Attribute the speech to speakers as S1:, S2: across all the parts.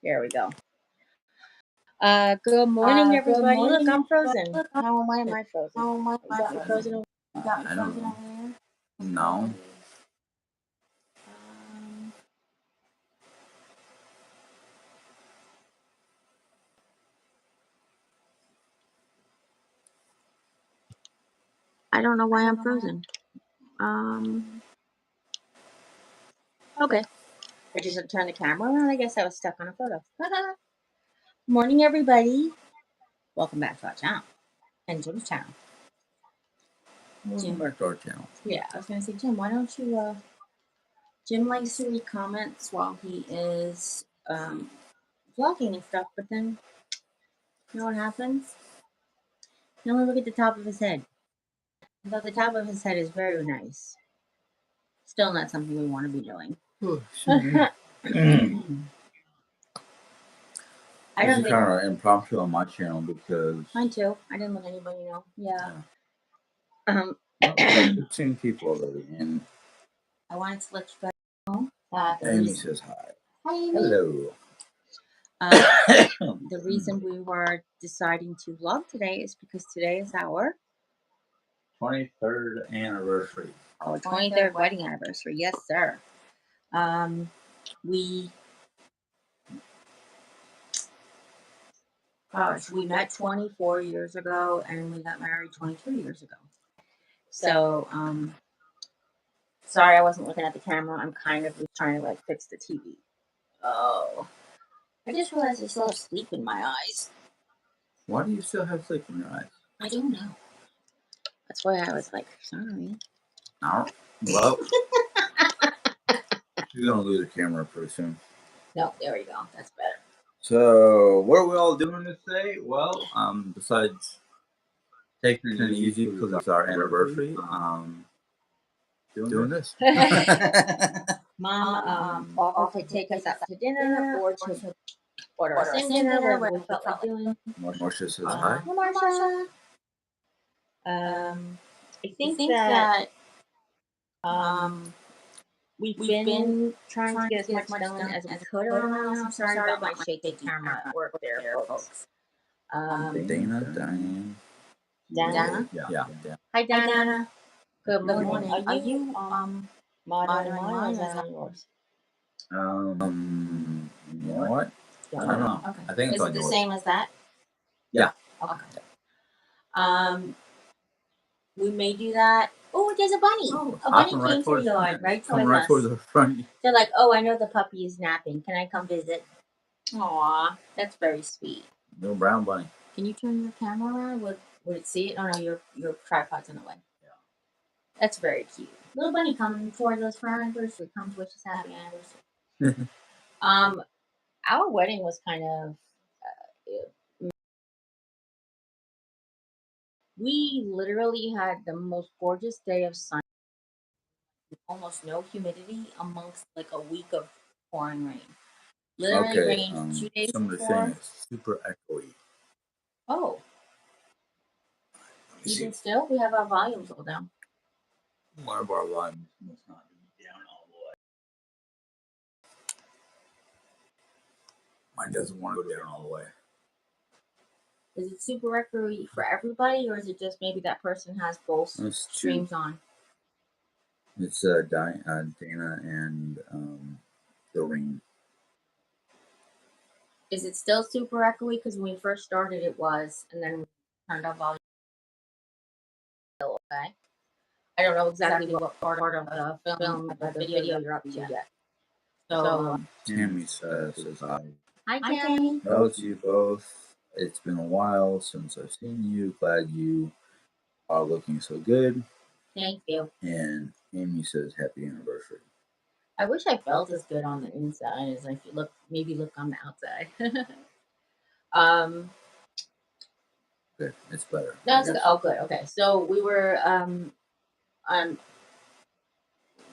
S1: There we go. Good morning, everybody. Look, I'm frozen. Why am I frozen? You got me frozen over
S2: I don't know. No.
S1: I don't know why I'm frozen. Okay. I just turned the camera around. I guess I was stuck on a photo. Morning, everybody. Welcome back to our channel and Jim's channel.
S2: Welcome back to our channel.
S1: Yeah, I was going to say, Jim, why don't you, Jim likes to read comments while he is vlogging and stuff, but then, you know what happens? You only look at the top of his head. Although the top of his head is very nice. Still not something we want to be doing. I don't think
S2: kind of impromptu on my channel because
S1: mine too. I didn't let anybody know. Yeah.
S2: Well, 15 people already, and
S1: I wanted to let you guys know that
S2: Amy says hi.
S1: Hi, Amy.
S2: Hello.
S1: The reason we were deciding to vlog today is because today is our
S2: 23rd anniversary.
S1: Our 23rd wedding anniversary. Yes, sir. We met 24 years ago and we got married 22 years ago. So, sorry I wasn't looking at the camera. I'm kind of trying to like fix the TV. Oh, I just realized I still have sleep in my eyes.
S2: Why do you still have sleep in your eyes?
S1: I don't know. That's why I was like, sorry.
S2: No. Well, she's gonna lose the camera pretty soon.
S1: No, there we go. That's better.
S2: So, what are we all doing this day? Well, besides taking it easy because it's our anniversary, doing this.
S1: Mom offered to take us out to dinner or to order us in dinner, whatever we felt like doing.
S2: Marsha says hi.
S1: Marsha. I think that we've been trying to get as much done as we could around the house. I'm sorry about my shaky camera at work there, folks.
S2: Dana, Diane.
S1: Dana?
S2: Yeah.
S1: Hi, Dana. Good morning. Are you modern mine or is that on yours?
S2: You know what? I don't know.
S1: Okay.
S2: I think it's
S1: is it the same as that?
S2: Yeah.
S1: Okay. We may do that. Oh, there's a bunny. A bunny came to the yard, right towards
S2: the front.
S1: They're like, oh, I know the puppy is napping. Can I come visit? Aw, that's very sweet.
S2: Little brown bunny.
S1: Can you turn your camera around? Would it see it? Oh, no, your tripod's in the way. Yeah. That's very cute. Little bunny coming towards us for our anniversary. Come to wish us happy anniversary. Our wedding was kind of... we literally had the most gorgeous day of sun. Almost no humidity amongst like a week of pouring rain. Literally rained 2 days
S2: somebody
S1: before.
S2: saying it's super echoey.
S1: Oh. Even still, we have our volumes all down.
S2: One of our volumes must not be down all the way. Mine doesn't want to go down all the way.
S1: Is it super echoey for everybody, or is it just maybe that person has both streams on?
S2: It's Dana and Doreen.
S1: Is it still super echoey? Because when we first started, it was, and then we turned our volume. Okay. I don't know exactly what part of the film, the video you're up to yet. So,
S2: Tammy says hi.
S1: Hi, Tammy.
S2: Hello to you both. It's been a while since I've seen you. Glad you are looking so good.
S1: Thank you.
S2: And Amy says happy anniversary.
S1: I wish I felt as good on the inside as I look on the outside.
S2: Good. It's better.
S1: That's good. Oh, good. Okay. So we were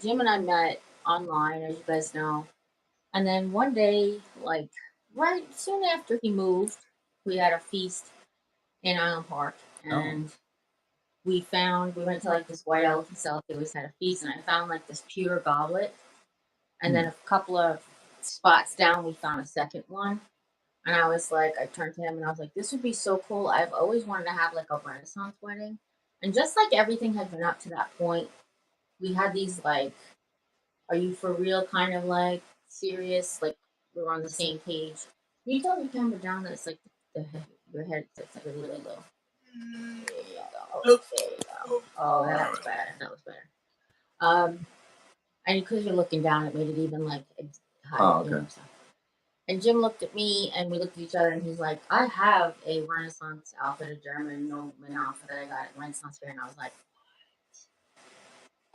S1: Jim and I met online, as you guys know. And then one day, like right soon after he moved, we had a feast in Island Park. And we went to like this White Elephant Cell. They always had a feast. And I found like this pewter goblet. And then a couple of spots down, we found a second one. And I was like, I turned to him and I was like, this would be so cool. I've always wanted to have like a Renaissance wedding. And just like everything had been up to that point, we had these like, are you for real kind of like serious, like we were on the same page. Can you tell the camera down that it's like the head, your head sits like really, really low? There you go. There you go. Oh, that was better. That was better. And because you're looking down, it made it even like higher.
S2: okay.
S1: And Jim looked at me, and we looked at each other, and he's like, "I have a Renaissance outfit, a German nobleman outfit that I got at Renaissance Fair," and I was like,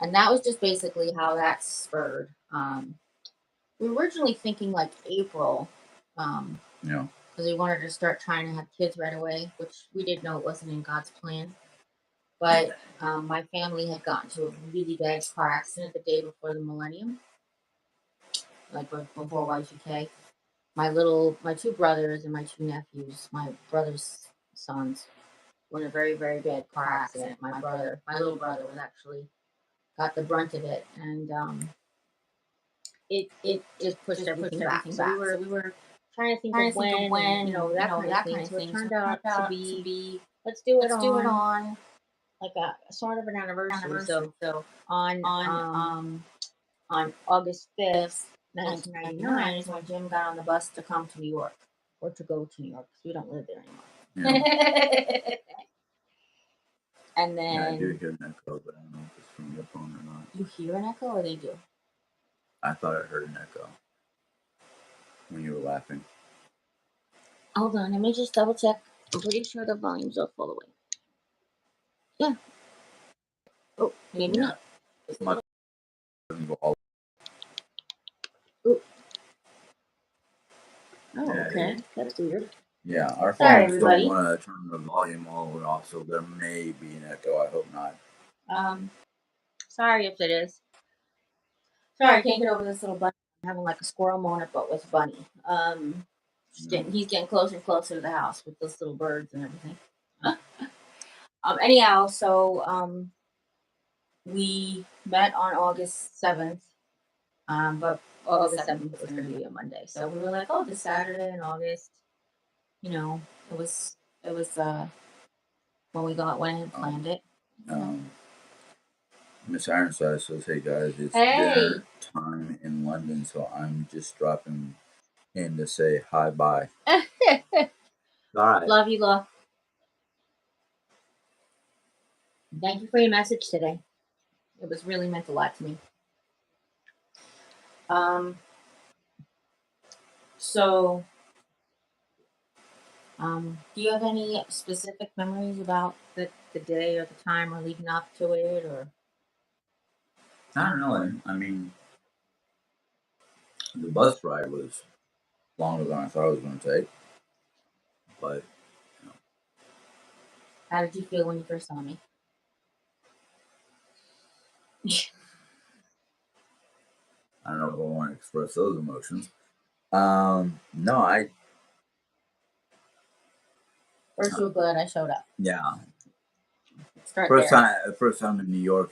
S1: and that was just basically how that spurred. We were originally thinking like April,
S2: Yeah.
S1: because we wanted to start trying to have kids right away, which we didn't know it wasn't in God's plan. But my family had gotten to a really bad car accident the day before the millennium, like before Y2K. My two brothers and my two nephews, my brother's sons, were in a very, very bad car accident. My little brother was actually got the brunt of it, and it just pushed everything back. So we were trying to think of when, and, that kind of thing. So it turned out to be let's do it on like a sort of an anniversary. So on on August 5th, 1999 is when Jim got on the bus to come to New York or to go to New York because we don't live there anymore.
S2: Yeah.
S1: And then
S2: Yeah, I do hear an echo, but I don't know if it's from your phone or not.
S1: You hear an echo, or they do?
S2: I thought I heard an echo when you were laughing.
S1: Hold on, let me just double check. I'm pretty sure the volume's up all the way. Yeah. Oh, maybe not.
S2: My doesn't go all.
S1: Oh,
S2: Yeah,
S1: okay. That's weird.
S2: Yeah, our
S1: Sorry,
S2: phones
S1: everybody.
S2: don't want to turn the volume all the way off, so there may be an echo. I hope not.
S1: Sorry if it is. Sorry, I can't get over this little bunny. I'm having like a squirrel moment, but with bunny. He's getting closer and closer to the house with those little birds and everything. Anyhow, so we met on August 7th, but August 7th was going to be a Monday. So we were like, oh, this Saturday in August, it was when we went ahead and planned it.
S2: Miss Ironside says, "Hey guys, it's
S1: Hey.
S2: dinner time in London, so I'm just dropping in to say hi bye." All right.
S1: Love you, love. Thank you for your message today. It was really meant a lot to me. So, do you have any specific memories about the day or the time or leading up to it, or?
S2: Not really. I mean, the bus ride was longer than I thought it was going to take, but
S1: How did you feel when you first saw me?
S2: I don't know if I want to express those emotions. No, I.
S1: First, you were glad I showed up.
S2: Yeah.
S1: Start
S2: First
S1: there.
S2: time in New York,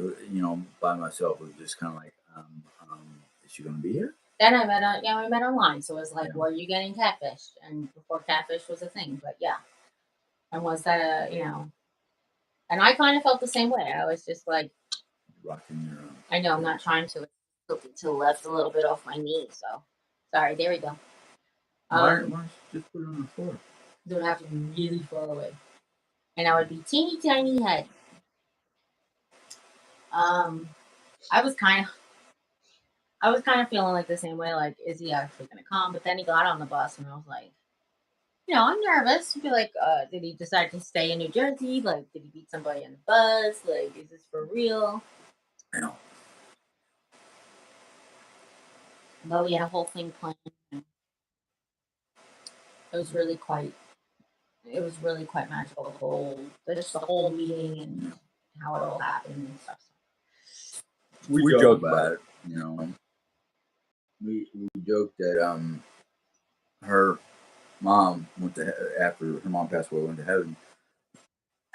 S2: by myself, was just kind of like, is she going to be here?
S1: Then we met online. So it was like, were you getting catfished? And before catfish was a thing, but yeah. And was that and I kind of felt the same way. I was just like,
S2: rocking your.
S1: I know I'm not trying to tilt it to the left a little bit off my knee. So sorry. There we go.
S2: Why don't you just put it on the floor?
S1: It would have to be really far away, and I would be teeny tiny head. I was kind of feeling like the same way. Like, is he actually gonna come? But then he got on the bus, and I was like, I'm nervous. I'd be like, did he decide to stay in New Jersey? Like, did he beat somebody on the bus? Like, is this for real?
S2: I know.
S1: But we had a whole thing planned. It was really quite magical. The whole meeting and how it all happened and stuff.
S2: We joke about it, We joked that her mom after her mom passed away, went to heaven,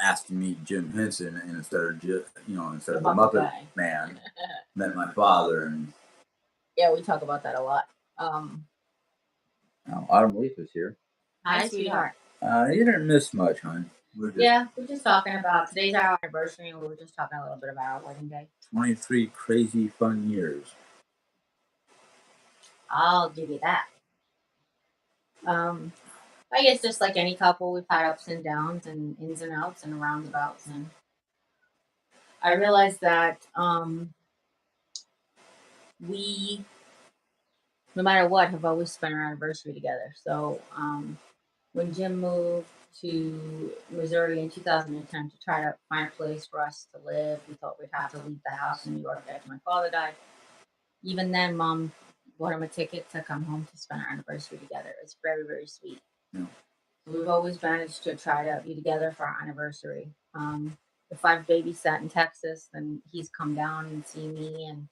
S2: asked to meet Jim Henson, and instead of the Muppet Man, met my father. And
S1: yeah, we talk about that a lot.
S2: Autumn Leaf is here.
S1: Hi, sweetheart.
S2: You didn't miss much, hon.
S1: Yeah, we're just talking about today's our anniversary, and we were just talking a little bit about our wedding day.
S2: 23 crazy fun years.
S1: I'll give you that. I guess just like any couple, we've had ups and downs and ins and outs and roundabouts, and I realized that we, no matter what, have always spent our anniversary together. So when Jim moved to Missouri in 2010 to try to find a place for us to live, we thought we'd have to leave the house in New York after my father died. Even then, Mom bought him a ticket to come home to spend our anniversary together. It's very, very sweet.
S2: Yeah.
S1: We've always managed to try to be together for our anniversary. If I've babysat in Texas, then he's come down and seen me, and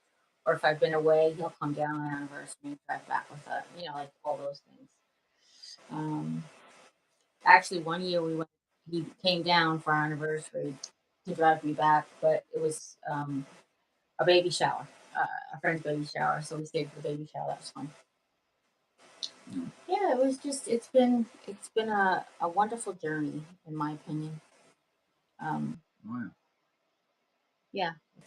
S1: or if I've been away, he'll come down on anniversary and drive back with us. Like all those things. Actually, one year he came down for our anniversary to drive me back, but it was a baby shower, a friend's baby shower, so we stayed for the baby shower. That was fun. Yeah, it was just it's been a wonderful journey in my opinion.
S2: Wow.
S1: Yeah, it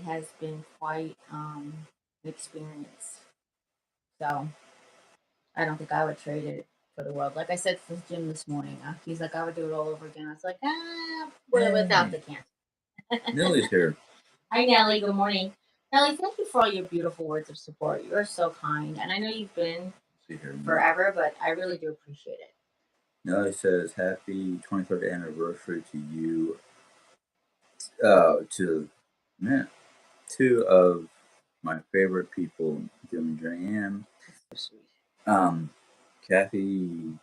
S1: has been quite an experience. So I don't think I would trade it for the world. Like I said to Jim this morning, he's like, I would do it all over again. I was like, without the cancer.
S2: Nellie's here.
S1: Hi, Nellie. Good morning. Nellie, thank you for all your beautiful words of support. You're so kind. And I know you've been forever, but I really do appreciate it.
S2: Nellie says, happy 23rd anniversary to you. Two of my favorite people, Jim and Jeri-Ann. Kathy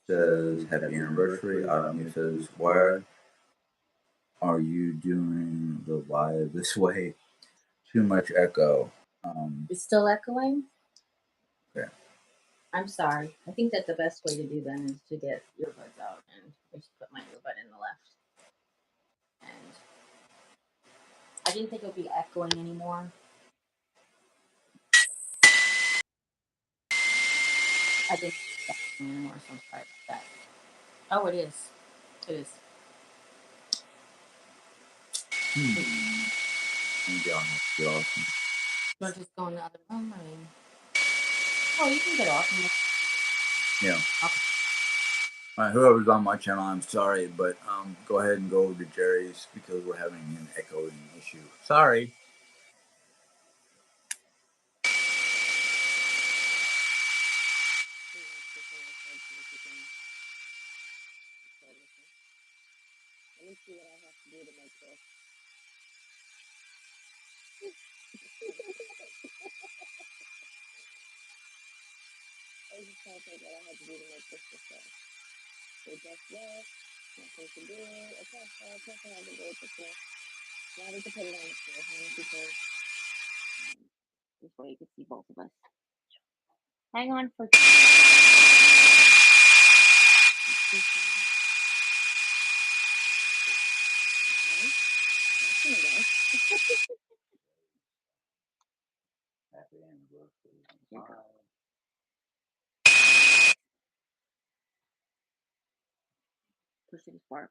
S2: says, happy anniversary. Autumn says, why are you doing the live this way? Too much echo.
S1: It's still echoing?
S2: Okay.
S1: I'm sorry. I think that the best way to do then is to get earbuds out, and I just put my earbud in the left. And I didn't think it would be echoing anymore. I didn't think it was echoing anymore, so I'm sorry about that. Oh, it is. It is.
S2: Maybe I'll have to get off.
S1: Do I just go in the other room? Oh, you can get off.
S2: Yeah.
S1: Okay.
S2: All right, whoever's on my channel, I'm sorry, but go ahead and go over to Jerry's because we're having an echoing issue. Sorry.
S1: Let me see what I have to do to make this. I was just trying to think what I had to do to make this way. So just this, nothing to do. Okay, so I think I have to do it this way. Now we can put it on the floor, honey, because this way you can see both of us. Hang on for. Okay, that's gonna go.
S2: Happy anniversary.
S1: Push it apart.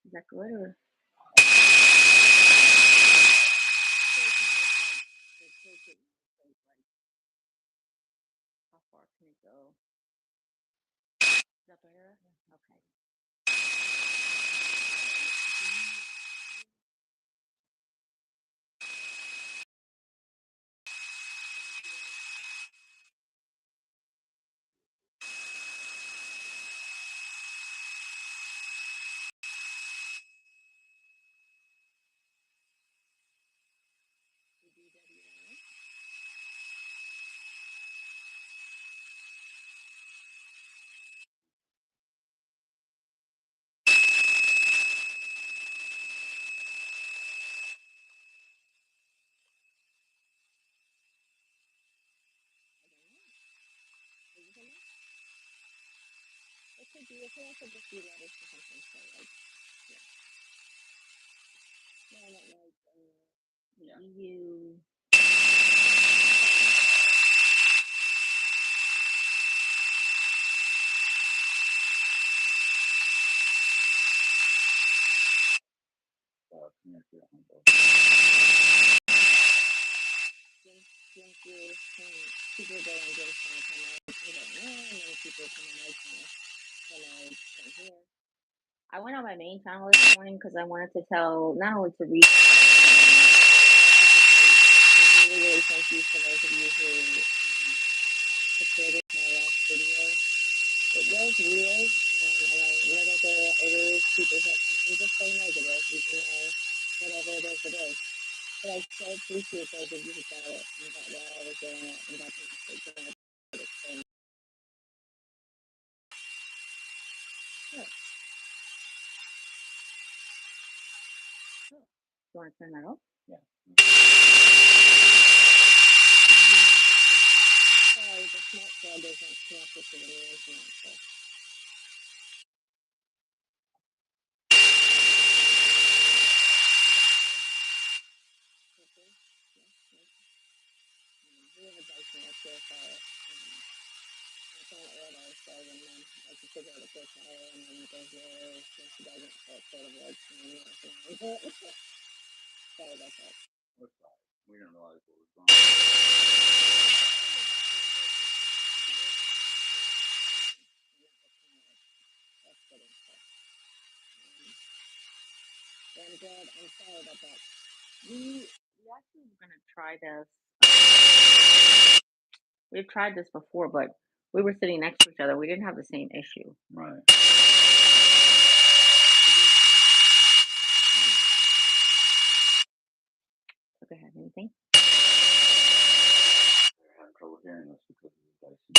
S1: Is that good or? How far can it go? Is that better? Okay. It could be, it could also just be letters or something, so like, yeah. No, not like, EU. People go on Jim's channel, come out, and then people come on my channel, come here. I went on my main channel this morning because I wanted to tell, not only to read, but also to tell you guys. So really, really thank you for those of you who supported my last video. It was weird, and I know that it is people who have something to say negative, even though whatever it is. But I so appreciate those of you who got it and got what I was doing and got the message and it. So, sure. Sure. You want to turn that off?
S2: Yeah.
S1: Sorry, the smart plug isn't connected to the new internet, so. We have a Dyson up here, so it's on auto, so when I can figure out a quick hour and then it goes there, when she doesn't, so it's sort of like, sorry about that.
S2: We didn't realize what was wrong.
S1: I'm good. I'm sorry about that. We actually were gonna try this. We've tried this before, but we were sitting next to each other. We didn't have the same issue.
S2: Right.
S1: Go ahead. Anything?
S2: I have trouble hearing this because of the Dyson.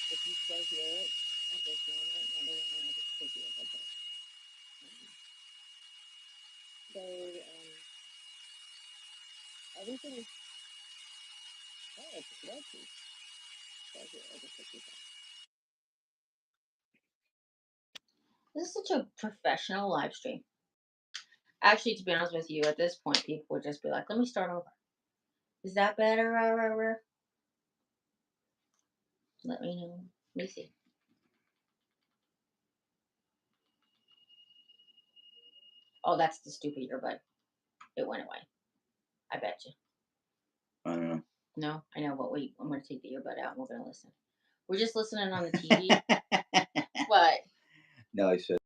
S1: If you still hear it at this moment, let me know and I'll just take you a bit. So, everything is, it's lucky. So here, I'll just take you back. This is such a professional live stream. Actually, to be honest with you, at this point, people would just be like, let me start over. Is that better? Let me know. Let me see. Oh, that's the stupid earbud. It went away. I bet you.
S2: I don't know.
S1: No, I know, but wait, I'm going to take the earbud out and we're going to listen. We're just listening on the TV. What?
S2: No, I said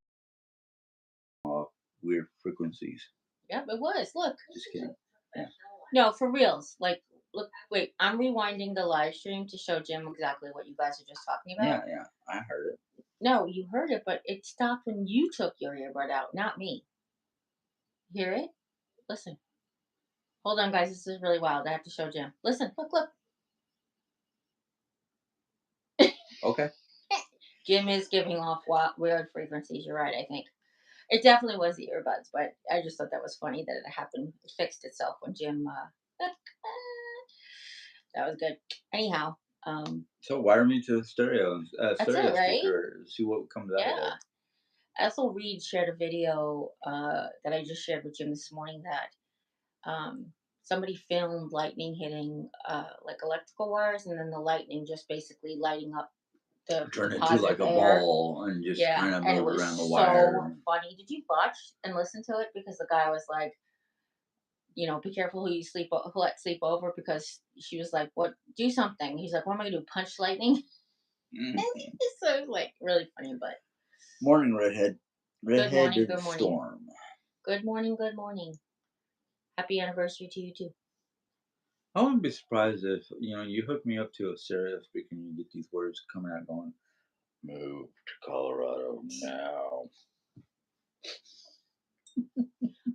S2: weird frequencies.
S1: Yep, it was. Look.
S2: Just kidding. Yeah.
S1: No, for reals. Like, look, wait, I'm rewinding the live stream to show Jim exactly what you guys are just talking about.
S2: Yeah, I heard it.
S1: No, you heard it, but it stopped when you took your earbud out, not me. Hear it? Listen. Hold on, guys. This is really wild. I have to show Jim. Listen. Look.
S2: Okay.
S1: Jim is giving off weird frequencies. You're right, I think. It definitely was the earbuds, but I just thought that was funny that it happened. It fixed itself when Jim. That was good. Anyhow.
S2: So wire me to stereo
S1: That's it, right?
S2: sticker. See what comes out of it.
S1: Ethel Reed shared a video that I just shared with Jim this morning that somebody filmed lightning hitting like electrical wires, and then the lightning just basically lighting up the
S2: turn it into like a ball and just kind of move around the wire.
S1: So funny. Did you watch and listen to it? Because the guy was like, you know, be careful who you let sleep over, because she was like, what, do something. He's like, what am I gonna do, punch lightning? Mm-hmm. So it was like really funny. But
S2: morning, redhead.
S1: Good morning.
S2: Storm.
S1: Good morning. Happy anniversary to you too.
S2: I wouldn't be surprised if, you know, you hook me up to a stereo speaker and you get these words coming out going, move to Colorado now.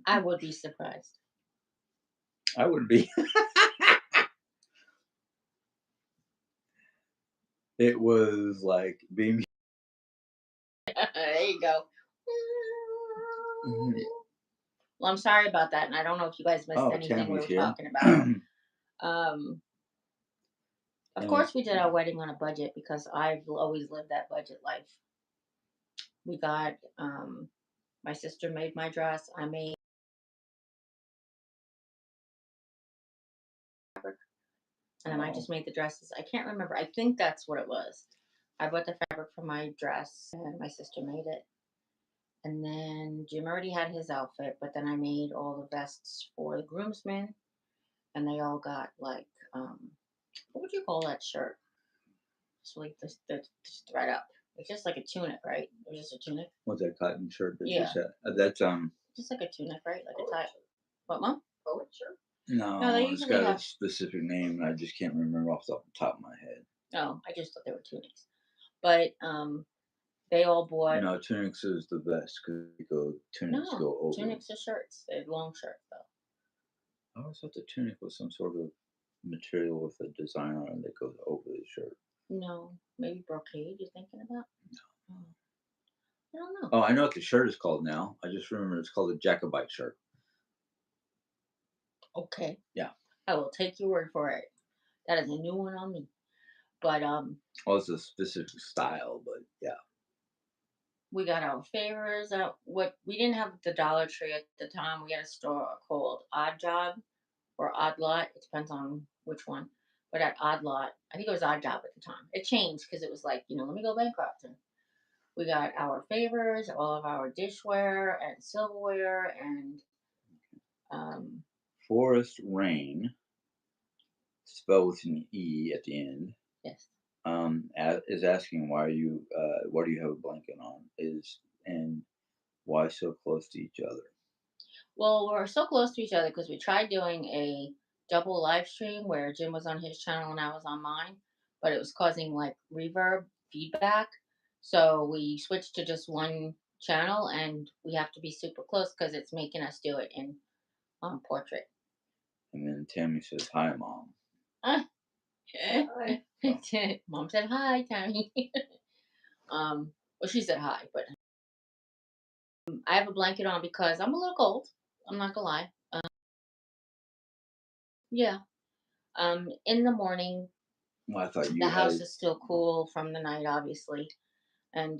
S1: I would be surprised.
S2: I would be. It was like being.
S1: There you go. Mm-hmm. Well, I'm sorry about that, and I don't know if you guys missed anything we were talking about. Of course, we did our wedding on a budget because I've always lived that budget life. We got, my sister made my dress. I made And then I
S2: Oh,
S1: just made the dresses. I can't remember. I think that's what it was. I bought the fabric for my dress, and my sister made it. And then Jim already had his outfit, but then I made all the vests for the groomsmen, and they all got like, what would you call that shirt? Just like this thread up. It's just like a tunic, right? It was just a tunic.
S2: what's that cotton shirt that you
S1: Yeah,
S2: said? That's
S1: just like a tunic, right? Like a tie. What, mom? Poet shirt. No, they
S2: no, it's
S1: usually
S2: got a
S1: have.
S2: specific name, and I just can't remember off the top of my head.
S1: Oh, I just thought they were tunics. But they all bought.
S2: No, tunics is the best because tunics
S1: No,
S2: go over.
S1: tunics are shirts. They're long shirts though.
S2: I always thought the tunic was some sort of material with a design on it that goes over the shirt.
S1: No, maybe brocade. You're thinking about? Oh, I don't know.
S2: Oh, I know what the shirt is called now. I just remember it's called a Jacobite shirt.
S1: Okay,
S2: Yeah.
S1: I will take your word for it. That is a new one on me. But
S2: Well, it's a specific style, but yeah.
S1: we got our favors. What we didn't have the Dollar Tree at the time. We had a store called Odd Job or Odd Lot. It depends on which one. But at Odd Lot, I think it was Odd Job at the time. It changed because it was like, let me go bankrupt. And we got our favors, all of our dishware and silverware, and um,
S2: Forest Rain, spelled with an E at the end,
S1: yes.
S2: is asking why do you have a blanket on? And why so close to each other?
S1: Well, we're so close to each other because we tried doing a double live stream where Jim was on his channel and I was on mine, but it was causing like reverb feedback. So we switched to just one channel, and we have to be super close because it's making us do it in portrait.
S2: And then Tammy says, "Hi, mom."
S1: Ah,
S2: Hi.
S1: Mom said hi, Tammy. Well, she said hi, but I have a blanket on because I'm a little cold. I'm not gonna lie. Yeah. In the morning,
S2: Well, I thought
S1: the
S2: you
S1: house
S2: had.
S1: is still cool from the night, obviously, and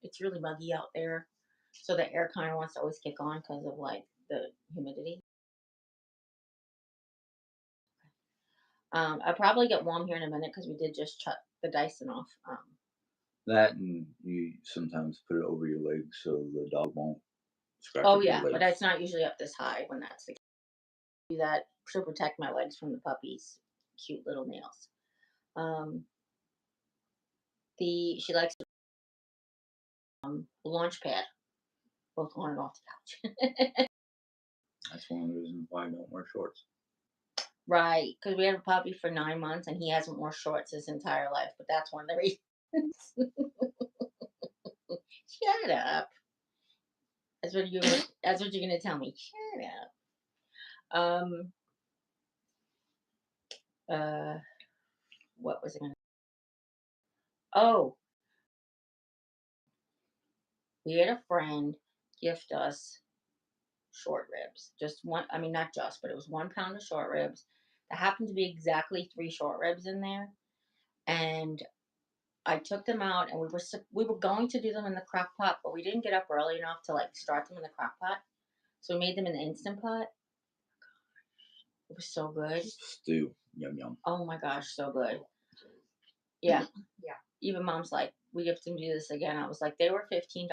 S1: it's really muggy out there, so the air kind of wants to always kick on because of like the humidity. I'll probably get warm here in a minute because we did just shut the Dyson off.
S2: That, and you sometimes put it over your legs so the dog won't scratch
S1: Oh
S2: up your
S1: yeah, but
S2: legs.
S1: it's not usually up this high when that's the case. Do that to protect my legs from the puppy's cute little nails. Um, the she likes the launch pad, both on and off the couch.
S2: That's one of the reasons why I don't wear shorts.
S1: Right, because we had a puppy for 9 months and he hasn't worn shorts his entire life, but that's one of the reasons. Shut up. That's what you're gonna tell me. Shut up. Uh what was it gonna Oh, we had a friend gift us short ribs. Just one, I mean not just, but it was 1 pound of short ribs. There happened to be exactly 3 short ribs in there. And I took them out, and we were going to do them in the crock pot, but we didn't get up early enough to like start them in the crock pot. So we made them in the instant pot. It was so good.
S2: Stew, yum yum.
S1: Oh my gosh, so good. Yeah. Yeah. Even mom's like, we have to do this again. I was like, they were $15.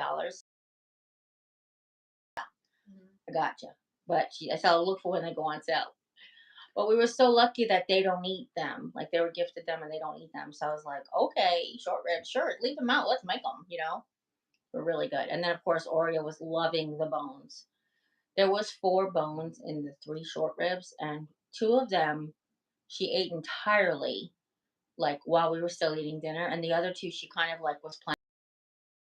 S1: I gotcha. But I said I'll look for when they go on sale. But we were so lucky that they don't eat them. Like they were gifted them and they don't eat them. So I was like, okay, short ribs, sure, leave them out. Let's make them. They're really good. And then of course Oreo was loving the bones. There was 4 bones in the 3 short ribs, and 2 of them she ate entirely, like while we were still eating dinner, and the other 2 she kind of like was planning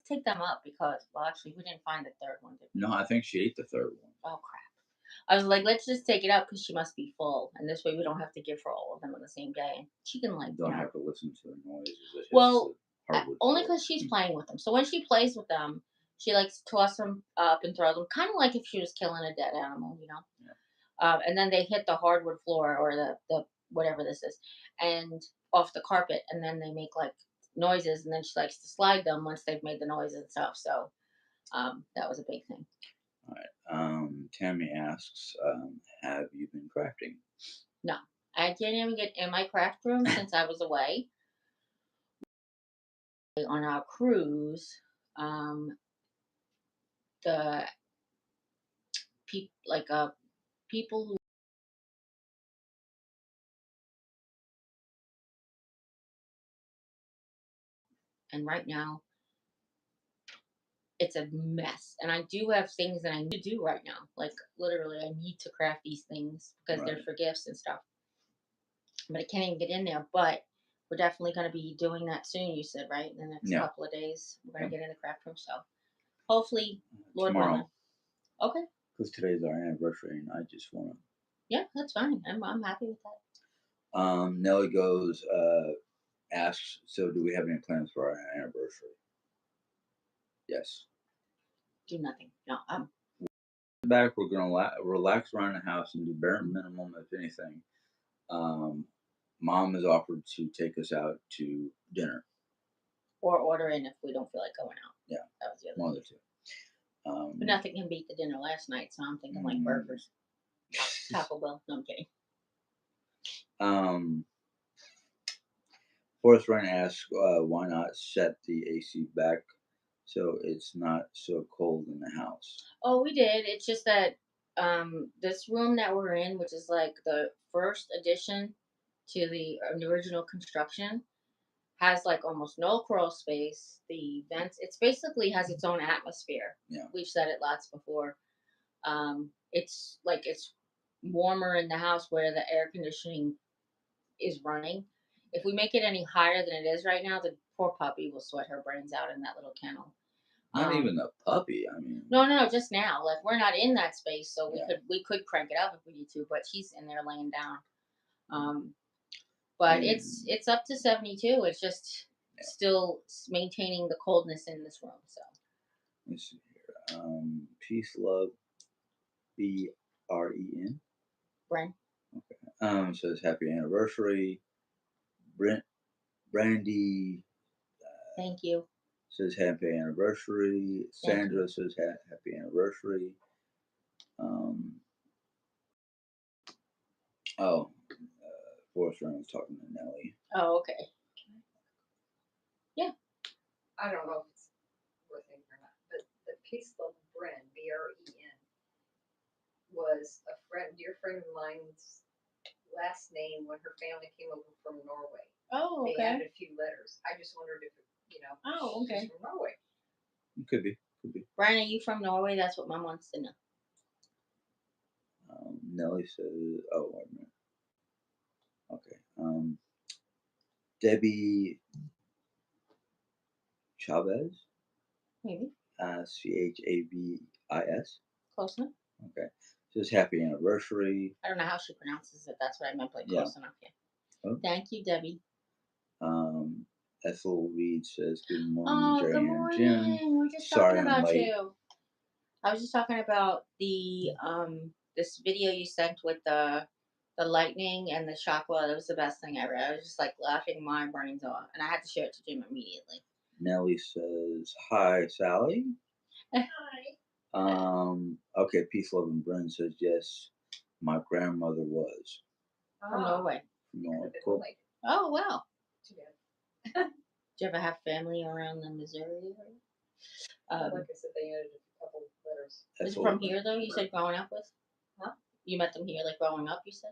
S1: to take them up because, well, actually we didn't find the third one. Did we?
S2: No, I think she ate the third one.
S1: Oh crap! I was like, let's just take it out because she must be full, and this way we don't have to give her all of them on the same day. And she can like,
S2: Don't have to listen to the noises that hits
S1: well,
S2: the hardwood
S1: only
S2: floor.
S1: because she's playing with them. So when she plays with them, she likes to toss them up and throw them, kind of like if she was killing a dead animal.
S2: Yeah.
S1: And then they hit the hardwood floor or the whatever this is, and off the carpet, and then they make like noises, and then she likes to slide them once they've made the noise and stuff. So that was a big thing.
S2: All right. Tammy asks, have you been crafting?
S1: No, I didn't even get in my craft room since I was away on our cruise. Um, the people who, and right now it's a mess. And I do have things that I need to do right now. Like literally, I need to craft these things because they're
S2: Right.
S1: for gifts and stuff. But I can't even get in there. But we're definitely going to be doing that soon. You said right in the next
S2: Yeah.
S1: couple of days. We're going
S2: Yeah.
S1: to get in the craft room. So hopefully, Lord willing.
S2: Tomorrow,
S1: Okay.
S2: because today's our anniversary, and I just want
S1: Yeah, that's fine. I'm happy with that.
S2: to. Nellie goes, asks, so do we have any plans for our anniversary? Yes.
S1: Do nothing. No.
S2: Back, we're gonna relax around the house and do bare minimum, if anything. Um, Mom has offered to take us out to dinner.
S1: Or order in if we don't feel like going out.
S2: Yeah,
S1: That was the other
S2: one of
S1: thing.
S2: the two.
S1: But nothing can beat the dinner last night, so I'm thinking like burgers, Taco Bell. No, I'm kidding.
S2: um, Forrest Ryan asks, why not set the AC back so it's not so cold in the house?
S1: Oh, we did. It's just that this room that we're in, which is like the first addition to the original construction, has like almost no crawl space. The vents, it's basically has its own atmosphere.
S2: Yeah.
S1: We've said it lots before. It's like it's warmer in the house where the air conditioning is running. If we make it any higher than it is right now, the poor puppy will sweat her brains out in that little kennel.
S2: Not even the puppy. I mean,
S1: No, just now. Like we're not in that space, so
S2: Yeah.
S1: we could crank it up if we need to, but she's in there laying down. But
S2: and
S1: it's up to 72. It's just
S2: Yeah.
S1: still maintaining the coldness in this room. So
S2: let's see here. Peace, love, BREN.
S1: Bren,
S2: Says happy anniversary. Brent Brandy
S1: thank you.
S2: says happy anniversary.
S1: Thank
S2: Sandra says happy anniversary. Um, Forrest Run was talking to Nellie.
S1: Oh, okay. Yeah.
S3: I don't know if it's worth it or not, but the Peace Love Bren, BREN, was a dear friend of mine's last name when her family came over from Norway.
S1: Oh,
S3: They
S1: okay.
S3: added a few letters. I just wondered if,
S1: Oh, okay.
S3: she's from Norway.
S2: Could be. Could be.
S1: Brian, are you from Norway? That's what Mom wants to know.
S2: Nellie says, oh, wait a minute. Okay. Debbie Chavez,
S1: Maybe.
S2: Chabis.
S1: Close enough.
S2: Okay. Says happy anniversary.
S1: I don't know how she pronounces it. That's what I meant, like
S2: Yeah.
S1: close enough. Yeah.
S2: Oh.
S1: Thank you, Debbie.
S2: Ethel Reed says good morning,
S1: Oh,
S2: Jerry
S1: good
S2: and
S1: morning.
S2: Jim.
S1: We're just
S2: Sorry
S1: talking
S2: I'm
S1: about
S2: late.
S1: you. I was just talking about the this video you sent with the lightning and the shock wall. That was the best thing ever. I was just like laughing my brains off, and I had to show it to Jim immediately.
S2: Nellie says hi, Sally.
S3: Hi.
S2: Okay, Peace, Love, and Bryn says yes. My grandmother was
S1: From Norway.
S2: from Norway. Cool.
S1: Oh wow.
S3: Too bad.
S1: Do you ever have family around the Missouri area?
S3: Like I said, they added a couple letters.
S1: Is it from here though? You said growing up with?
S3: Huh?
S1: You met them here, like growing up? You said,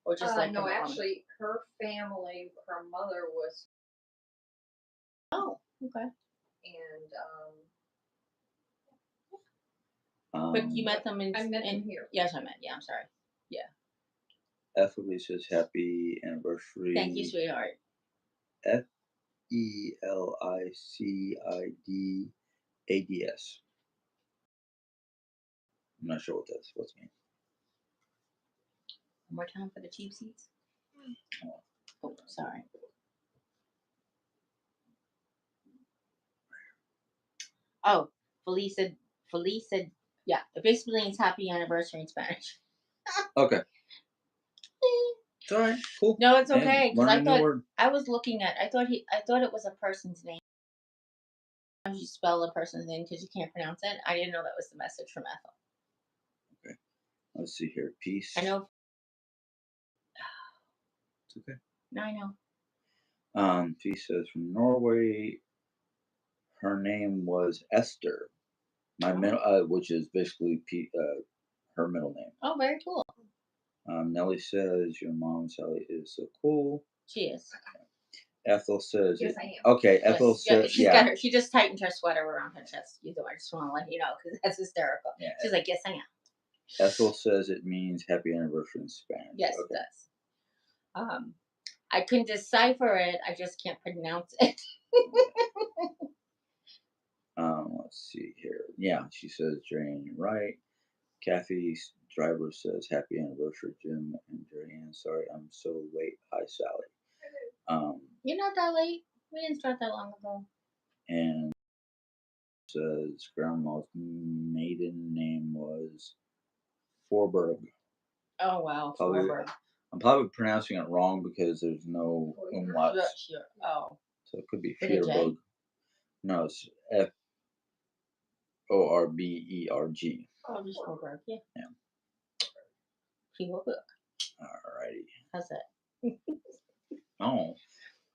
S1: or just like
S3: No, actually, her family, her mother was.
S1: Oh, okay.
S3: And
S1: But you met them in.
S3: I met them here.
S1: Yes, I met. Yeah, I'm sorry. Yeah.
S2: Ethel says happy anniversary.
S1: Thank you, sweetheart.
S2: FELICIDADS. I'm not sure what that's supposed to mean.
S1: One more time for the cheap seats. Oh, sorry. Oh, Felice said, yeah, it basically means happy anniversary in Spanish.
S2: Okay. It's all right. Cool.
S1: No, it's okay. Because I thought
S2: word.
S1: I was looking at. I thought it was a person's name. Sometimes you spell a person's name because you can't pronounce it. I didn't know that was the message from Ethel.
S2: Okay. Let's see here. Peace.
S1: I know.
S2: It's okay.
S1: I know.
S2: She says from Norway. Her name was Esther. My middle, which is basically her middle name.
S1: Oh, very cool.
S2: Nellie says your mom Sally is so cool.
S1: She is.
S2: Ethel says,
S3: Yes, I am.
S2: okay. Ethel
S1: Yes. Yeah,
S2: says,
S1: she's got her. She just tightened her sweater around her chest. You know, I just want to let you know because that's hysterical.
S2: Yeah.
S1: She's like, yes, I am.
S2: Ethel says it means happy anniversary in Spanish.
S1: Yes,
S2: okay.
S1: it does. I can decipher it. I just can't pronounce it.
S2: Let's see here. Yeah, she says, Jeri-Ann, you're right. Kathy's driver says, happy anniversary, Jim and Jeri-Ann. Sorry, I'm so late. Hi, Sally.
S1: You're not that late. We didn't start that long ago.
S2: And says grandma's maiden name was Forberg.
S1: Oh, wow. Forever.
S2: I'm probably pronouncing it wrong because there's no umlauts.
S1: Sure. Oh.
S2: So it could be
S1: With a J?
S2: Forberg. No, it's Forberg.
S1: Oh, just Forever. Yeah.
S2: Yeah.
S1: She will book.
S2: Alrighty.
S1: How's that?
S2: Oh,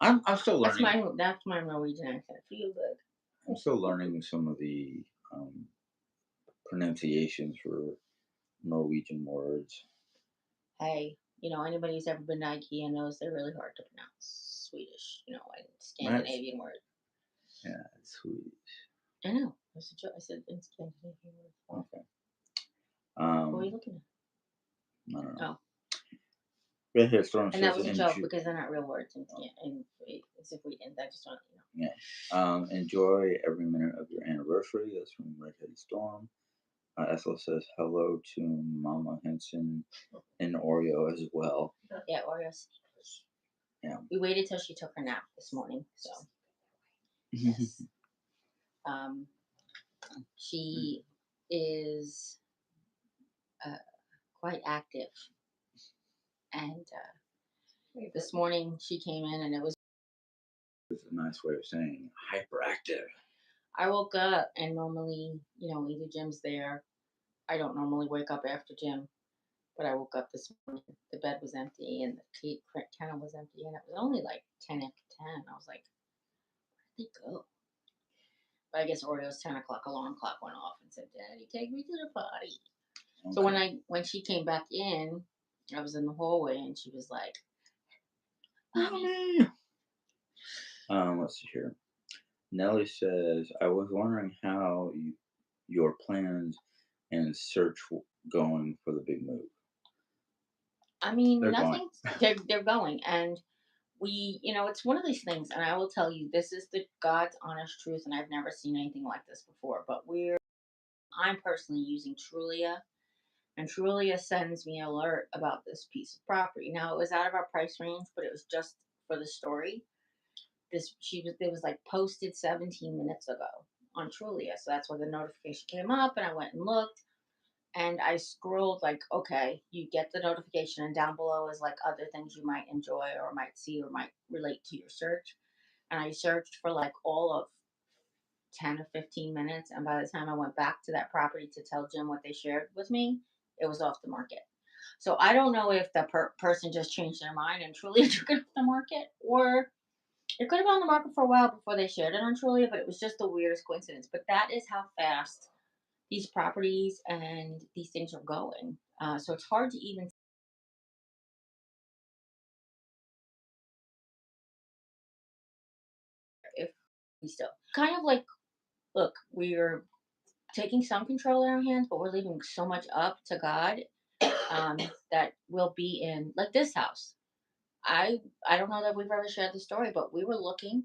S2: I'm still learning.
S1: That's my Norwegian accent. Feel good.
S2: I'm still learning some of the pronunciations for Norwegian words.
S1: Hey, anybody who's ever been to IKEA knows they're really hard to pronounce. Swedish, and Scandinavian words.
S2: Yeah, it's Swedish.
S1: I know. There's a joke. I said in Scandinavian words.
S2: Okay.
S1: What are you looking at?
S2: I don't know.
S1: Oh.
S2: Redhead Storm
S1: And that was a joke because they're not real words in Sweden. I just want to,
S2: Yeah. Enjoy every minute of your anniversary. That's from Redhead Storm. Ethel says hello to Mama Henson and Oreo as well.
S1: Yeah, Oreo sneakers.
S2: Yeah.
S1: We waited till she took her nap this morning, so. Yes. She is quite active. And this morning she came in and it was
S2: a nice way of saying hyperactive.
S1: I woke up and normally, either Jim's there. I don't normally wake up after Jim, but I woke up this morning. The bed was empty and the kennel was empty, and it was only like 10 after 10. I was like, where'd they go? But I guess Oreo's 10 o'clock alarm clock went off and said, Daddy, take me to the potty. Okay. So when she came back in, I was in the hallway and she was like,
S2: Mommy. Let's see here. Nellie says, I was wondering how your plans and search going for the big move.
S1: I mean, they're going. And we, it's one of these things, and I will tell you, this is the God's honest truth, and I've never seen anything like this before, but I'm personally using Trulia, and Trulia sends me an alert about this piece of property. Now, it was out of our price range, but it was just for the story. It was like posted 17 minutes ago on Trulia, so that's when the notification came up, and I went and looked, and I scrolled like, okay, you get the notification, and down below is like other things you might enjoy or might see or might relate to your search. And I searched for like all of 10 or 15 minutes, and by the time I went back to that property to tell Jim what they shared with me, it was off the market. So I don't know if the person just changed their mind and Trulia took it off the market, or it could have been on the market for a while before they shared it on Trulia, but it was just the weirdest coincidence. But that is how fast these properties and these things are going. So it's hard to even if we still kind of like, look, we're taking some control in our hands, but we're leaving so much up to God that we'll be in like this house. I don't know that we've ever shared the story, but we were looking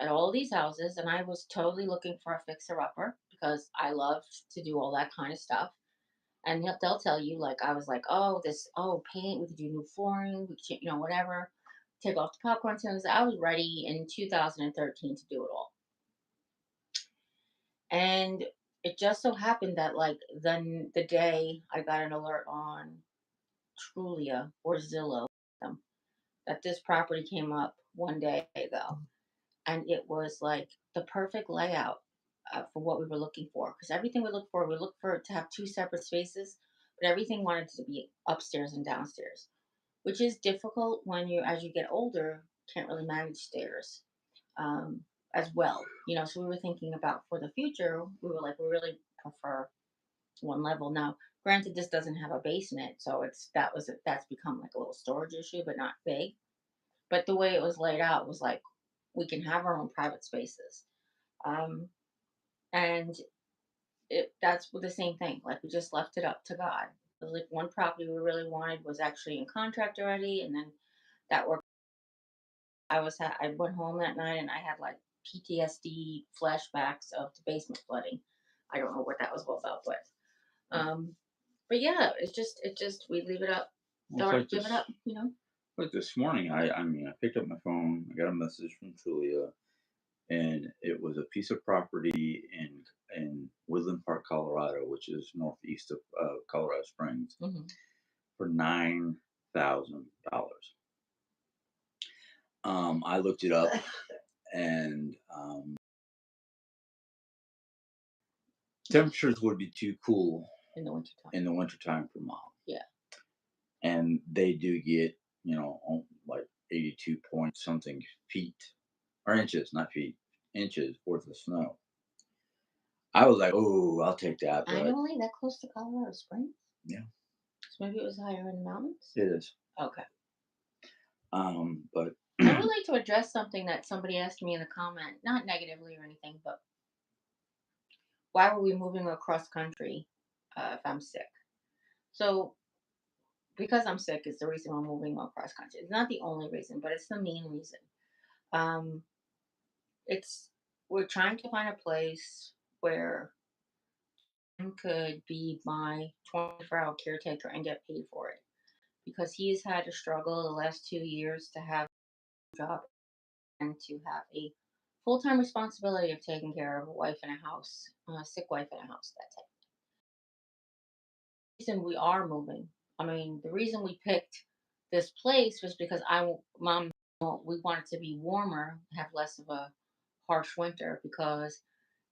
S1: at all of these houses, and I was totally looking for a fixer upper because I love to do all that kind of stuff. And they'll tell you, like, I was like, paint, we could do new flooring, we could, whatever, take off the popcorn tins. I was ready in 2013 to do it all. And it just so happened that, like, then the day I got an alert on Trulia or Zillow that this property came up one day ago, and it was like the perfect layout for what we were looking for. Because everything we looked for it to have two separate spaces, but everything wanted to be upstairs and downstairs. which is difficult when you, as you get older, can't really manage stairs um, as well. So we were thinking about for the future. We were like, we really prefer one level. Now, granted, this doesn't have a basement, so that's become like a little storage issue, but not big. But the way it was laid out was like we can have our own private spaces, um, and that's the same thing. Like we just left it up to God. It was like one property we really wanted was actually in contract already, and then that worked. I went home that night and I had like PTSD flashbacks of the basement flooding. I don't know what that was all about, um, but yeah, it's just we leave it up,
S4: Well,
S1: don't give it up.
S4: like this morning, I mean, I picked up my phone. I got a message from Julia, and it was a piece of property in Woodland Park, Colorado, which is northeast of Colorado Springs,
S1: Hmm.
S4: for $9,000. I looked it up, and temperatures would be too cool
S1: In the wintertime.
S4: in the wintertime for mom.
S1: Yeah.
S4: And they do get, like 82 point something feet or inches, not feet, inches worth of snow. I was like, oh, I'll take that, but
S1: Annually, that close to Colorado Springs?
S4: yeah,
S1: So maybe it was higher in the mountains?
S4: it is.
S1: Okay.
S4: But
S1: I would like to address something that somebody asked me in the comment, not negatively or anything, but why were we moving across country if I'm sick? So, because I'm sick is the reason we're moving across country. It's not the only reason, but it's the main reason. Um, it's we're trying to find a place where I could be my 24-hour caretaker and get paid for it because he's had to struggle the last 2 years to have a job and to have a full-time responsibility of taking care of a wife in a house, a sick wife in a house. That's it. The reason we are moving. I mean, the reason we picked this place was because mom, we want it to be warmer, have less of a harsh winter because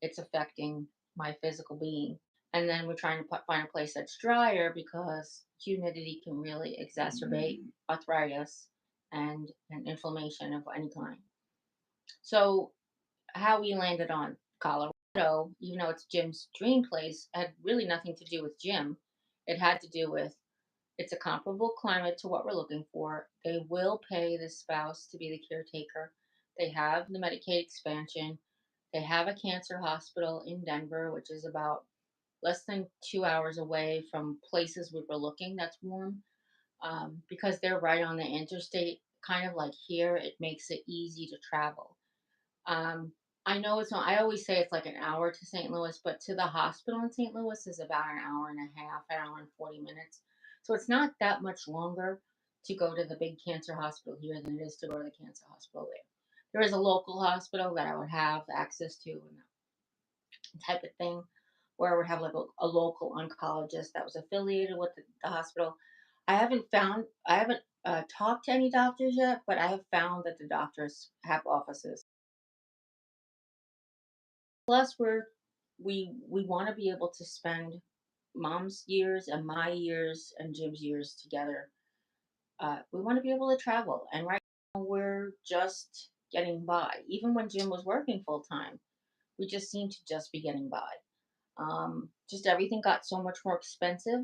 S1: it's affecting my physical being. And then we're trying to find a place that's drier because humidity can really exacerbate arthritis and inflammation of any kind. So how we landed on Colorado, even though it's Jim's dream place, had really nothing to do with Jim. It had to do with it's a comparable climate to what we're looking for. They will pay the spouse to be the caretaker. They have the Medicaid expansion. They have a cancer hospital in Denver, which is about less than 2 hours away from places we were looking that's warm. Because they're right on the interstate, kind of like here, it makes it easy to travel. Um, I know it's not, I always say it's like an hour to St. Louis, but to the hospital in St. Louis is about an hour and a half, an hour and 40 minutes. So it's not that much longer to go to the big cancer hospital here than it is to go to the cancer hospital there. There is a local hospital that I would have access to and that type of thing, where I would have like a local oncologist that was affiliated with the hospital. I haven't talked to any doctors yet, but I have found that the doctors have offices. Plus, we want to be able to spend mom's years and my years and Jim's years together. We want to be able to travel, and right now we're just getting by. Even when Jim was working full time, we just seem to just be getting by. Just everything got so much more expensive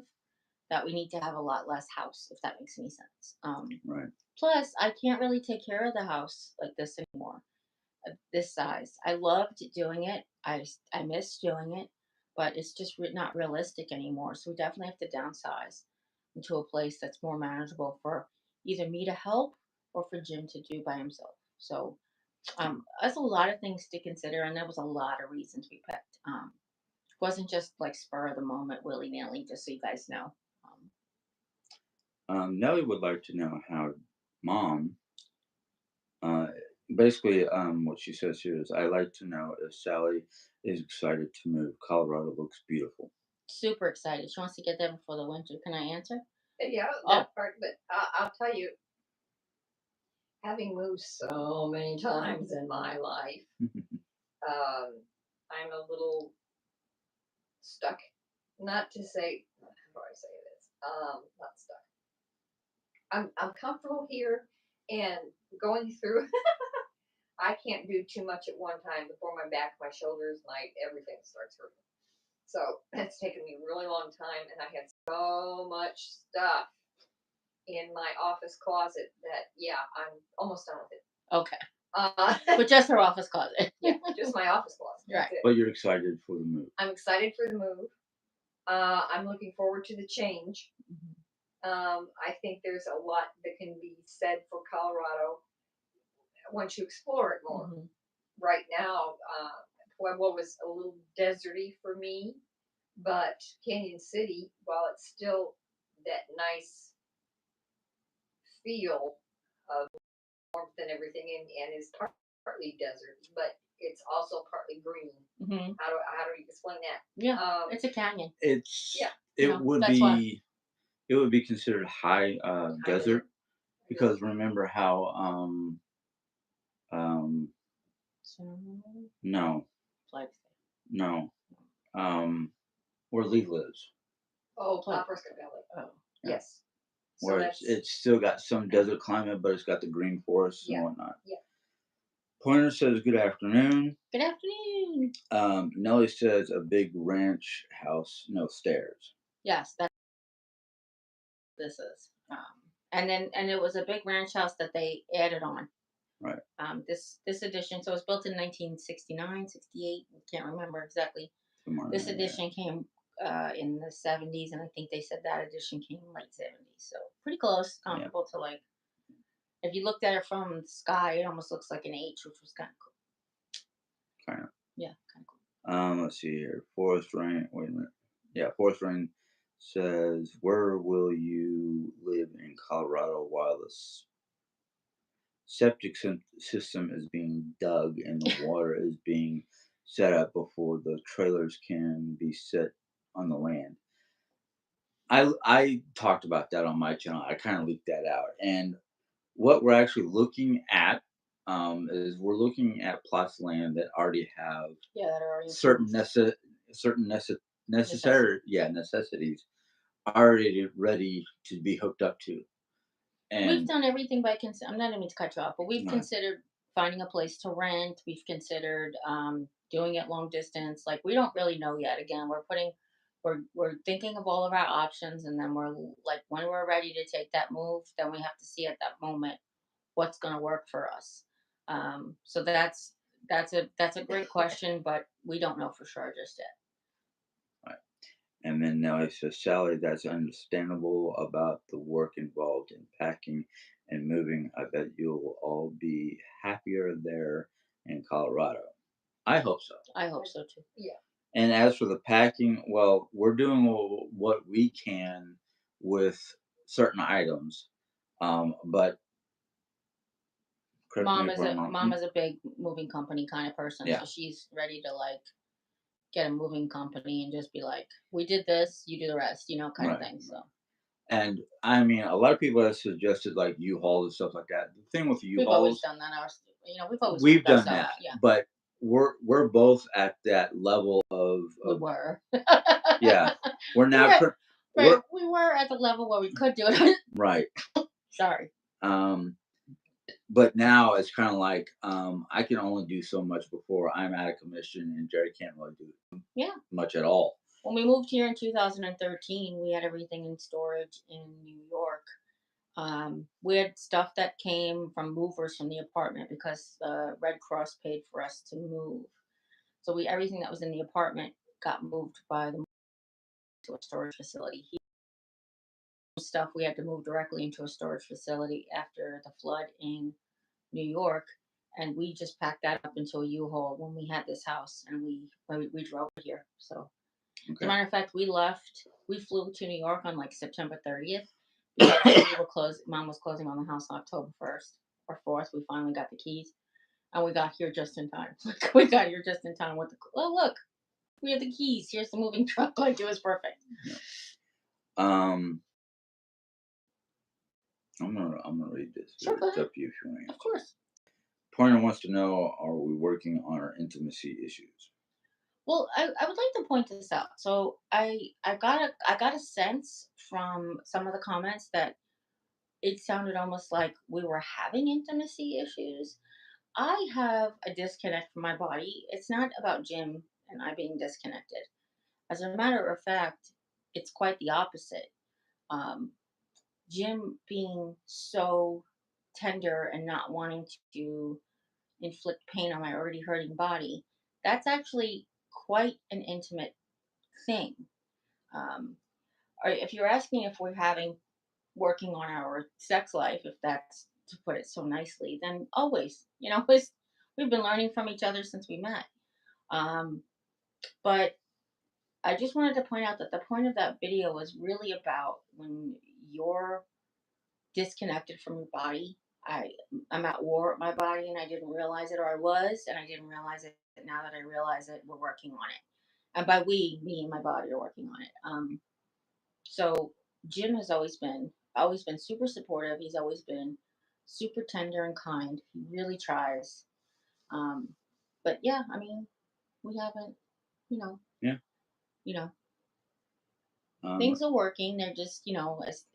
S1: that we need to have a lot less house, if that makes any sense.
S4: right.
S1: Plus, I can't really take care of the house like this anymore. This size. I loved doing it. I miss doing it, but it's just not realistic anymore. So we definitely have to downsize into a place that's more manageable for either me to help or for Jim to do by himself. So that's a lot of things to consider, and there was a lot of reasons we picked. It wasn't just like spur of the moment, willy nilly. Just so you guys know.
S4: Nellie would like to know how mom, uh, basically, what she says here is, I like to know if Sally is excited to move. Colorado looks beautiful.
S1: Super excited. She wants to get there before the winter. Can I answer?
S3: Yeah,
S1: Oh.
S3: that part. But I'll tell you, having moved so many times in my life, I'm a little stuck. Not to say, how do I say this? Not stuck. I'm comfortable here and going through. I can't do too much at one time before my back, my shoulders, my everything starts hurting. So it's taken me a really long time, and I had so much stuff in my office closet that yeah, I'm almost done with it.
S1: Okay.
S3: Uh,
S1: But just her office closet.
S3: yeah, just my office closet. That's
S1: Right.
S3: it.
S4: But you're excited for the move.
S3: I'm excited for the move. I'm looking forward to the change. I think there's a lot that can be said for Colorado once you explore it more.
S1: Mhm.
S3: Right now, Pueblo was a little deserty for me, but Canyon City, while it's still that nice feel of warmth and everything, and is partly desert, but it's also partly green.
S1: Mhm.
S3: How do you explain that?
S1: Yeah. It's a canyon.
S4: It's
S3: Yeah.
S4: it
S1: No,
S4: would
S1: that's why.
S4: be it would be considered high
S3: High
S4: desert because
S3: desert.
S4: remember how um
S1: So,
S4: no
S1: like,
S4: no where Lee lives,
S3: Oh,
S1: Like-
S3: Prescott Valley.
S1: oh.
S4: Yeah.
S3: Yes. So
S4: where
S3: that's
S4: it's still got some desert climate, but it's got the green forests
S3: Yeah.
S4: and whatnot.
S3: Yeah.
S4: Pointer says good afternoon.
S1: Good afternoon.
S4: Nellie says a big ranch house, no stairs.
S1: Yes, that this is. And it was a big ranch house that they added on.
S4: Right.
S1: This edition, so it was built in 1969, 68. I can't remember exactly.
S4: Somewhere
S1: This
S4: in there,
S1: edition came in the 70s, and I think they said that edition came in late 70s. So pretty close, comparable to like, if you looked at it from the sky, it almost looks like an H, which was kind of cool.
S4: Kind of.
S1: Yeah, kind of cool.
S4: Let's see here. Forest Rain. Wait a minute. Yeah, Forest Rain says, where will you live in Colorado while the septic system is being dug and the water is being set up before the trailers can be set on the land? I talked about that on my channel. I kind of leaked that out. And what we're actually looking at is we're looking at plots of land that already have
S1: Yeah, that are already
S4: certain
S1: approved.
S4: necessary necessities already ready to be hooked up to.
S1: We've
S4: And
S1: done everything by I'm not even to cut you off, but we've
S4: no,
S1: considered finding a place to rent. We've considered doing it long distance. Like we don't really know yet. Again, we're thinking of all of our options, and then we're like when we're ready to take that move, then we have to see at that moment what's going to work for us. So that's a great question, but we don't know for sure just yet.
S4: right. And then Nellie says, Sally, that's understandable about the work involved in packing and moving. I bet you'll all be happier there in Colorado. I hope so.
S1: I hope so too.
S3: Yeah.
S4: And as for the packing, well, we're doing what we can with certain items. But correct me
S1: Mom
S4: if
S1: is
S4: I'm
S1: a
S4: wrong.
S1: mom is a big moving company kind of person,
S4: Yeah.
S1: so she's ready to like get a moving company and just be like, we did this, you do the rest, kind of
S4: Right.
S1: thing. So
S4: And I mean, a lot of people have suggested like U-Hauls and stuff like that. The thing with the
S1: we've always
S4: U-Hauls,
S1: done that. We've always
S4: we've
S1: moved our
S4: done
S1: stuff.
S4: that,
S1: Yeah,
S4: but we're both at that level
S1: we
S4: of
S1: were.
S4: yeah. We're now
S1: Right,
S4: we're
S1: we were at the level where we could do it.
S4: right.
S1: Sorry.
S4: But now it's kind of like I can only do so much before I'm out of commission, and Jerry can't really do much at all.
S1: When we moved here in 2013, we had everything in storage in New York. We had stuff that came from movers from the apartment because the Red Cross paid for us to move. So everything that was in the apartment got moved by the to a storage facility. Stuff we had to move directly into a storage facility after the flood in New York, and we just packed that up into a U-Haul when we had this house, and we drove it here. So, as a matter of fact, we flew to New York on like September 30th because we were closed. Mom was closing on the house on October 1st or 4th. We finally got the keys, and we got here just in time. We got here just in time with look, we have the keys. Here's the moving truck. Like it was perfect.
S4: Yeah. I'm gonna read this.
S1: Sure, go
S4: It's
S1: ahead.
S4: up to you if you want to answer.
S1: Of course.
S4: Pointer wants to know: are we working on our intimacy issues?
S1: Well, I would like to point this out. So I got a sense from some of the comments that it sounded almost like we were having intimacy issues. I have a disconnect from my body. It's not about Jim and I being disconnected. As a matter of fact, it's quite the opposite. Um, Jim being so tender and not wanting to inflict pain on my already hurting body, that's actually quite an intimate thing. Um, or if you're asking if we're having working on our sex life, if that's to put it so nicely, then always, we've been learning from each other since we met. Um, but I just wanted to point out that the point of that video was really about when you're disconnected from your body. I I'm at war with my body and I didn't realize it, or I was, and I didn't realize it. Now that I realize it, we're working on it. And by we, me and my body are working on it. So Jim has always been super supportive. He's always been super tender and kind. He really tries. Um, but yeah, I mean, we haven't, you know,
S4: Yeah.
S1: you know,
S4: Um,
S1: things are working. They're just,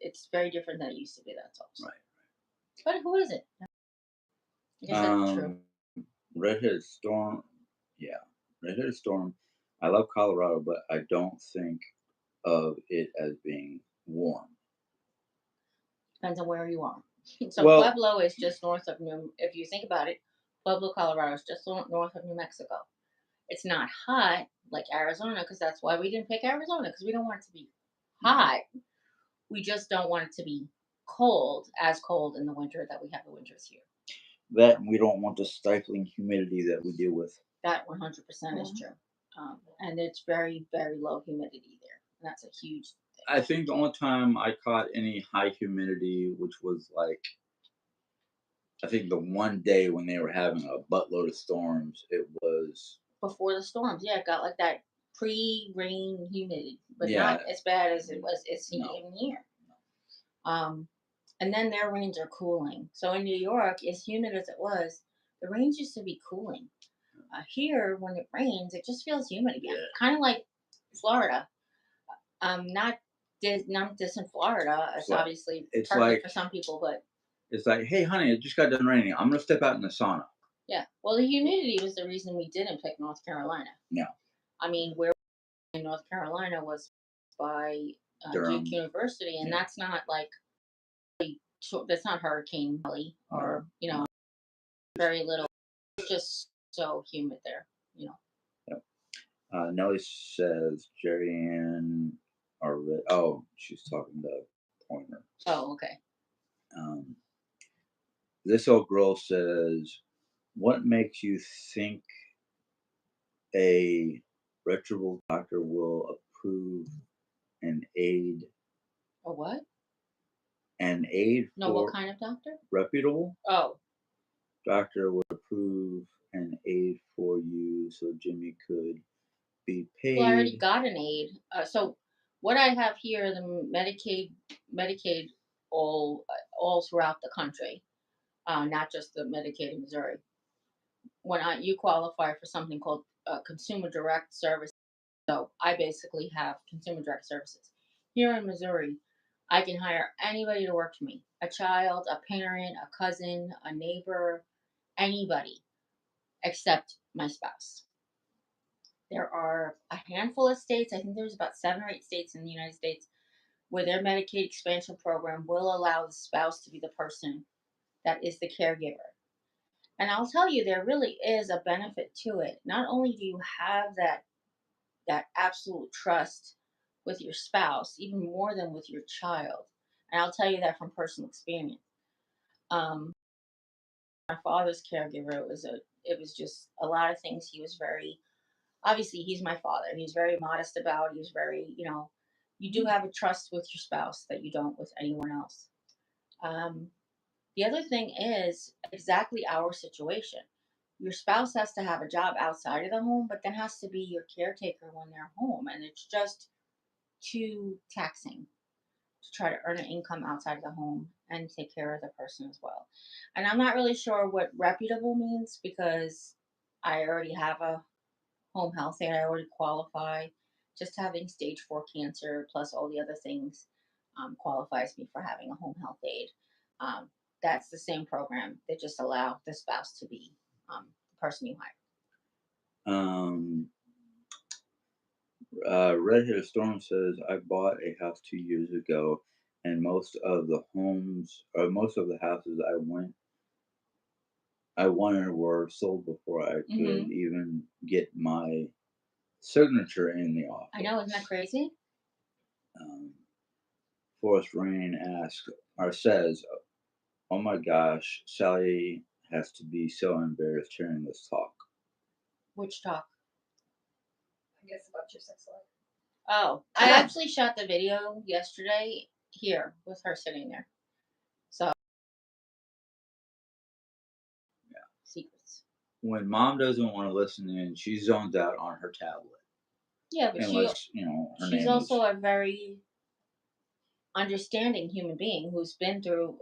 S1: it's very different than it used to be. That's all.
S4: right.
S1: But who is it? I guess that's true.
S4: Redheaded Storm. Yeah. Redheaded Storm. I love Colorado, but I don't think of it as being warm.
S1: Depends on where you are. So
S4: Well,
S1: Pueblo is just north of if you think about it, Pueblo, Colorado is just north of New Mexico. It's not hot like Arizona because that's why we didn't pick Arizona because we don't want it to be hot. We just don't want it to be cold, as cold in the winter that we have the winters here.
S4: that we don't want the stifling humidity that we deal with.
S1: That 100% is true. And it's very, very low humidity there. And that's a huge thing.
S4: I think the only time I caught any high humidity, which was like, I think the one day when they were having a buttload of storms, it was,
S1: Before the storms, yeah, it got like that pre-rain humidity, but
S4: yeah,
S1: not as bad as it's
S4: no.
S1: even here. And then their rains are cooling. So in New York, as humid as it was, the rains used to be cooling. Here, when it rains, it just feels humid again,
S4: Yeah.
S1: kind of like Florida. Not not this in Florida. It's
S4: Like-
S1: obviously
S4: it's
S1: perfect
S4: like-
S1: for some people, but
S4: It's like, hey, honey, it just got done raining. I'm going to step out in the sauna.
S1: yeah. Well, the humidity was the reason we didn't pick North Carolina.
S4: No.
S1: I mean, where in North Carolina was by
S4: Durham.
S1: Duke University, and
S4: Yeah.
S1: that's not like that's not Hurricane Valley or very little. It's just so humid there.
S4: Yep. Nellie says Jeri-Ann she's talking about Pointer.
S1: Oh, okay.
S4: This old girl says, what makes you think a reputable doctor will approve an aid
S1: A what? No,
S4: for
S1: what kind of doctor?
S4: reputable
S1: Oh,
S4: doctor would approve an aid for you so Jimmy could be paid?
S1: well, I already got an aid. So what I have here, the Medicaid, all throughout the country, not just the Medicaid in Missouri. When you qualify for something called Consumer Direct Service, so I basically have Consumer Direct Services here in Missouri. I can hire anybody to work for me: a child, a parent, a cousin, a neighbor, anybody except my spouse. There are a handful of states, I think there's about 7 or 8 states in the United States, where their Medicaid expansion program will allow the spouse to be the person that is the caregiver. And I'll tell you, there really is a benefit to it. Not only do you have that absolute trust with your spouse, even more than with your child. And I'll tell you that from personal experience. Um, my father's caregiver, it was just a lot of things. He was very obviously he's my father. He's very modest about. He's very you do have a trust with your spouse that you don't with anyone else. Um, the other thing is exactly our situation. Your spouse has to have a job outside of the home, but then has to be your caretaker when they're home, and it's just too taxing to try to earn an income outside of the home and take care of the person as well. And I'm not really sure what reputable means because I already have a home health aid. I already qualify. Just having stage 4 cancer plus all the other things qualifies me for having a home health aid. That's the same program. They just allow the spouse to be the person you hire.
S4: Red Hair Storm says, I bought a house 2 years ago, and most of the houses I wanted were sold before I could even get my signature in the offer.
S1: I know, isn't that crazy?
S4: Forest Rain says, oh my gosh, Sally has to be so embarrassed hearing this talk.
S1: Which talk?
S3: I guess about your sex life.
S1: Oh, I actually shot the video yesterday here with her sitting there. So,
S4: yeah,
S1: secrets.
S4: When mom doesn't want to listen in, she zones out on her tablet.
S1: Yeah, but she's also a very understanding human being who's been through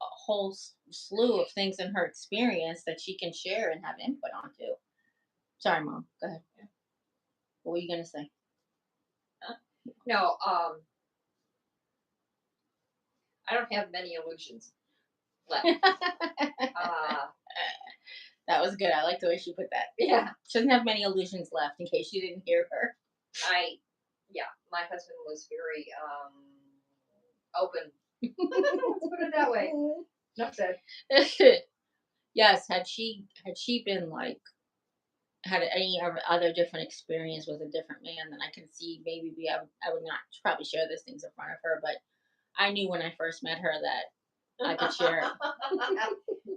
S1: a whole slew of things in her experience that she can share and have input onto. Sorry, Mom. Go ahead. What were you gonna say?
S3: No, I don't have many illusions left.
S1: That was good. I like the way she put that.
S3: Yeah.
S1: She doesn't have many illusions left, in case you didn't hear her.
S3: My husband was very open. Let's put it that way. Enough said.
S1: Yes, had she been like had any other different experience with a different man, then I can see maybe I would not probably share those things in front of her. But I knew when I first met her that I could share it.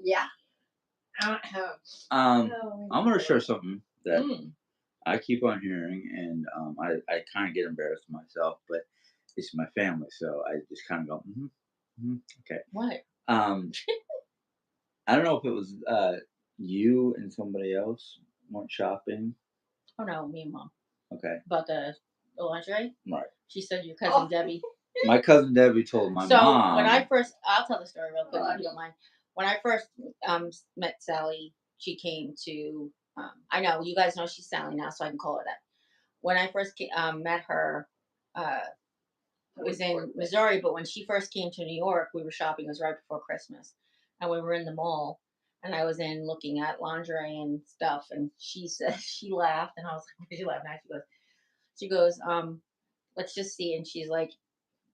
S3: Yeah.
S4: I'm gonna share something that I keep on hearing, and I kind of get embarrassed myself, but it's my family, so I just kind of go, okay.
S1: What?
S4: I don't know if it was you and somebody else went shopping.
S1: Oh no, me and Mom.
S4: Okay.
S1: About the lingerie?
S4: Right.
S1: She said your cousin Debbie.
S4: My cousin Debbie told my mom.
S1: So when I first, I'll tell the story real quick if you don't mind. When I first met Sally, she came to. I know you guys know she's Sally now, so I can call her that. When I first met her, it was in Missouri, but when she first came to New York, we were shopping. It was right before Christmas, and we were in the mall, and I was in looking at lingerie and stuff, and she said she laughed, and I was like, "Why did you laugh?" And she goes, let's just see, and she's like,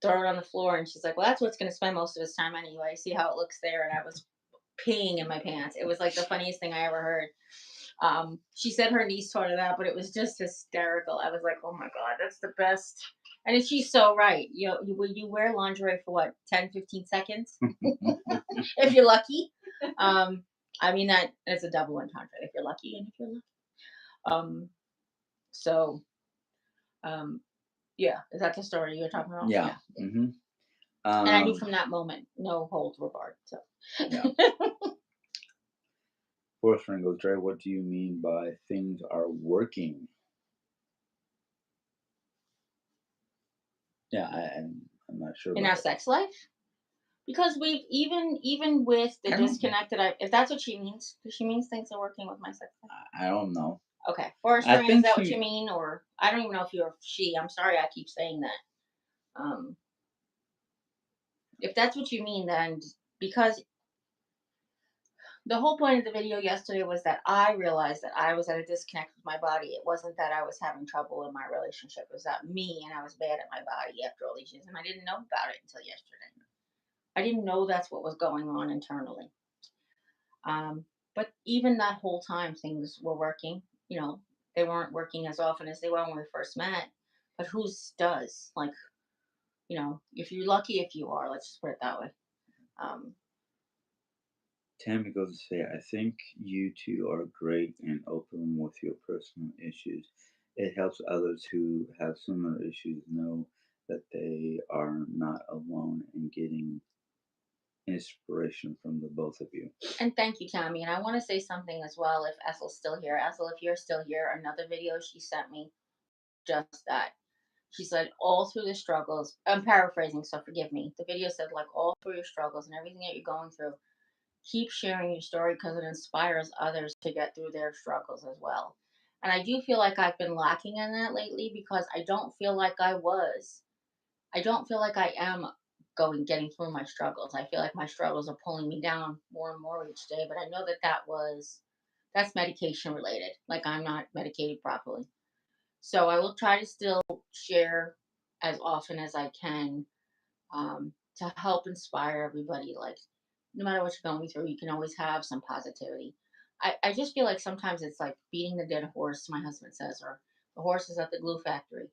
S1: throw it on the floor, and she's like, well, that's what's going to spend most of his time anyway. See how it looks there, and I was peeing in my pants. It was like the funniest thing I ever heard. She said her niece taught her that, but it was just hysterical. I was like, oh my god, that's the best. And she's so right. You know, you wear lingerie for what, 10, 15 seconds? If you're lucky. I mean, that's a double entendre. If you're lucky and if you're lucky. So, yeah, is that the story you're talking about?
S4: Yeah. Mm-hmm.
S1: And I knew from that moment, no holds were barred. So,
S4: yeah. Forrest Ring goes, Dre, what do you mean by things are working? Yeah, I'm not sure.
S1: In our sex life? Because we've even with the disconnected, if that's what she means, because she means things are working with my sex life.
S4: I don't know.
S1: Okay, Forrest Ring, is that what you mean, or I don't even know if you're she. I'm sorry, I keep saying that. If that's what you mean, then because the whole point of the video yesterday was that I realized that I was at a disconnect with my body. It wasn't that I was having trouble in my relationship. It was that me, and I was bad at my body after all these years, and I didn't know about it until yesterday. I didn't know that's what was going on internally. But even that whole time, things were working. You know, they weren't working as often as they were when we first met. But whose does? Like, you know, if you're lucky, if you are, let's just put it that way.
S4: Tammy goes to say, I think you two are great and open with your personal issues. It helps others who have similar issues know that they are not alone in getting inspiration from the both of you.
S1: And thank you, Tammy. And I want to say something as well. If Essel's still here, Essel, if you're still here, another video she sent me, just that. She said, all through the struggles, I'm paraphrasing, so forgive me. The video said, like, all through your struggles and everything that you're going through, keep sharing your story because it inspires others to get through their struggles as well. And I do feel like I've been lacking in that lately because I don't feel like I am getting through my struggles. I feel like my struggles are pulling me down more and more each day, but I know that that's medication related. Like I'm not medicated properly. So I will try to still share as often as I can, to help inspire everybody. Like, no matter what you're going through, you can always have some positivity. I just feel like sometimes it's like beating the dead horse, my husband says, or the horse is at the glue factory.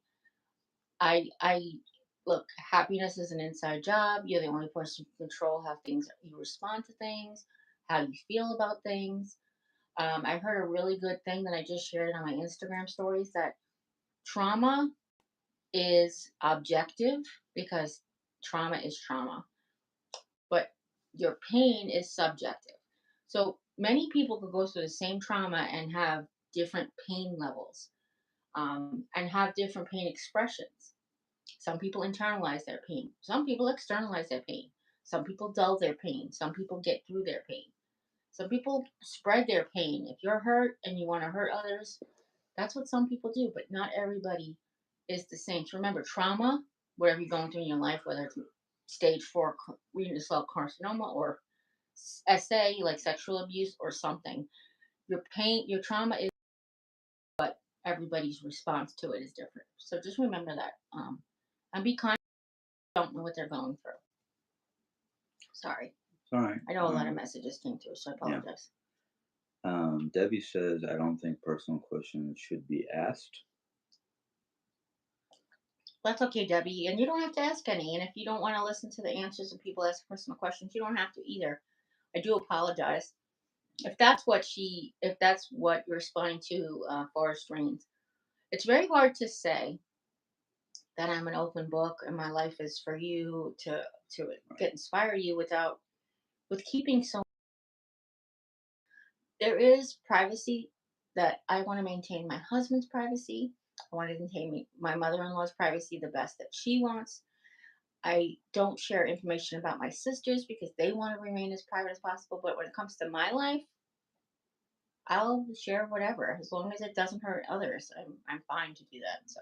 S1: I look, happiness is an inside job. You're the only person who can control how things you respond to things, how you feel about things. I heard a really good thing that I just shared on my Instagram stories, that trauma is objective because trauma is trauma, but your pain is subjective. So many people could go through the same trauma and have different pain levels, and have different pain expressions. Some people internalize their pain. Some people externalize their pain. Some people dull their pain. Some people get through their pain. Some people spread their pain. If you're hurt and you want to hurt others, that's what some people do, but not everybody is the same. So remember, trauma, whatever you're going through in your life, whether it's stage 4 renal cell carcinoma or SA, like sexual abuse or something, your pain, your trauma is, but everybody's response to it is different. So just remember that. And be kind. Don't know what they're going through. Sorry.
S4: It's all right.
S1: I know a lot of messages came through, so I apologize.
S4: Debbie says, I don't think personal questions should be asked.
S1: That's okay, Debbie. And you don't have to ask any. And if you don't want to listen to the answers of people ask personal questions, you don't have to either. I do apologize. If that's what you're responding to, Forest Rains, it's very hard to say that I'm an open book and my life is for you to inspire you with keeping so. There is privacy that I want to maintain. My husband's privacy. I want to maintain my mother-in-law's privacy the best that she wants. I don't share information about my sisters because they want to remain as private as possible. But when it comes to my life, I'll share whatever as long as it doesn't hurt others. I'm fine to do that. So.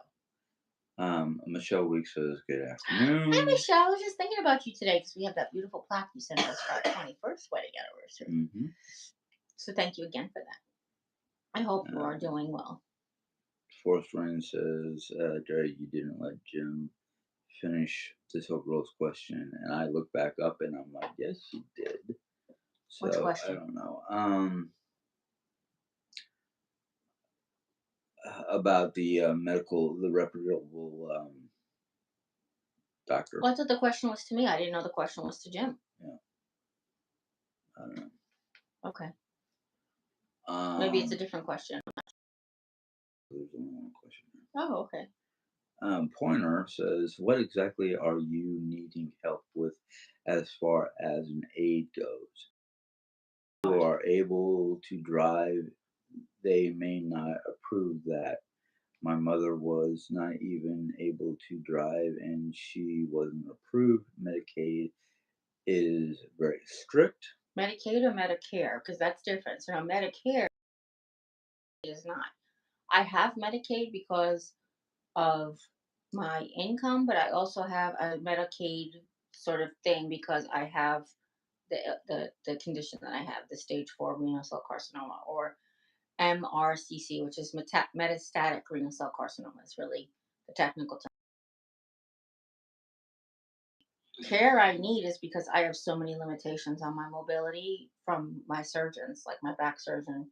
S4: Michelle Weeks says, good
S1: Hi,
S4: afternoon.
S1: Michelle. I was just thinking about you today because we have that beautiful plaque you sent us for our 21st wedding anniversary.
S4: Mm-hmm.
S1: So thank you again for that. I hope you are doing well.
S4: Forest Rain says, Jerry, you didn't let Jim finish this whole girl's question. And I look back up and I'm like, yes, he did. So
S1: Which question?
S4: I don't know. About the reputable doctor.
S1: Well, I thought the question was to me. I didn't know the question was to Jim.
S4: Yeah. I don't know.
S1: Okay. Maybe it's a different question.
S4: There's only one question.
S1: Oh, okay.
S4: Pointer says, what exactly are you needing help with as far as an aid goes? You are able to drive. They may not approve that. My mother was not even able to drive and she wasn't approved. Medicaid is very strict.
S1: Medicaid or Medicare? Because that's different. So now Medicare is not. I have Medicaid because of my income, but I also have a Medicaid sort of thing because I have the condition that I have, the stage 4 renal cell carcinoma, or MRCC, which is metastatic renal cell carcinoma. Is really the technical term. Care I need is because I have so many limitations on my mobility from my surgeons, like my back surgeon.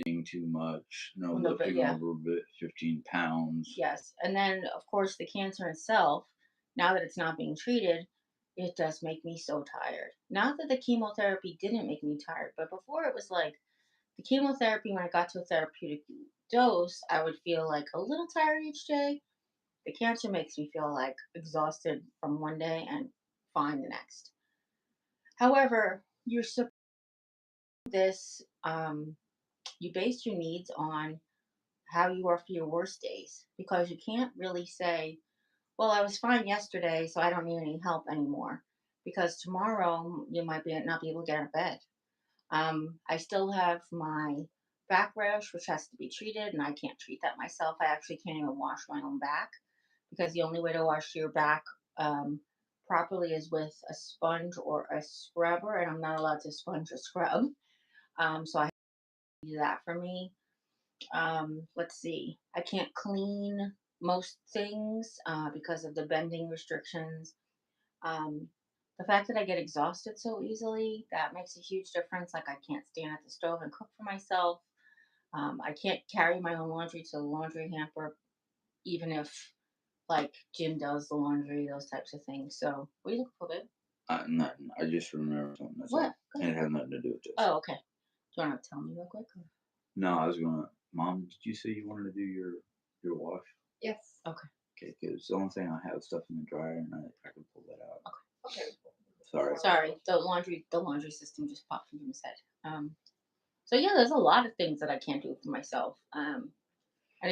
S4: Eating too much, no
S1: No, but
S4: lifting
S1: yeah.
S4: over 15 pounds.
S1: Yes. And then, of course, the cancer itself, now that it's not being treated, it does make me so tired. Not that the chemotherapy didn't make me tired, but before it was like the chemotherapy, when I got to a therapeutic dose, I would feel like a little tired each day. The cancer makes me feel like exhausted from one day and fine the next. However, you're supposed this you base your needs on how you are for your worst days, because you can't really say, well, I was fine yesterday, so I don't need any help anymore, because tomorrow you might not be able to get out of bed. I still have my back rash, which has to be treated, and I can't treat that myself. I actually can't even wash my own back because the only way to wash your back properly is with a sponge or a scrubber, and I'm not allowed to sponge or scrub. So I have to do that for me. Let's see. I can't clean most things because of the bending restrictions. Um, the fact that I get exhausted so easily, that makes a huge difference. Like I can't stand at the stove and cook for myself. I can't carry my own laundry to the laundry hamper, even if like Jim does the laundry, those types of things. So we look for it.
S4: Nothing. I just remember something. That's
S1: What?
S4: all.
S1: Go
S4: And
S1: ahead.
S4: it has nothing to do with this.
S1: Oh, okay. Do you want to tell me real quick? Or?
S4: No, I was gonna. Mom, did you say you wanted to do your wash?
S3: Yes.
S1: Okay.
S4: Okay, because the only thing I have stuff in the dryer, and I can pull that out.
S3: Okay.
S4: Sorry.
S1: Sorry, the laundry system just popped into his head. So yeah, there's a lot of things that I can't do for myself. And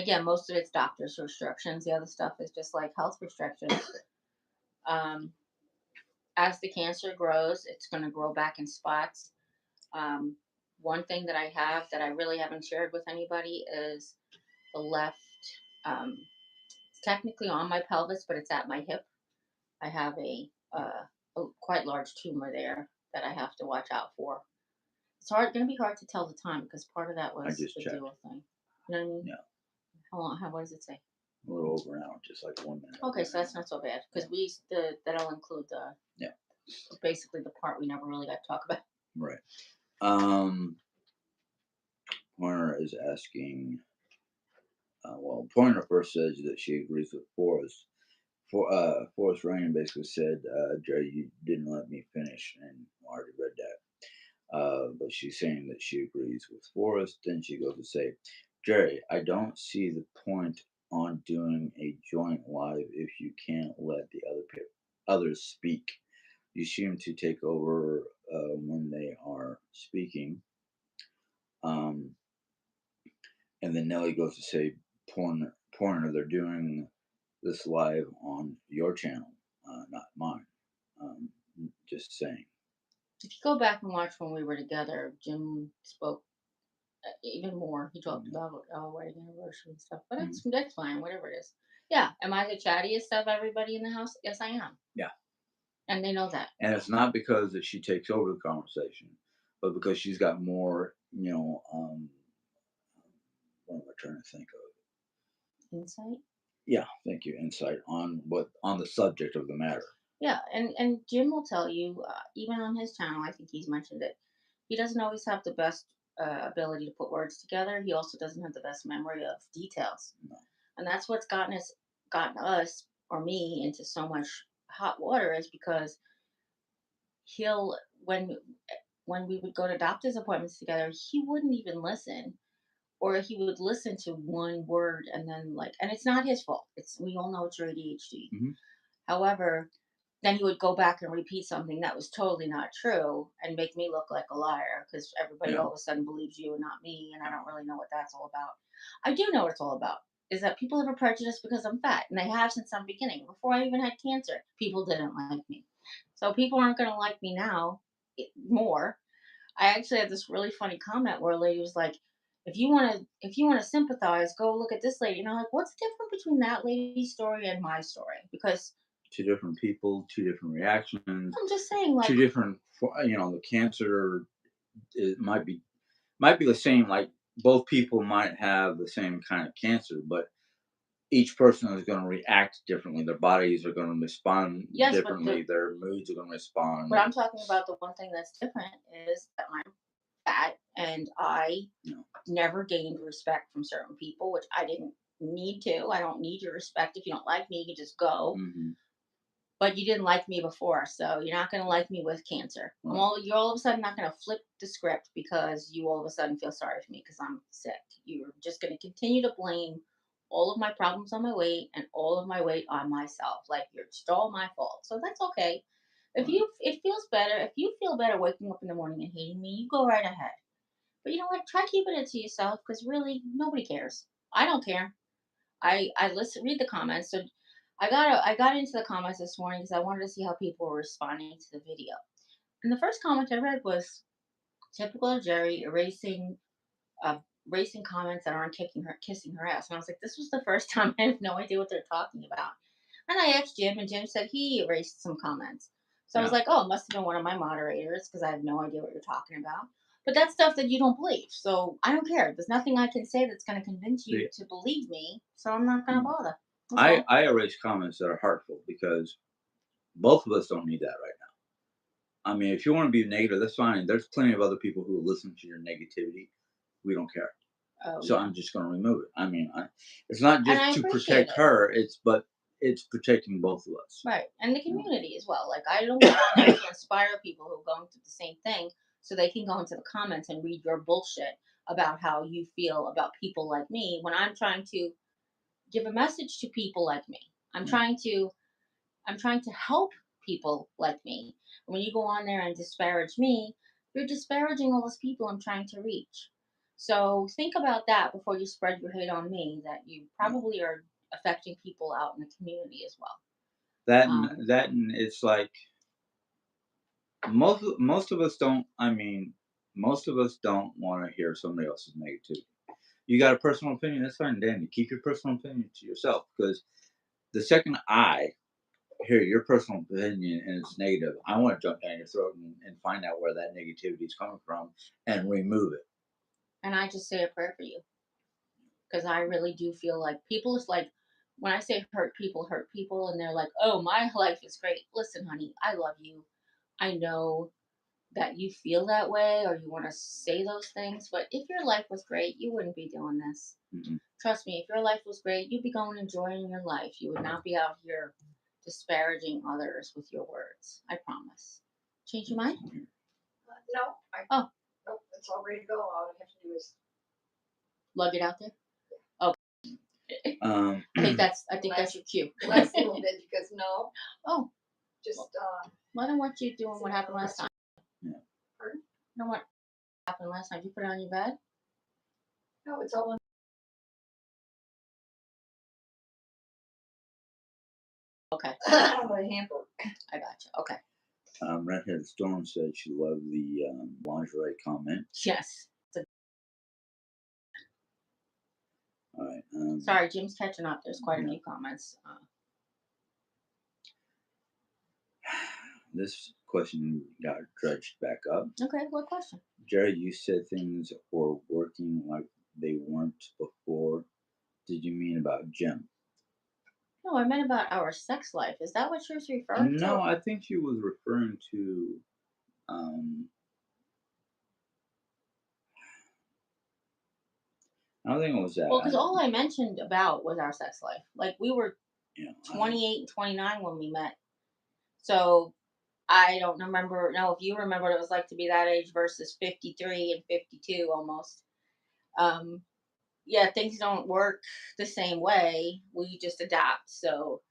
S1: again, most of it's doctor's restrictions. The other stuff is just like health restrictions. Um, as the cancer grows, it's going to grow back in spots. Um, one thing that I have that I really haven't shared with anybody is the left. It's technically on my pelvis, but it's at my hip. I have a quite large tumor there that I have to watch out for. It's going to be hard to tell the time because part of that
S4: I
S1: was
S4: just
S1: the
S4: checked.
S1: dual thing. You know what I mean?
S4: Yeah.
S1: How long? What does it say?
S4: A little over an hour, just like 1 minute.
S1: Okay, so that's not so bad because that'll include
S4: Yeah.
S1: basically the part we never really got to talk about.
S4: Right. Pointer is asking. Well, Pointer first says that she agrees with Forrest. Forrest Rain basically said, "Jerry, you didn't let me finish," and I already read that. But she's saying that she agrees with Forrest. Then she goes to say, "Jerry, I don't see the point on doing a joint live if you can't let the others speak. You seem to take over when they are speaking." Um, and then Nelly goes to say, Pointer, they're doing this live on your channel, not mine. Um, just saying.
S1: If you go back and watch when we were together, Jim spoke even more. He talked about our wedding anniversary and stuff, but that's fine, whatever it is. Yeah, am I the chattiest of everybody in the house? Yes, I am.
S4: Yeah.
S1: And they know that.
S4: And it's not because that she takes over the conversation, but because she's got more, what am I trying to think of?
S1: Insight?
S4: Yeah, thank you. Insight on the subject of the matter.
S1: Yeah, and Jim will tell you, even on his channel, I think he's mentioned it. He doesn't always have the best ability to put words together. He also doesn't have the best memory of details, and that's what's gotten us or me into so much hot water is because he'll when we would go to doctor's appointments together, he wouldn't even listen, or he would listen to one word and then and it's not his fault. It's we all know it's your ADHD.
S4: Mm-hmm.
S1: However, then he would go back and repeat something that was totally not true and make me look like a liar because everybody all of a sudden believes you and not me, and I don't really know what that's all about. I do know what it's all about. Is that people have a prejudice because I'm fat, and they have since the beginning. Before I even had cancer, people didn't like me. So people aren't going to like me now more. I actually had this really funny comment where a lady was like, if you want to sympathize, go look at this lady. And I'm like, what's the difference between that lady's story and my story? Because
S4: two different people, two different reactions.
S1: I'm just saying, like,
S4: two different. The cancer it might be the same. Like both people might have the same kind of cancer, but each person is going to react differently. Their bodies are going to respond differently. Their moods are going to respond.
S1: But I'm talking about the one thing that's different is that I'm fat and I never gained respect from certain people, which I didn't need to. I don't need your respect. If you don't like me, you can just go.
S4: Mm-hmm.
S1: But you didn't like me before, so you're not going to like me with cancer.
S4: Right.
S1: You're all of a sudden not going to flip the script because you all of a sudden feel sorry for me because I'm sick. You're just going to continue to blame all of my problems on my weight and all of my weight on myself. Like it's all my fault. So that's okay. It feels better. If you feel better waking up in the morning and hating me, you go right ahead. But you know what? Try keeping it to yourself because really nobody cares. I don't care. I read the comments. So I got into the comments this morning because I wanted to see how people were responding to the video. And the first comment I read was typical of Jerry erasing comments that aren't kissing her ass. And I was like, this was the first time I have no idea what they're talking about. And I asked Jim, and Jim said he erased some comments. So I was
S4: Yeah.
S1: like, oh, it must have been one of my moderators because I have no idea what you're talking about. But that's stuff that you don't believe. So I don't care. There's nothing I can say that's going to convince you
S4: See,
S1: to believe me. So I'm not going to
S4: mm,
S1: bother. That's all.
S4: I erase comments that are hurtful because both of us don't need that right now. I mean, if you want to be negative, that's fine. There's plenty of other people who will listen to your negativity. We don't care.
S1: Oh,
S4: So
S1: yeah.
S4: I'm just going to remove it. I mean, it's not
S1: And
S4: just
S1: I
S4: to
S1: appreciate
S4: protect
S1: it.
S4: her. But it's protecting both of us.
S1: Right. And the
S4: You know?
S1: community as well. Like, I don't go on there to inspire people who are going through the same thing so they can go into the comments and read your bullshit about how you feel about people like me when I'm trying to give a message to people like me. I'm
S4: Yeah.
S1: trying to I'm trying to help people like me. When you go on there and disparage me, you're disparaging all those people I'm trying to reach. So think about that before you spread your hate on me, that you
S4: Yeah.
S1: probably are affecting people out in the community as well.
S4: That and it's like most of us don't. I mean, most of us don't want to hear somebody else's negativity. You got a personal opinion, that's fine, Danny. Keep your personal opinion to yourself because the second I hear your personal opinion and it's negative, I want to jump down your throat and find out where that negativity is coming from and remove it.
S1: And I just say a prayer for you because I really do feel like people is like, when I say hurt people, and they're like, oh, my life is great. Listen, honey, I love you. I know that you feel that way or you want to say those things, but if your life was great, you wouldn't be doing this.
S4: Mm-mm.
S1: Trust me, if your life was great, you'd be going enjoying your life. You would not be out here disparaging others with your words. I promise. Change your mind?
S3: No,
S1: Oh,
S3: nope, it's all ready to go. All I have to do is
S1: lug it out there. Oh,
S4: Um,
S1: I think that's your cue.
S3: last little bit because no,
S1: Oh,
S3: just
S1: well, I don't want you doing what happened last time.
S4: Yeah.
S3: Pardon?
S1: I don't want what happened last time. You put it on your bed?
S3: no, it's all in
S1: Okay,
S3: the hamper.
S1: I got you. Okay.
S4: Redhead Storm said she loved the lingerie comment.
S1: Yes.
S4: All right.
S1: Sorry, Jim's catching up. There's quite a
S4: Yeah.
S1: few comments.
S4: This question got dredged back up.
S1: Okay, what question?
S4: Jerry, you said things were working like they weren't before. Did you mean about Jim?
S1: No, I meant about our sex life. Is that what she was referring
S4: No,
S1: to?
S4: I think she was referring to. Um, I don't think it was that.
S1: Well, because all I mentioned about was our sex life. Like, we were
S4: You know,
S1: 28 and 29 when we met. So I don't remember. No, if you remember what it was like to be that age versus 53 and 52 almost. Um, yeah, things don't work the same way. We just adapt. So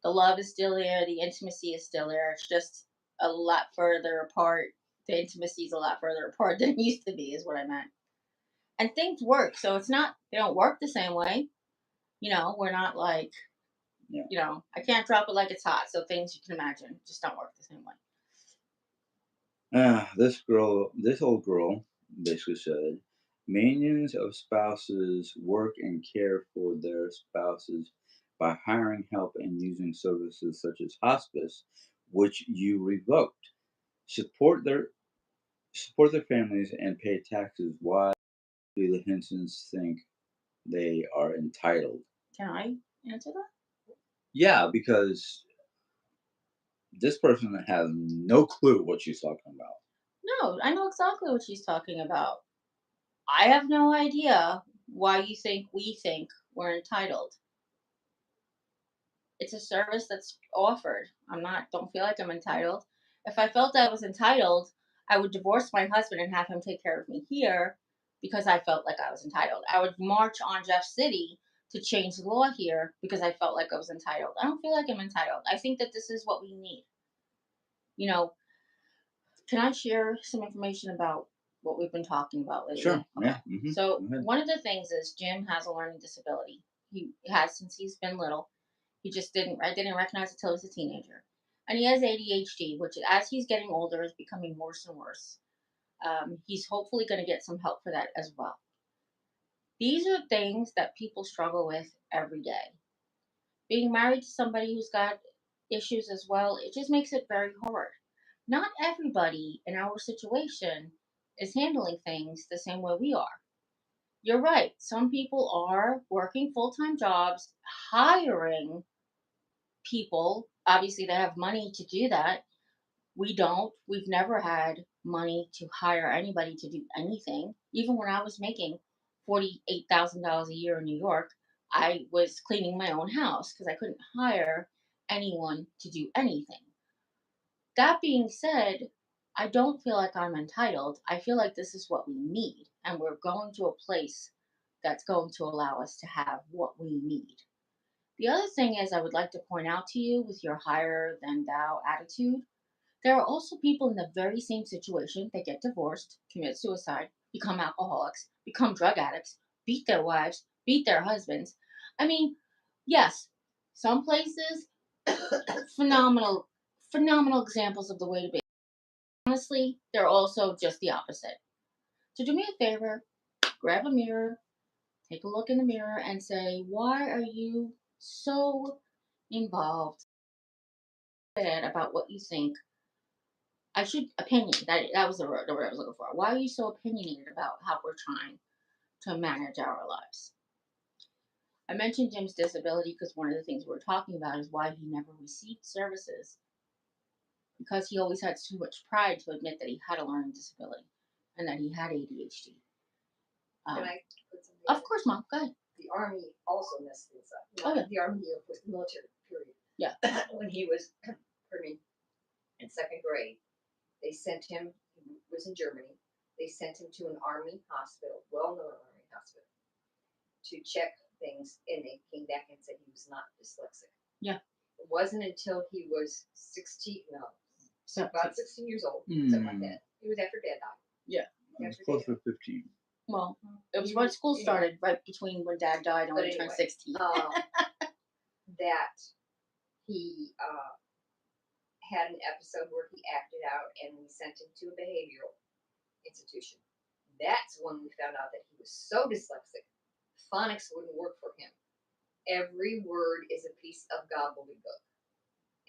S1: the love is still there. The intimacy is still there. It's just a lot further apart. The intimacy is a lot further apart than it used to be, is what I meant. And things work. So it's not, they don't work the same way. We're not like,
S4: yeah.
S1: I can't drop it like it's hot. So things you can imagine just don't work the same way.
S4: This old girl basically said, millions of spouses work and care for their spouses by hiring help and using services such as hospice, which you revoked. Support their support their families and pay taxes. Why do the Hensons think they are entitled?
S1: Can I answer that?
S4: Yeah, because this person has no clue what she's talking about.
S1: No, I know exactly what she's talking about. I have no idea why you think we think we're entitled. It's a service that's offered. Don't feel like I'm entitled. If I felt I was entitled, I would divorce my husband and have him take care of me here because I felt like I was entitled. I would march on Jeff City to change the law here because I felt like I was entitled. I don't feel like I'm entitled. I think that this is what we need. You know, can I share some information about what we've been talking about lately?
S4: Sure.
S1: Okay.
S4: Yeah.
S1: So,
S4: Go ahead.
S1: one of the things is Jim has a learning disability. He has since he's been little. I didn't recognize it till he was a teenager. And he has ADHD, which as he's getting older is becoming worse and worse. He's hopefully going to get some help for that as well. These are things that people struggle with every day. Being married to somebody who's got issues as well, it just makes it very hard. Not everybody in our situation is handling things the same way we are. You're right. Some people are working full time jobs, hiring people. Obviously, they have money to do that. We don't. We've never had money to hire anybody to do anything. Even when I was making $48,000 a year in New York, I was cleaning my own house because I couldn't hire anyone to do anything. That being said, I don't feel like I'm entitled. I feel like this is what we need, and we're going to a place that's going to allow us to have what we need. The other thing is, I would like to point out to you with your higher than thou attitude, there are also people in the very same situation that get divorced, commit suicide, become alcoholics, become drug addicts, beat their wives, beat their husbands. I mean, yes, some places, phenomenal, phenomenal examples of the way to be. Honestly, they're also just the opposite. So do me a favor, grab a mirror, take a look in the mirror, and say, why are you so involved about what you think? I should opinion. That was the word I was looking for. Why are you so opinionated about how we're trying to manage our lives? I mentioned Jim's disability because one of the things we were talking about is why he never received services because he always had too much pride to admit that he had a learning disability and that he had ADHD.
S3: Can I put something
S1: Of
S3: in?
S1: course, Mom. Go ahead.
S3: The Army also messed things up.
S1: Oh, yeah.
S3: The Army was military, period.
S1: Yeah.
S3: When he was, pardon me, in second grade, they sent him, he was in Germany, they sent him to an Army hospital, well-known Army hospital, to check things, and they came back and said he was not dyslexic.
S1: Yeah.
S3: It wasn't until he was 16, no,
S1: So,
S3: about 16 years old, something like that. It was after Dad died.
S1: Yeah.
S4: It was close to 15.
S1: Well, it was when school started, right between when Dad died and when he turned 16.
S3: That he had an episode where he acted out, and we sent him to a behavioral institution. That's when we found out that he was so dyslexic, phonics wouldn't work for him. Every word is a piece of gobbledygook,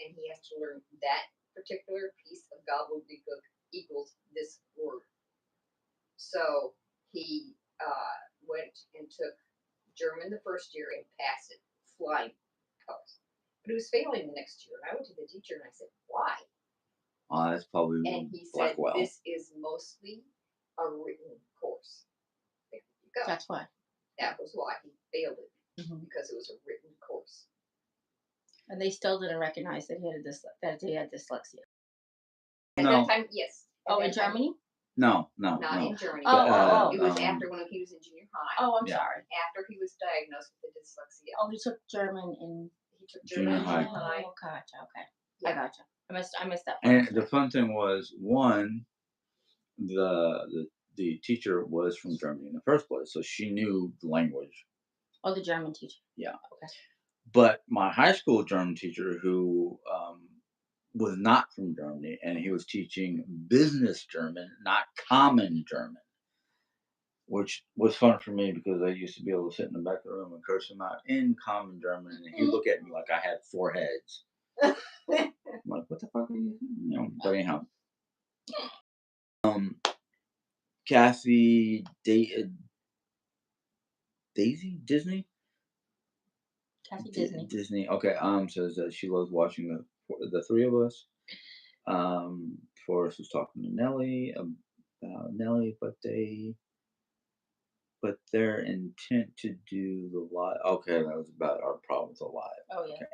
S3: and he has to learn that particular piece of gobbledygook equals this word. So he went and took German the first year and passed it, flying colors. But he was failing the next year, and I went to the teacher and I said, "Why?"
S4: That's probably
S3: And he said,
S4: Blackwell.
S3: "This is mostly a written course." There you go.
S1: That's why.
S3: That was why he failed it,
S1: Mhm.
S3: because it was a written course.
S1: And they still didn't recognize that he had dyslexia.
S3: At
S4: No.
S3: that time, yes. At
S1: Oh,
S3: that
S1: in
S3: time,
S1: Germany?
S4: No.
S3: not in Germany.
S1: Oh.
S3: It was after when he was in junior high.
S1: Oh, I'm
S4: Yeah.
S1: sorry.
S3: After he was diagnosed with the dyslexia.
S1: Oh, he took German in
S3: He took German in
S4: Junior
S3: junior high.
S1: Oh, gotcha. Okay.
S3: Yeah.
S1: I gotcha. I missed that part.
S4: And the fun thing was, one, the teacher was from Germany in the first place, so she knew the language.
S1: Oh, the German teacher.
S4: Yeah.
S1: Okay.
S4: But my high school German teacher, who was not from Germany, and he was teaching business German, not common German, which was fun for me because I used to be able to sit in the back of the room and curse him out in common German, and he'd look at me like I had 4 heads. I'm like, what the fuck are you? But anyhow. Kathy Daisy Disney?
S1: Kathy Disney.
S4: Disney. Okay. Says that she loves watching the 3 of us. Forrest was talking to Nellie about Nellie, but their intent to do the live. Okay, that was about our problem with the live.
S1: Oh, yeah.
S4: Okay.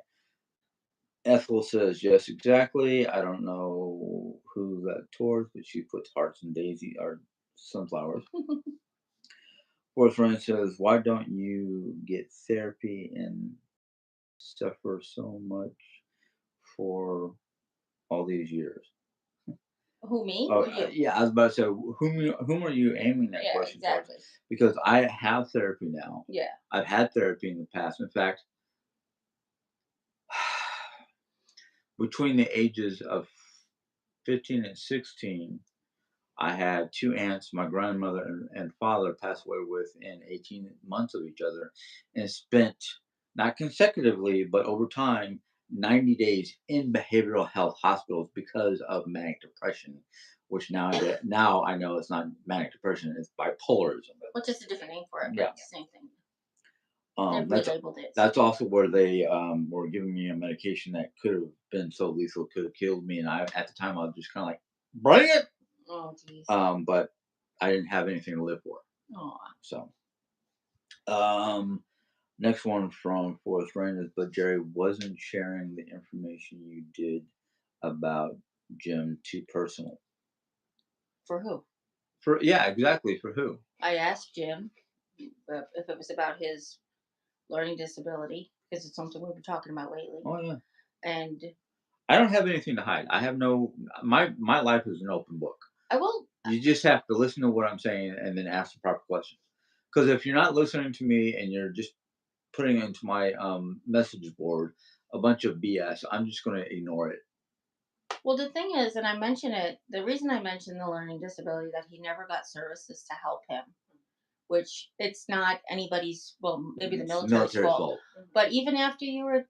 S4: Ethel says yes, exactly. I don't know who that towards, but she puts hearts and daisy or sunflowers. Fourth friend says, why don't you get therapy and suffer so much for all these years?
S1: Who, me?
S4: Oh,
S1: Or you?
S4: yeah, I was about to say, whom are you aiming that
S1: Yeah,
S4: question
S1: exactly.
S4: towards? Because I have therapy now.
S1: Yeah.
S4: I've had therapy in the past. In fact, between the ages of 15 and 16, I had 2 aunts, my grandmother and father passed away within 18 months of each other, and spent not consecutively, but over time, 90 days in behavioral health hospitals because of manic depression, which now I know it's not manic depression, it's bipolarism.
S1: Which is a different name for it,
S4: Yeah.
S1: but it's the same thing. They
S4: That's
S1: relabeled it.
S4: that's also where they were giving me a medication that could have been so lethal, could have killed me, and I at the time I was just kind of like, bring it.
S1: Oh, jeez.
S4: But I didn't have anything to live for.
S1: Oh,
S4: So, next one from Forrest Rain is, but Jerry wasn't sharing the information you did about Jim too personal.
S1: for who?
S4: Yeah, exactly. For who?
S1: I asked Jim if it was about his learning disability because it's something we've been talking about lately.
S4: Oh yeah.
S1: And
S4: I don't have anything to hide. I have no my life is an open book.
S1: I will.
S4: You just have to listen to what I'm saying and then ask the proper questions. Because if you're not listening to me and you're just putting into my message board a bunch of BS, I'm just going to ignore it.
S1: Well, the thing is, and I mentioned it, the reason I mentioned the learning disability that he never got services to help him, which it's not anybody's, well, maybe the
S4: It's
S1: military's fault.
S4: fault.
S1: But even if you were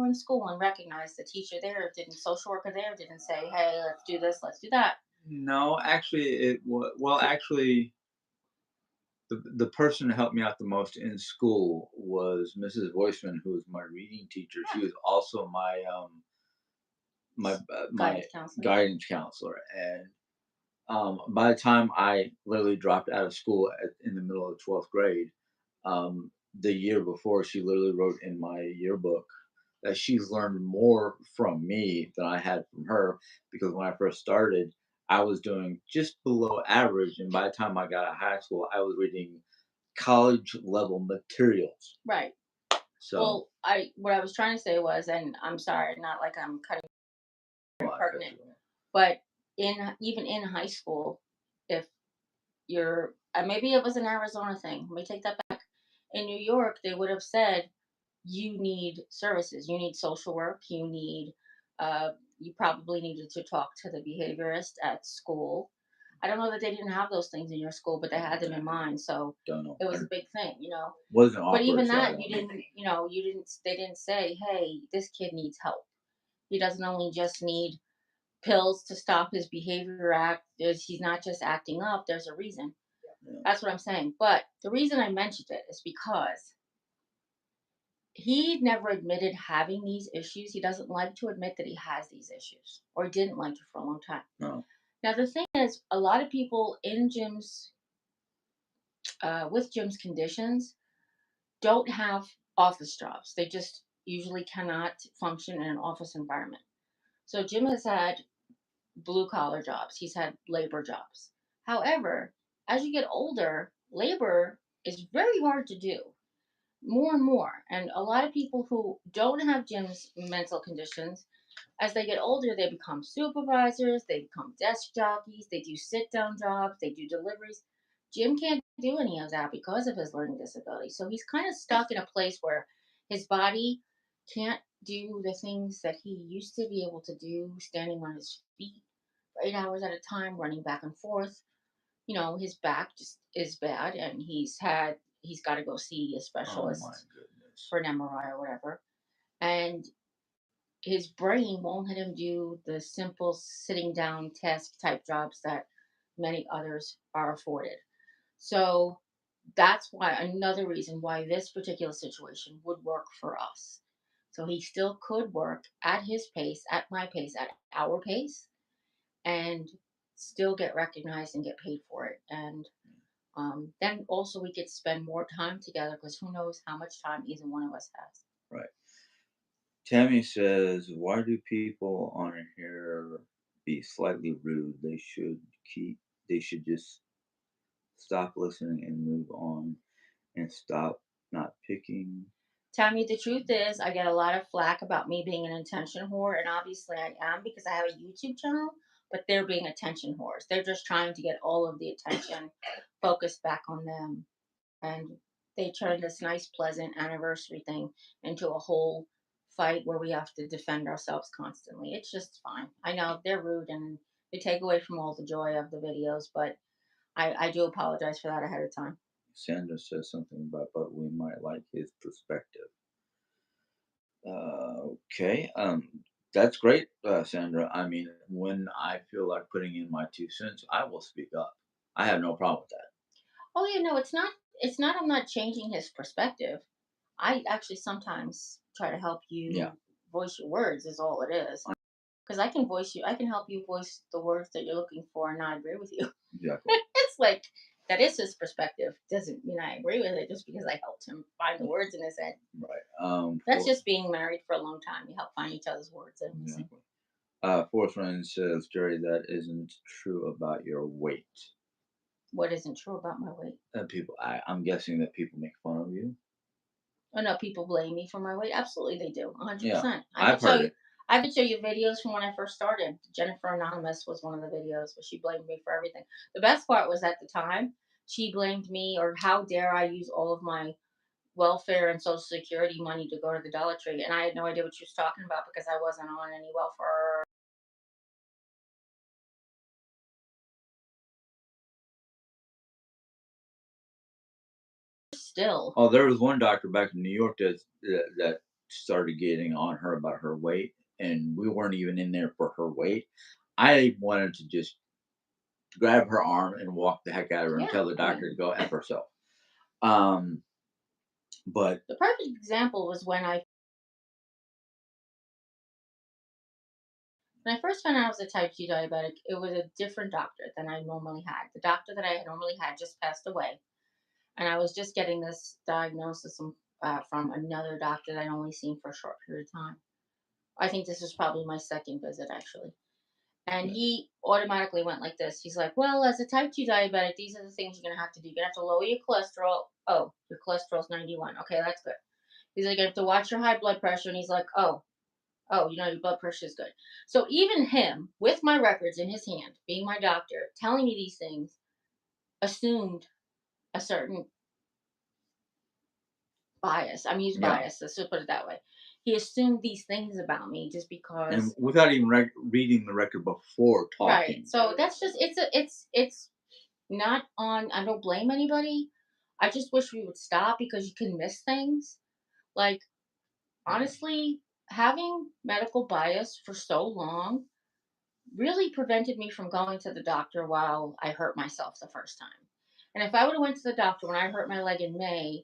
S1: in school and recognized the teacher there didn't, social worker there didn't say, hey, let's do this, let's do that.
S4: No, actually, it was well. Actually, the person who helped me out the most in school was Mrs. Voiceman, who was my reading teacher. She was also my
S1: Guidance counselor.
S4: guidance counselor, and by the time I literally dropped out of school in the middle of 12th grade, the year before, she literally wrote in my yearbook that she's learned more from me than I had from her, because when I first started, I was doing just below average, and by the time I got out of high school, I was reading college level materials.
S1: Right.
S4: So,
S1: Well, what I was trying to say was, and I'm sorry, not like I'm cutting pertinent, but even in high school, if you're maybe it was an Arizona thing. Let me take that back. In New York, they would have said you need services, you need social work, you probably needed to talk to the behaviorist at school. I don't know that they didn't have those things in your school, but they had them in mine, so
S4: don't know.
S1: it was a big thing.
S4: Wasn't
S1: But
S4: offered.
S1: even
S4: so I
S1: that,
S4: don't
S1: you
S4: know.
S1: didn't, they didn't say, hey, this kid needs help. He doesn't only just need pills to stop his behavior he's not just acting up, there's a reason.
S4: Yeah.
S1: That's what I'm saying. But the reason I mentioned it is because he never admitted having these issues. He doesn't like to admit that he has these issues, or didn't like to for a long time.
S4: No.
S1: Now the thing is, a lot of people in with Jim's conditions don't have office jobs. They just usually cannot function in an office environment. So Jim has had blue collar jobs. He's had labor jobs. However, as you get older, labor is very hard to do, more and more. And a lot of people who don't have Jim's mental conditions, as they get older, they become supervisors, they become desk jockeys, they do sit down jobs, they do deliveries. Jim can't do any of that because of his learning disability. So he's kind of stuck in a place where his body can't do the things that he used to be able to do, standing on his feet for 8 hours at a time, running back and forth. His back just is bad, and he's got to go see a
S4: Oh my
S1: specialist
S4: goodness.
S1: for an MRI or whatever. And his brain won't let him do the simple sitting down task type jobs that many others are afforded. So that's why another reason why this particular situation would work for us. So he still could work at his pace, at my pace, at our pace, and still get recognized and get paid for it. And then also we could spend more time together because who knows how much time either one of us has.
S4: Right. Tammy says, "Why do people on here be slightly rude? They should just stop listening and move on, and stop not picking."
S1: Tammy, the truth is, I get a lot of flack about me being an attention whore, and obviously I am because I have a YouTube channel, but they're being attention whores. They're just trying to get all of the attention focused back on them. And they turn this nice, pleasant anniversary thing into a whole fight where we have to defend ourselves constantly. It's just fine. I know they're rude and they take away from all the joy of the videos, but I do apologize for that ahead of time.
S4: Sandra says something about, but we might like his perspective. Okay. That's great, Sandra. I mean, when I feel like putting in my 2 cents, I will speak up. I have no problem with that.
S1: Oh yeah, no, it's not. It's not. I'm not changing his perspective. I actually sometimes try to help
S4: Yeah.
S1: you voice your words. Is all it is. Because I can voice you. I can help you voice the words that you're looking for, and not agree with you.
S4: Exactly.
S1: It's like that is his perspective. Doesn't mean I agree with it just because I helped him find the words in his head.
S4: Right.
S1: That's just being married for a long time. You help find each other's words that are missing.
S4: Exactly. Fourth friend says, Jerry, that isn't true about your weight.
S1: What isn't true about my weight?
S4: I'm guessing that people make fun of you.
S1: Oh no, people blame me for my weight. Absolutely, they do.
S4: Yeah,
S1: 100%.
S4: I've heard it.
S1: I could show you videos from when I first started. Jennifer Anonymous was one of the videos, but she blamed me for everything. The best part was at the time she blamed me, or how dare I use all of my welfare and social security money to go to the Dollar Tree, and I had no idea what she was talking about because I wasn't on any welfare. Still,
S4: Oh, there was one doctor back in New York that started getting on her about her weight, and we weren't even in there for her weight. I wanted to just grab her arm and walk the heck out of her and
S1: yeah.
S4: tell the
S1: I
S4: doctor
S1: mean,
S4: to go F herself. Um, but
S1: the perfect example was when I first found out I was a type 2 diabetic. It was a different doctor than I normally had. The doctor that I had normally had just passed away, and I was just getting this diagnosis from another doctor that I'd only seen for a short period of time. I think this was probably my second visit, actually. And he automatically went like this. He's like, well, as a type 2 diabetic, these are the things you're going to have to do. You're going to have to lower your cholesterol. Oh, your cholesterol's 91. Okay, that's good. He's like, you have to watch your high blood pressure. And he's like, oh, your blood pressure is good. So even him, with my records in his hand, being my doctor, telling me these things, assumed a certain bias. I'm used
S4: yeah,
S1: bias. Let's just put it that way. He assumed these things about me just
S4: and
S1: because.
S4: without even reading the record before
S1: Right.
S4: talking.
S1: So that's just it's not on. I don't blame anybody. I just wish we would stop because you can miss things. Like honestly, having medical bias for so long really prevented me from going to the doctor while I hurt myself the first time. And if I would have went to the doctor when I hurt my leg in May,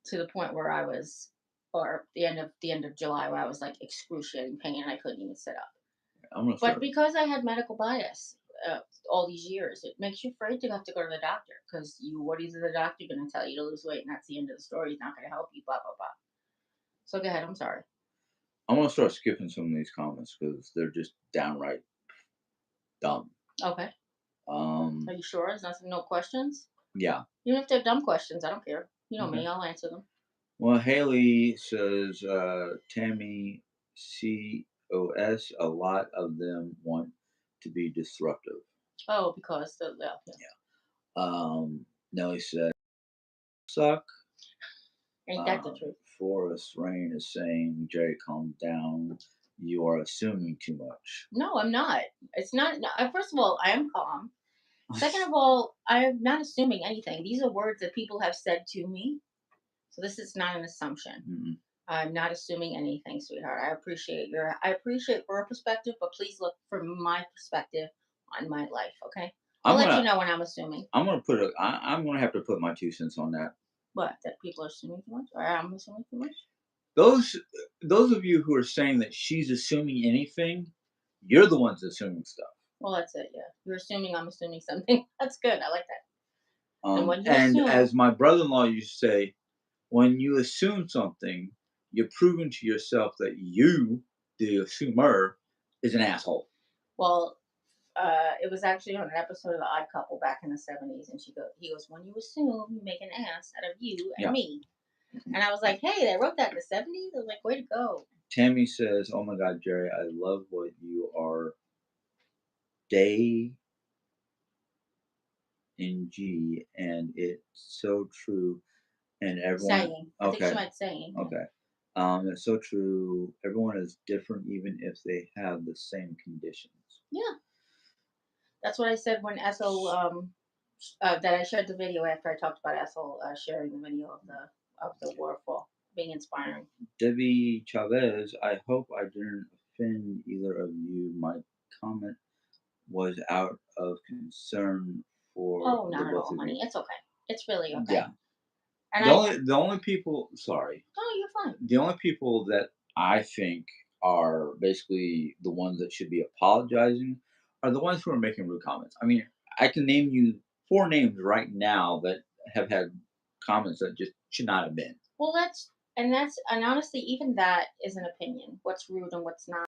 S1: to the point where I was, or the end of July, where I was like excruciating pain and I couldn't even sit up.
S4: I'm gonna
S1: But
S4: start.
S1: because I had medical bias all these years, it makes you afraid to have to go to the doctor because what is the doctor going to tell you to lose weight, and that's the end of the story. He's not going to help you. Blah blah blah. So go ahead. I'm sorry.
S4: I'm gonna start skipping some of these comments because they're just downright dumb.
S1: Okay.
S4: Um,
S1: Are you sure? There's nothing. No questions.
S4: yeah.
S1: You don't have to have dumb questions. I don't care. You know
S4: Okay.
S1: me. I'll answer them.
S4: Well, Haley says, Tammy COS, a lot of them want to be disruptive.
S1: Oh, because yeah.
S4: Nelly said, suck.
S1: Ain't that the truth?
S4: Forest Rain is saying, Jerry, calm down. You are assuming too much.
S1: No, I'm not. It's not. No, first of all, I am calm. Second of all, I am not assuming anything. These are words that people have said to me. So this is not an assumption.
S4: Mm-mm.
S1: I'm not assuming anything, sweetheart. I appreciate your perspective, but please look from my perspective on my life, okay? I'll let you know when I'm assuming.
S4: I'm gonna have to put my 2 cents on that.
S1: What? That people are assuming too much? Or I'm assuming too much?
S4: Those of you who are saying that she's assuming anything, you're the ones assuming stuff.
S1: Well, that's it, yeah. You're assuming I'm assuming something. That's good. I like that. And when you
S4: And
S1: assume,
S4: as my brother-in-law used to say, when you assume something, you're proving to yourself that you, the assumer, is an asshole.
S1: well, it was actually on an episode of The Odd Couple back in the '70s, and he goes, when you assume, you make an ass out of you and
S4: Yeah.
S1: me. And I was like, hey, they wrote that in the '70s. I was like, way to go.
S4: Tammy says, "Oh my God, Jerry, I love what you are. Day in G, and it's so true. And everyone,
S1: Saying. I think she
S4: okay,
S1: meant saying. Yeah.
S4: okay. It's so true. Everyone is different, even if they have the same conditions."
S1: Yeah. That's what I said when Ethel, that I shared the video after I talked about Ethel sharing the video of the of the waterfall being inspiring.
S4: Debbie Chavez, I hope I didn't offend either of you. My comment was out of concern for
S1: Oh,
S4: the
S1: not at
S4: both
S1: all,
S4: of you.
S1: honey. It's okay. It's really okay.
S4: Yeah.
S1: And
S4: The only people, sorry,
S1: oh, you're fine.
S4: the only people that I think are basically the ones that should be apologizing are the ones who are making rude comments. I mean, I can name you 4 names right now that have had comments that just should not have been.
S1: Well, and honestly, even that is an opinion. What's rude and what's not.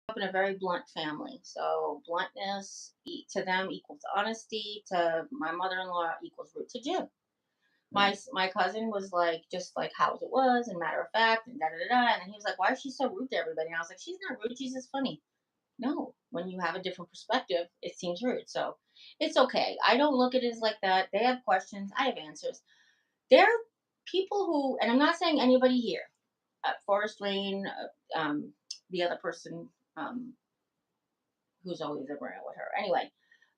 S1: Up in a very blunt family, so bluntness to them equals honesty. To my mother-in-law equals rude to Jim. My cousin was like, just like how it was, and matter of fact, and da da da da. And he was like, "Why is she so rude to everybody?" And I was like, "She's not rude. She's just funny." No, when you have a different perspective, it seems rude. So it's okay. I don't look at it as like that. They have questions. I have answers. There are people who, and I'm not saying anybody here, Forest Lane, the other person who's always around with her. Anyway,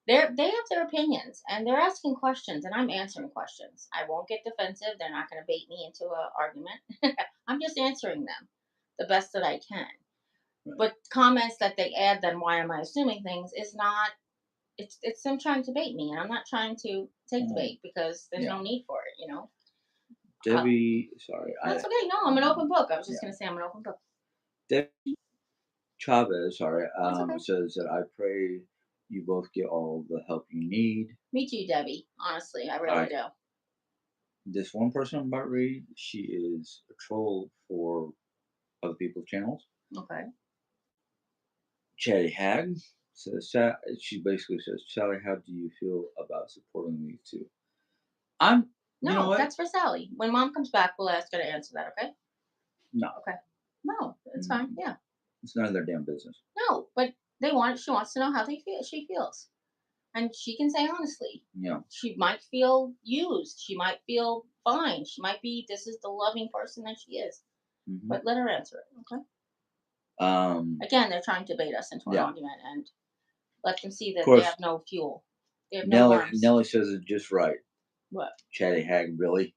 S1: they have their opinions and they're asking questions and I'm answering questions. I won't get defensive. They're not going to bait me into an argument. I'm just answering them the best that I can.
S4: Right.
S1: But comments that they add, then why am I assuming things is not. It's them trying to bait me, and I'm not trying to take the bait because there's no need for it.
S4: Debbie, sorry,
S1: That's okay. No, I'm an open book. I was just
S4: Yeah.
S1: going to say I'm an open book.
S4: Debbie Chavez, sorry,
S1: That's okay.
S4: says that I pray you both get all the help you need.
S1: Me too, Debbie. Honestly, I really
S4: Alright.
S1: do.
S4: This one person I'm about to read, she is a troll for other people's channels.
S1: Okay.
S4: Chatty Hag says, she basically says, Sally, how do you feel about supporting these two? You know
S1: No,
S4: what?
S1: that's for Sally. When Mom comes back, we'll ask her to answer that. Okay.
S4: No.
S1: Okay. No, it's fine. Yeah.
S4: It's none of their damn business.
S1: No, but she wants to know how they feel. She feels, and she can say honestly.
S4: Yeah.
S1: She might feel used. She might feel fine. She might be. This is the loving person that she is.
S4: Mm-hmm.
S1: But let her answer it. Okay. Again, they're trying to bait us into an argument, and let them see that they have no fuel. They have no worms.
S4: Nellie says it just right.
S1: What?
S4: Chatty Hag, really?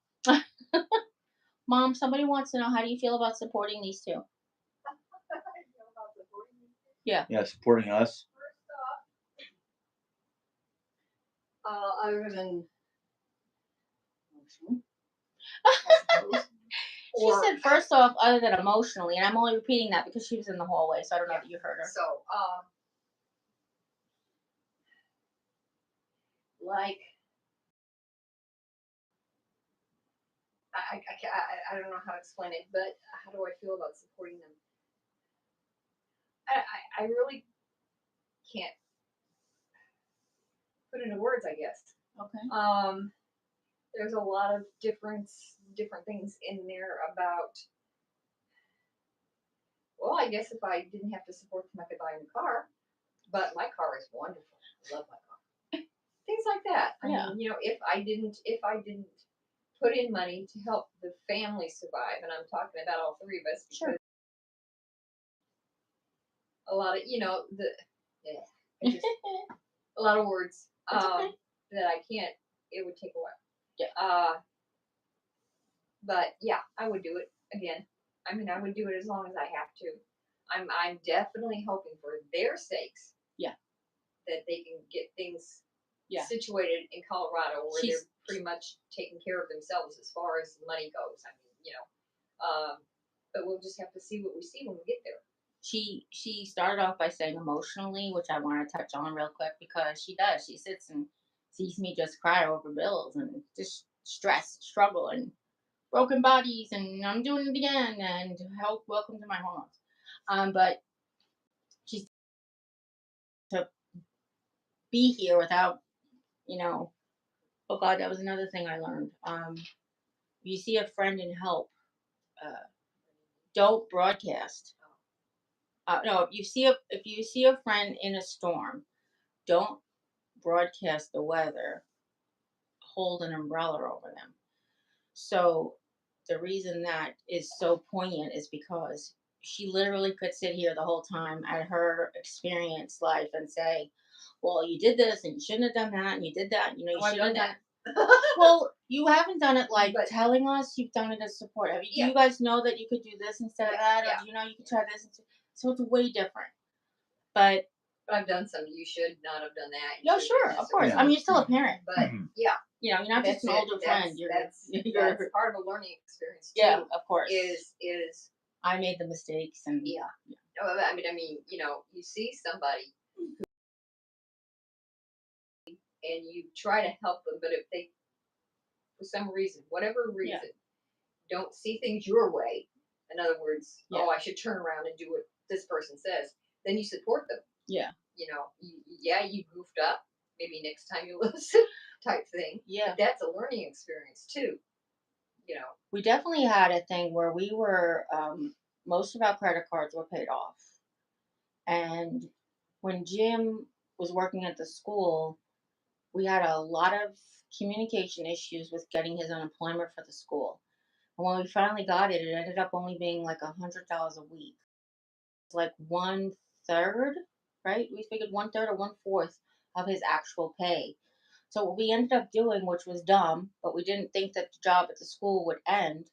S1: Mom, somebody wants to know how do you feel about supporting these two? Yeah.
S4: Yeah, supporting us.
S3: Other than
S1: She said first off, other than emotionally, and I'm only repeating that because she was in the hallway, so I don't know that you heard her.
S3: So, like, I don't know how to explain it, but how do I feel about supporting them? I really can't put into words, I guess.
S1: Okay.
S3: There's a lot of different things in there about. Well, I guess if I didn't have to support them, I could buy a new car. But my car is wonderful. I love my car. Things like that. I mean, if I didn't put in money to help the family survive, and I'm talking about all three of us, because a lot of a lot of words that I can't. It would take a while.
S1: Yeah.
S3: But yeah, I would do it again. I mean, I would do it as long as I have to. I'm definitely hoping for their sakes.
S1: Yeah.
S3: That they can get things situated in Colorado where they're pretty much taking care of themselves as far as the money goes. I mean, but we'll just have to see what we see when we get there.
S1: She started off by saying emotionally, which I want to touch on real quick because she does. She sits and sees me just cry over bills and just stress, struggle, and broken bodies, and I'm doing it again. And welcome to my hormones. But she's to be here without, oh God, that was another thing I learned. You see a friend in help, don't broadcast. No, if you see a friend in a storm, don't broadcast the weather. Hold an umbrella over them. So the reason that is so poignant is because she literally could sit here the whole time at her experience life and say, well, you did this and you shouldn't have done that and you did that. You should have done that. Well, you haven't done it like
S3: But-
S1: telling us. You've done it as support. Do
S3: Yeah.
S1: you guys know that you could do this instead of that,
S3: Yeah.
S1: or do you know you could try this? So it's way different. But
S3: But I've done some. You should not have done that. You
S1: yeah,
S3: should have
S1: sure,
S3: done
S1: of
S3: this or
S1: course.
S2: Yeah.
S1: I mean, you're still a parent.
S3: But
S2: Mhm.
S3: yeah,
S1: You know, you're not just
S3: that's
S1: an
S3: it.
S1: older
S3: That's,
S1: friend. You're,
S3: that's part of a learning experience too.
S1: yeah, of course.
S3: Is
S1: I made the mistakes, and
S3: yeah. No, I mean, you know, you see somebody and you try to help them, but if they, for some reason, whatever reason, don't see things your way, in other words,
S1: Yeah.
S3: oh, I should turn around and do what this person says, then you support them.
S1: yeah,
S3: You know, you goofed up. Maybe next time you listen, type thing.
S1: yeah.
S3: But that's a learning experience too. You know,
S1: We definitely had a thing where we were most of our credit cards were paid off, and when Jim was working at the school, we had a lot of communication issues with getting his unemployment for the school. And when we finally got it, it ended up only being like $100 a week. It's like 1/3, right? We figured 1/3 or 1/4 of his actual pay. So what we ended up doing, which was dumb, but we didn't think that the job at the school would end,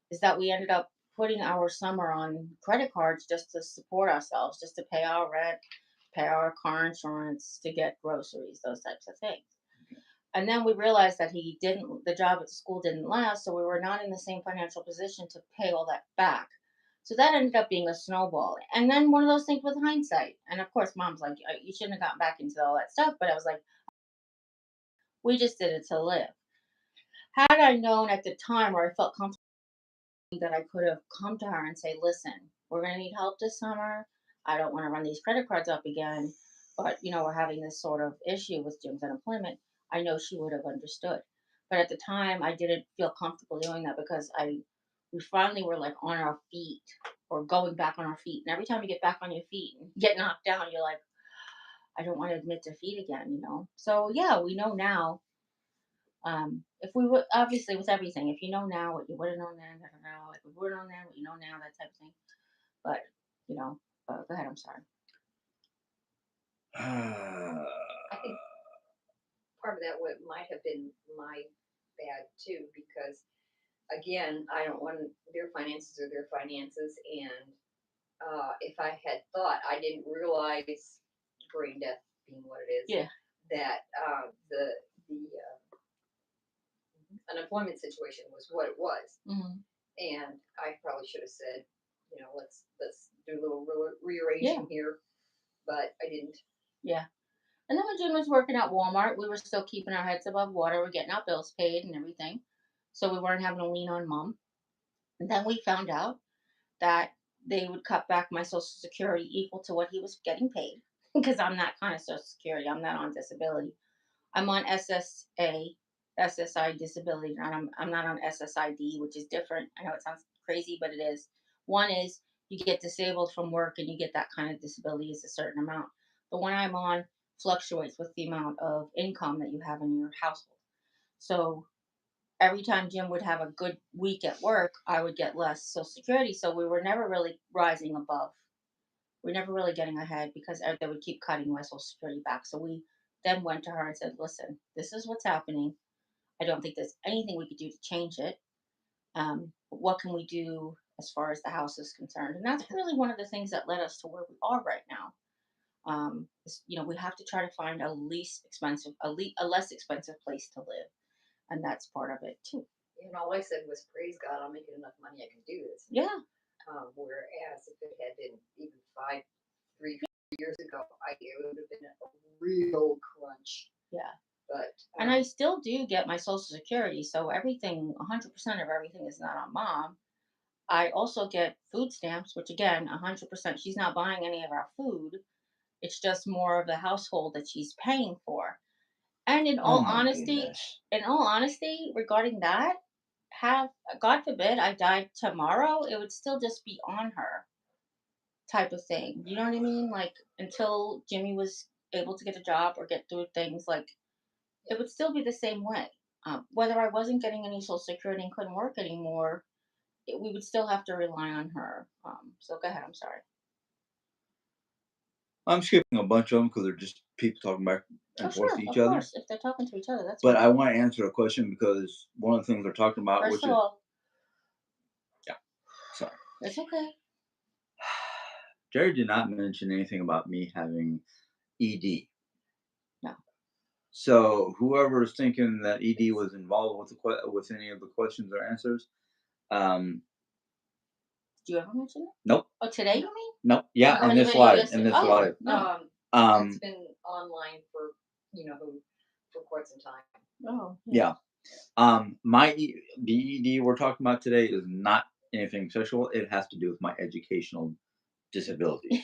S1: is that we ended up putting our summer on credit cards just to support ourselves, just to pay our rent, pay our car insurance, to get groceries, those types of things. And then we realized that the job at the school didn't last, so we were not in the same financial position to pay all that back. So that ended up being a snowball. And then one of those things with hindsight. And of course, mom's like, you shouldn't have gotten back into all that stuff. But I was like, we just did it to live. Had I known at the time, or I felt comfortable, that I could have come to her and say, listen, we're going to need help this summer. I don't want to run these credit cards up again, but we're having this sort of issue with Jim's unemployment. I know she would have understood. But at the time, I didn't feel comfortable doing that because we finally were like on our feet, or going back on our feet. And every time you get back on your feet and get knocked down, you're like, I don't want to admit defeat again. So yeah, we know now. If we would, obviously, with everything, if you know now what you would have known then, I don't know. If we would have known then what you know now, that type of thing. But you know, go ahead. I'm sorry.
S3: I think part of that might have been my bad too, because again, I don't want their finances are their finances, and if I had thought, I didn't realize brain death being what it is.
S1: Yeah.
S3: That the unemployment situation was what it was,
S1: Mm-hmm.
S3: and I probably should have said, let's do a little rearranging here, but I didn't.
S1: Yeah. And then when Jim was working at Walmart, we were still keeping our heads above water. We're getting our bills paid and everything, so we weren't having to lean on mom. And then we found out that they would cut back my Social Security equal to what he was getting paid, because I'm not kind of Social Security. I'm not on disability. I'm on SSI disability, and I'm not on SSID, which is different. I know it sounds crazy, but it is. One is you get disabled from work and you get that kind of disability is a certain amount. The one I'm on fluctuates with the amount of income that you have in your household. So every time Jim would have a good week at work, I would get less Social Security. So we were never really rising above. We're never really getting ahead because they would keep cutting my Social Security back. So we then went to her and said, listen, this is what's happening. I don't think there's anything we could do to change it. But what can we do as far as the house is concerned? And that's really one of the things that led us to where we are right now. We have to try to find a less expensive place to live, and that's part of it too.
S3: And all I said was, "Praise God, I'm making enough money I can do this."
S1: Yeah,
S3: Whereas if it had been even 3 years ago, it would have been a real crunch.
S1: yeah.
S3: But
S1: And I still do get my Social Security, so everything, 100% of everything is not on mom. I also get food stamps, which again, 100%, she's not buying any of our food. It's just more of the household that she's paying for. And
S2: Oh my goodness.
S1: in all honesty, regarding that, have God forbid I died tomorrow, it would still just be on her, type of thing. You know what I mean? Like, until Jimmy was able to get a job or get through things, like, it would still be the same way. Whether I wasn't getting any Social Security and couldn't work anymore, we would still have to rely on her. So go ahead. I'm sorry.
S4: I'm skipping a bunch of them because they're just people talking back and forth
S1: sure,
S4: to each
S1: of
S4: other.
S1: course. If they're talking to each other, that's
S4: But
S1: fine.
S4: I want to answer a question because one of the things they're talking about,
S1: First
S4: which
S1: of
S4: is
S1: all,
S4: sorry,
S1: it's okay.
S4: Jerry did not mention anything about me having ED.
S1: No.
S4: So whoever is thinking that ED was involved with with any of the questions or answers,
S1: Did you ever mention it?
S4: nope,
S1: Oh, today you mean?
S4: nope, yeah,
S1: Or
S4: in this
S1: the video
S4: live,
S1: yesterday?
S4: in this
S1: Oh,
S4: live.
S1: no.
S3: It's been online for for quite some time.
S1: Oh,
S4: Yeah. The ED we're talking about today is not anything sexual. It has to do with my educational disabilities.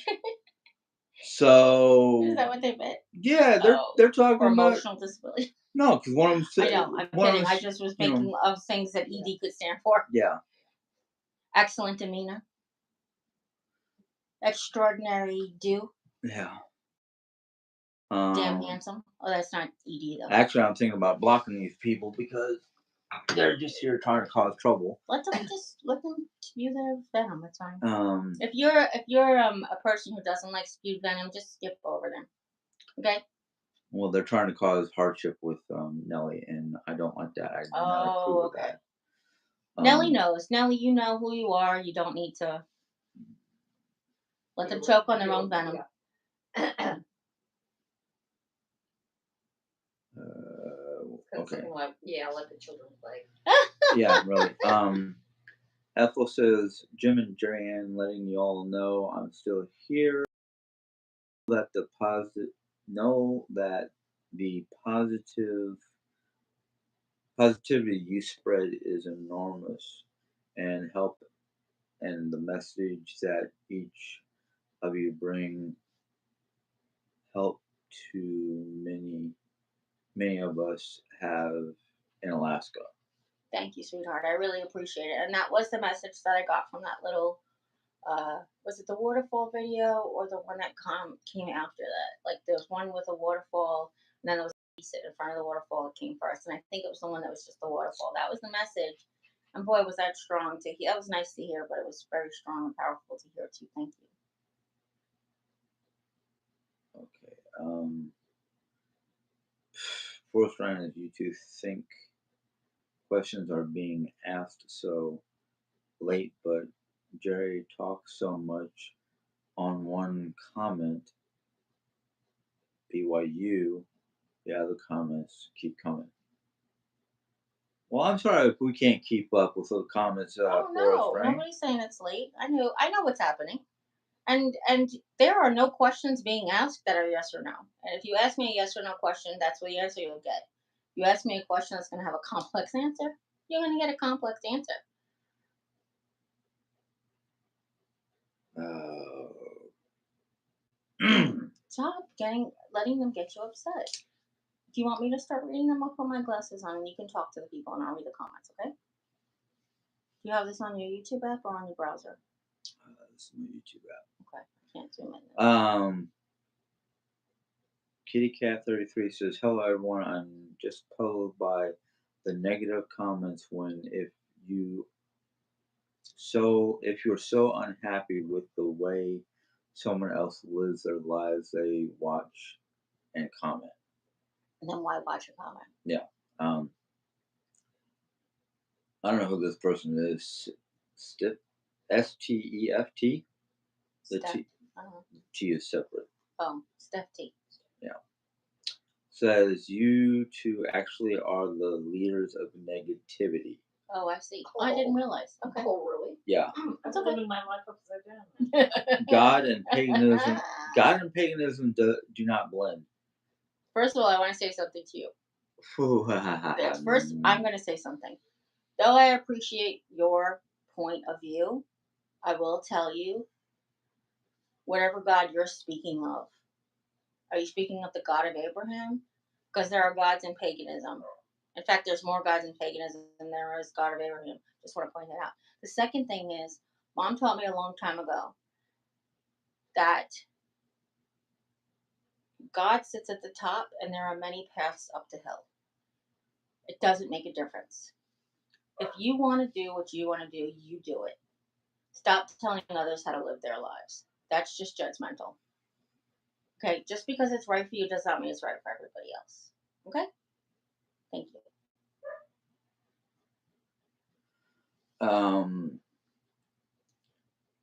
S4: So
S1: Is that what they meant?
S4: yeah, they're
S1: Oh,
S4: they're talking
S1: or
S4: about
S1: emotional disability.
S4: no, because one of them
S1: I
S4: said
S1: know. I'm
S4: one of
S1: kidding.
S4: them,
S1: I just was
S4: you know,
S1: thinking of things that ED could stand for.
S4: yeah,
S1: Excellent demeanor. Extraordinary do.
S4: yeah.
S1: Damn handsome. Oh, that's not ED though.
S4: Actually, I'm thinking about blocking these people because they're just here trying to cause trouble.
S1: Let them spew their venom. It's fine.
S4: Um,
S1: If you're a person who doesn't like spewed venom, just skip over them. Okay.
S4: well, they're trying to cause hardship with Nelly, and I don't like that. I do not approve
S1: Oh,
S4: of
S1: okay.
S4: that.
S1: Nelly knows. Nelly, you know who you are. You don't need to let them choke on their own venom.
S3: Yeah.
S4: Okay.
S3: Something like, let the children play.
S4: Yeah, really. Ethel says, Jim and Jeri-Ann letting you all know I'm still here. That the positivity you spread is enormous and help, and the message that each of you bring help to many of us have in Alaska.
S1: Thank you, sweetheart. I really appreciate it. And that was the message that I got from that little was it the waterfall video or the one that came after that? Like there's one with a waterfall and then there was a sitting in front of the waterfall that came first. And I think it was the one that was just the waterfall. That was the message. And boy, was that strong to hear. That was nice to hear, but it was very strong and powerful to hear too. Thank you.
S4: Okay. Fourth round is you two think questions are being asked so late, but Jerry talks so much on one comment. BYU, yeah, the comments keep coming. Well, I'm sorry if we can't keep up with the comments
S1: Oh
S4: for us,
S1: no,
S4: right?
S1: nobody's saying it's late. I know what's happening. And there are no questions being asked that are yes or no. And if you ask me a yes or no question, that's the answer you'll get. You ask me a question that's going to have a complex answer, you're going to get a complex answer. Stop letting them get you upset. If you want me to start reading them, I'll put my glasses on and you can talk to the people and I'll read the comments, okay? Do you have this on your YouTube app or on your browser?
S4: This is my YouTube app.
S1: Okay, I can't zoom in.
S4: Kitty Cat 33 says, "Hello everyone. I'm just puzzled by the negative comments when if you're so unhappy with the way someone else lives their lives, they watch and comment."
S1: And then why watch a comment?
S4: Yeah. I don't know who this person is. Step STEFT. The
S1: Steph,
S4: T is separate.
S1: Steph T.
S4: Yeah. Says you two actually are the leaders of negativity.
S1: Oh, I see. Oh, I didn't realize. Okay.
S3: Oh, really?
S4: Yeah.
S1: That's okay.
S3: Living my life upside down.
S4: God and paganism do not blend.
S1: First of all, I want to say something to you. First, I'm going to say something. Though I appreciate your point of view, I will tell you, whatever God you're speaking of, are you speaking of the God of Abraham? Because there are gods in paganism. In fact, there's more gods in paganism than there is God of Abraham. Just want to point that out. The second thing is, Mom taught me a long time ago that God sits at the top and there are many paths up to hell. It doesn't make a difference. If you want to do what you want to do, you do it. Stop telling others how to live their lives. That's just judgmental. Okay, just because it's right for you does not mean it's right for everybody else. Okay? Thank you.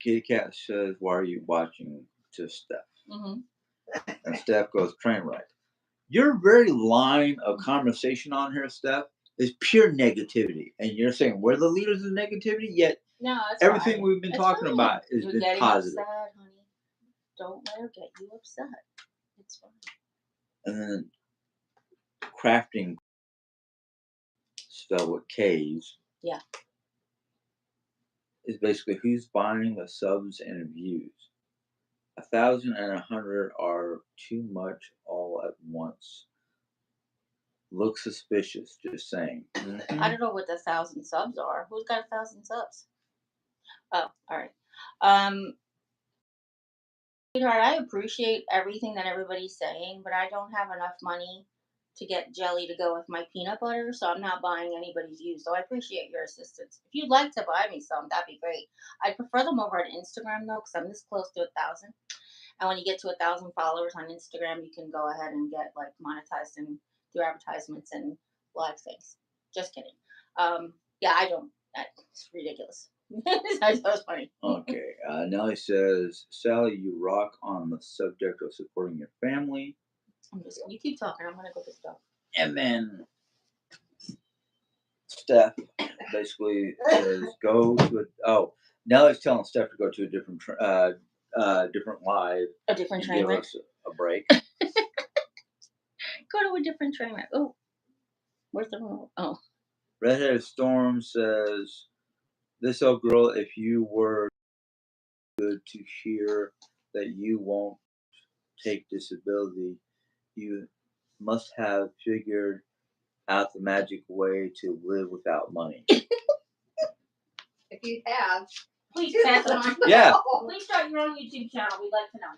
S4: Kitty Cat says, "Why are you watching?" to Steph,
S1: Mm-hmm.
S4: and Steph goes, "Train wreck." Your very line of conversation on here, Steph, is pure negativity, and you're saying we're the leaders of negativity. Yet
S1: No, it's
S4: everything
S1: fine.
S4: we've been
S1: It's
S4: talking
S1: fine.
S4: about is
S1: You're
S4: been
S1: getting
S4: positive.
S1: upset, honey. Don't let her get you upset. It's fine.
S4: And then crafting, spelled with K's,
S1: Yeah.
S4: is basically who's buying the subs and views. 1,000 and 100 are too much all at once. Look suspicious, just saying.
S1: I don't know what the 1,000 subs are. Who's got 1,000 subs? Oh, all right. Sweetheart, I appreciate everything that everybody's saying, but I don't have enough money to get jelly to go with my peanut butter, so I'm not buying anybody's views. So I appreciate your assistance. If you'd like to buy me some, that'd be great. I'd prefer them over on Instagram though, because I'm this close to 1,000. And when you get to 1,000 followers on Instagram, you can go ahead and get like monetized and through advertisements and live things. Just kidding. Yeah, I don't. That's ridiculous. That was funny.
S4: Okay. Nellie says, "Sally, you rock on the subject of supporting your family."
S1: You keep talking. I'm gonna go get stuff.
S4: And then Steph basically says, "Go to a." Oh, Nellie's telling Steph to go to a different different live.
S1: A different
S4: and
S1: train
S4: give
S1: wreck.
S4: us a break.
S1: Go to a different train wreck. Oh, where's the remote? Oh,
S4: Redheaded Storm says, "This old girl, if you were good to hear that you won't take disability, you must have figured out the magic way to live without money."
S3: If you have,
S1: please pass it on.
S4: Yeah.
S1: Please start your own YouTube channel. We'd like to know.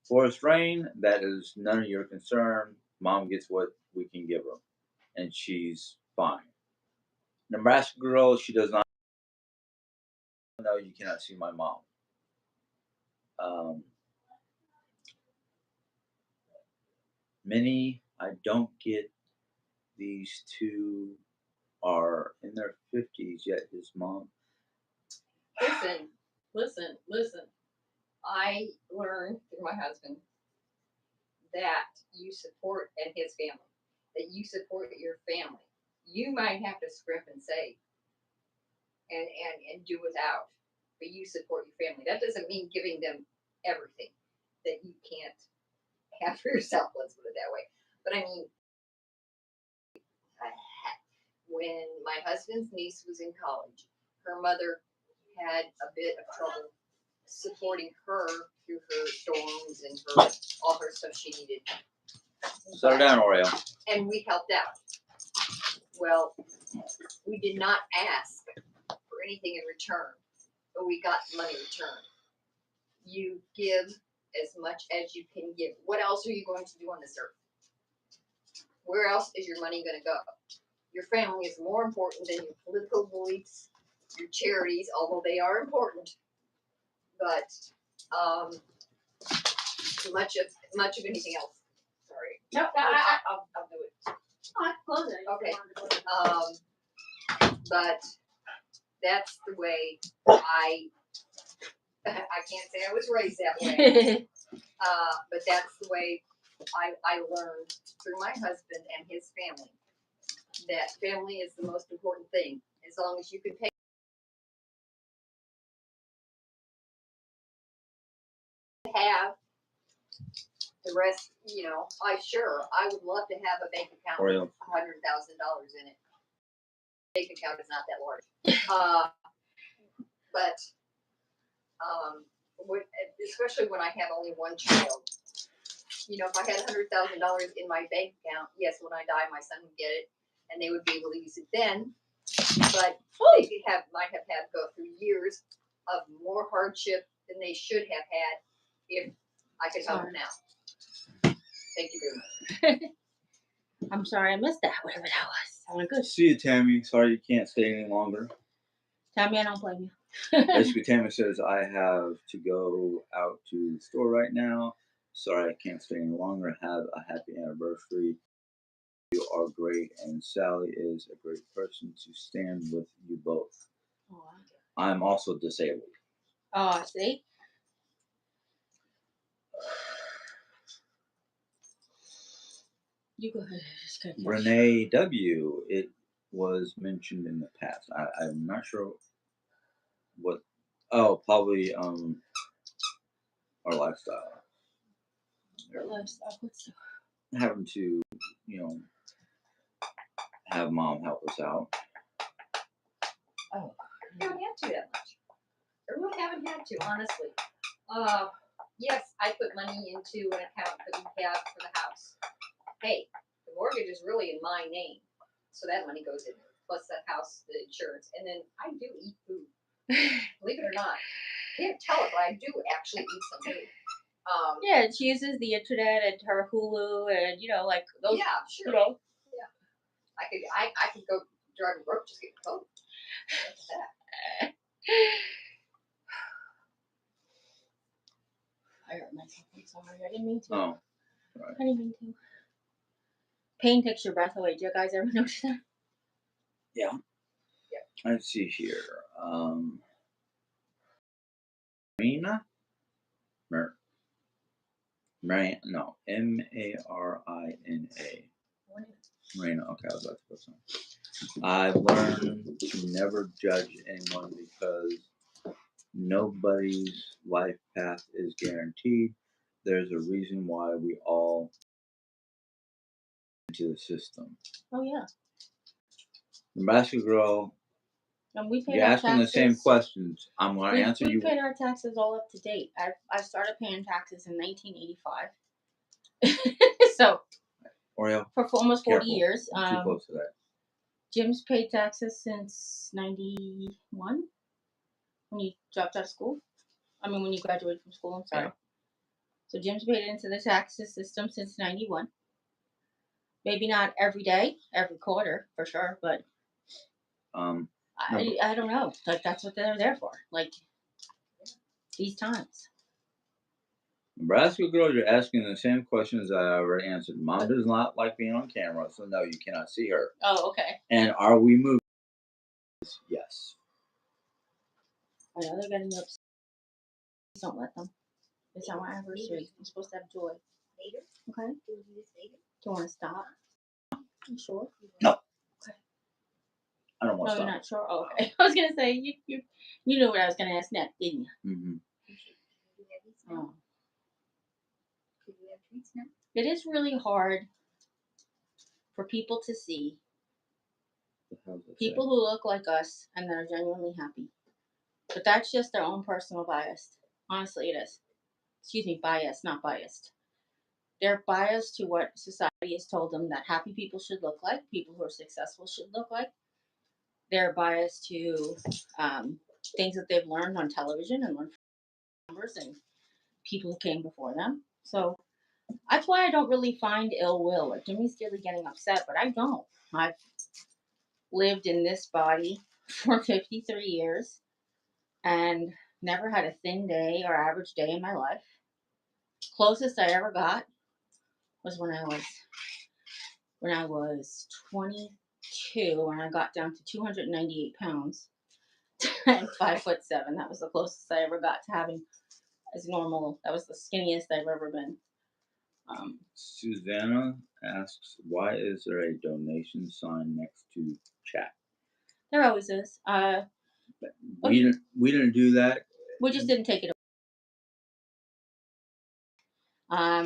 S4: Forest Rain, that is none of your concern. Mom gets what we can give her, and she's fine. Nebraska Girl, she does not know you cannot see my mom. Minnie, I don't get these two are in their 50s, yet his mom.
S3: Listen. I learned through my husband that you support and his family, that you support your family. You might have to script and say and do without, but you support your family. That doesn't mean giving them everything that you can't have for yourself. Let's put it that way. But I mean, when my husband's niece was in college, her mother had a bit of trouble supporting her through her dorms and her all her stuff she needed.
S4: Settle down, Oreo.
S3: And we helped out. Well, we did not ask for anything in return, but we got money in return. You give as much as you can give. What else are you going to do on this earth? Where else is your money going to go? Your family is more important than your political beliefs, your charities, although they are important. But much of anything else. Sorry.
S1: No,
S3: I'll do it.
S1: I close it.
S3: Okay. But that's the way I can't say I was raised that way. But that's the way I learned through my husband and his family that family is the most important thing. As long as you can pay. Have the rest, I would love to have a bank account with $100,000 in it. Bank account is not that large, but especially when I have only one child. If I had $100,000 in my bank account, yes, when I die, my son would get it, and they would be able to use it then. But they might have had to go through years of more hardship than they should have had if I could help them now. Thank you very much.
S1: I'm sorry I missed that, whatever that was. Sounded good.
S4: See you, Tammy. Sorry you can't stay any longer.
S1: Tammy, I don't blame you.
S4: Basically, Tammy says, I have to go out to the store right now. Sorry, I can't stay any longer. Have a happy anniversary. You are great, and Sally is a great person to stand with you both.
S1: Aw.
S4: I'm also disabled.
S1: Oh, see? You go ahead. Just go ahead.
S4: Renee W. It was mentioned in the past. I'm not sure what. Oh, probably our lifestyle.
S1: What lifestyle? What's
S4: Having to, have mom help us out.
S1: Oh.
S3: I haven't had to that much. I really haven't had to, honestly. Yes, I put money into an account that we have for the house. Hey, the mortgage is really in my name, so that money goes in there, plus the house, the insurance, and then I do eat food. Believe it or not, can't tell it, but I do actually eat some food.
S1: Yeah, she uses the internet and her Hulu and like those.
S3: Yeah, sure. Yeah, I could go drive a rope, just get a coat. What's that?
S1: I hurt myself. I'm sorry. I didn't mean to.
S4: Oh, right.
S1: I didn't mean to. Pain takes your breath away. Do you guys ever notice that?
S4: Yeah. Let's see here. Marina? No. Marina. Marina. Okay, I was about to put something. I've learned to never judge anyone because nobody's life path is guaranteed. There's a reason why we all into the system.
S1: Oh yeah.
S4: Nebraska girl,
S1: And we paid
S4: you're
S1: our
S4: asking
S1: taxes.
S4: the same questions. I'm going to answer you.
S1: We paid our taxes all up to date. I started paying taxes in 1985. So
S4: Oreo,
S1: for almost 40
S4: careful.
S1: years.
S4: I'm too close to that.
S1: Jim's paid taxes since 91 when he dropped out of school. I mean, when you graduated from school, I'm sorry.
S4: Yeah.
S1: So Jim's paid into the taxes system since 91. Maybe not every day, every quarter for sure, but I don't know. Like that's what they're there for. Like these times.
S4: Nebraska girl, you're asking the same questions that I already answered. Mom does not like being on camera, so no, you cannot see her.
S1: Oh, okay.
S4: And are we moving? Yes.
S1: I know they're getting upset. Please don't let them. It's our anniversary. We're supposed to have joy.
S3: Later?
S1: Okay.
S3: Do we do this later?
S1: Do you want to stop? You sure?
S4: No.
S1: Okay.
S4: I don't want
S1: No,
S4: to
S1: you're
S4: stop.
S1: not sure. Oh, okay. I was gonna say you knew what I was gonna ask next, didn't you?
S4: Mm-hmm.
S3: Could we have these now?
S1: Oh.
S3: Could we have treats now?
S1: It is really hard for people to see people who look like us and that are genuinely happy. But that's just their own personal bias. Honestly, it is. Excuse me, bias, not biased. They're biased to what society has told them that happy people should look like, people who are successful should look like. They're biased to things that they've learned on television and learned from numbers and people who came before them. So that's why I don't really find ill will. Like Jimmy's really getting upset, but I don't. I've lived in this body for 53 years and never had a thin day or average day in my life. Closest I ever got was when I was 22 and I got down to 298 pounds and 5'7". That was the closest I ever got to having as normal. That was the skinniest I've ever been.
S4: Susanna asks, why is there a donation sign next to chat?
S1: There always is.
S4: We didn't do that.
S1: We just didn't take it away.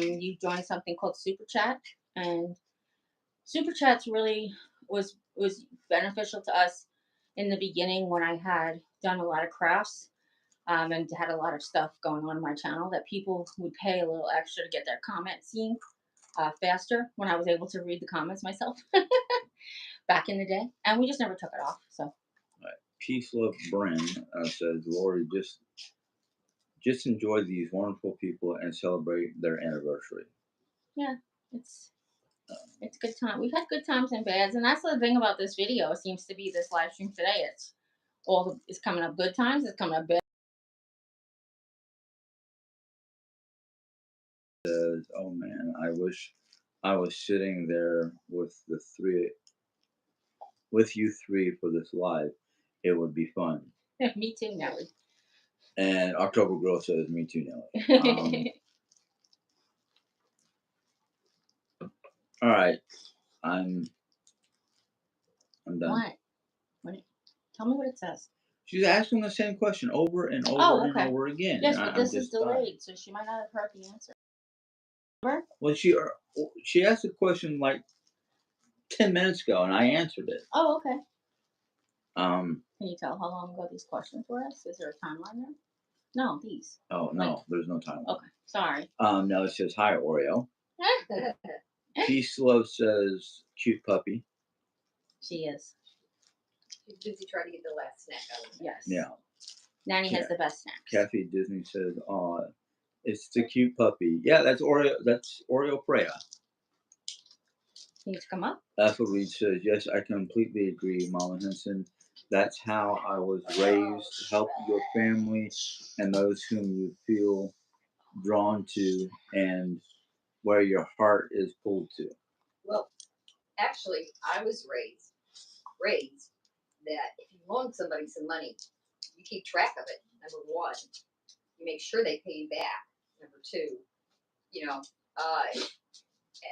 S1: You joined something called Super Chat, and Super Chats really was beneficial to us in the beginning when I had done a lot of crafts and had a lot of stuff going on in my channel that people would pay a little extra to get their comments seen faster when I was able to read the comments myself back in the day, and we just never took it off. So
S4: Peace Love Bryn says, Lori, just enjoy these wonderful people and celebrate their anniversary.
S1: Yeah, it's good time. We've had good times and bads, and that's the thing about this video. It seems to be this live stream today. It's it's coming up good times, it's coming up bad.
S4: Says, "Oh man, I wish I was sitting there with you three for this live. It would be fun."
S1: Me too, Nelly.
S4: And October Girl says, "Me too, Nelly." All right, I'm done.
S1: What? Tell me what it says.
S4: She's asking the same question over and over
S1: Oh,
S4: and
S1: okay.
S4: over again.
S1: Yes,
S4: and
S1: but
S4: I'm
S1: this is
S4: just done.
S1: delayed, so she might not have heard the answer. Remember?
S4: Well, she asked the question like 10 minutes ago, and I answered it.
S1: Oh, okay.
S4: Um.
S1: Can you tell how long ago these questions were asked? Is there a timeline there? No, these.
S4: Oh no, there's no time.
S1: Okay, sorry.
S4: No, it says hi Oreo. Peace Love says cute puppy.
S1: She is.
S3: She's busy trying to get the last snack out of it.
S1: Yes.
S4: Yeah.
S1: Nanny has the best snacks.
S4: Kathy Disney says, "Oh, it's the cute puppy." Yeah, that's Oreo. That's Oreo Freya.
S1: Can you come up?
S4: Ethel Reed says, "Yes, I completely agree, Mama Henson. That's how I was raised. Help your family and those whom you feel drawn to, and where your heart is pulled to."
S3: Well, actually, I was raised that if you loan somebody some money, you keep track of it. Number one, you make sure they pay you back. Number two, you know,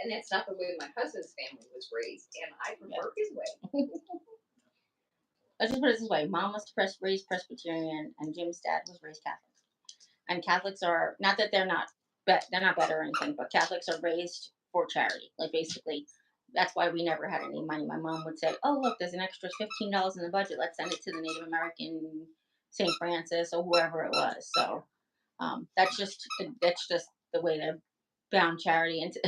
S3: and that's not the way my husband's family was raised, and I prefer his way.
S1: Let's just put it this way: Mom was raised Presbyterian, and Jim's dad was raised Catholic. And Catholics are not that they're not better or anything, but Catholics are raised for charity. Like basically, that's why we never had any money. My mom would say, "Oh, look, there's an extra $15 in the budget. Let's send it to the Native American St. Francis or whoever it was." So that's just the way they bound charity into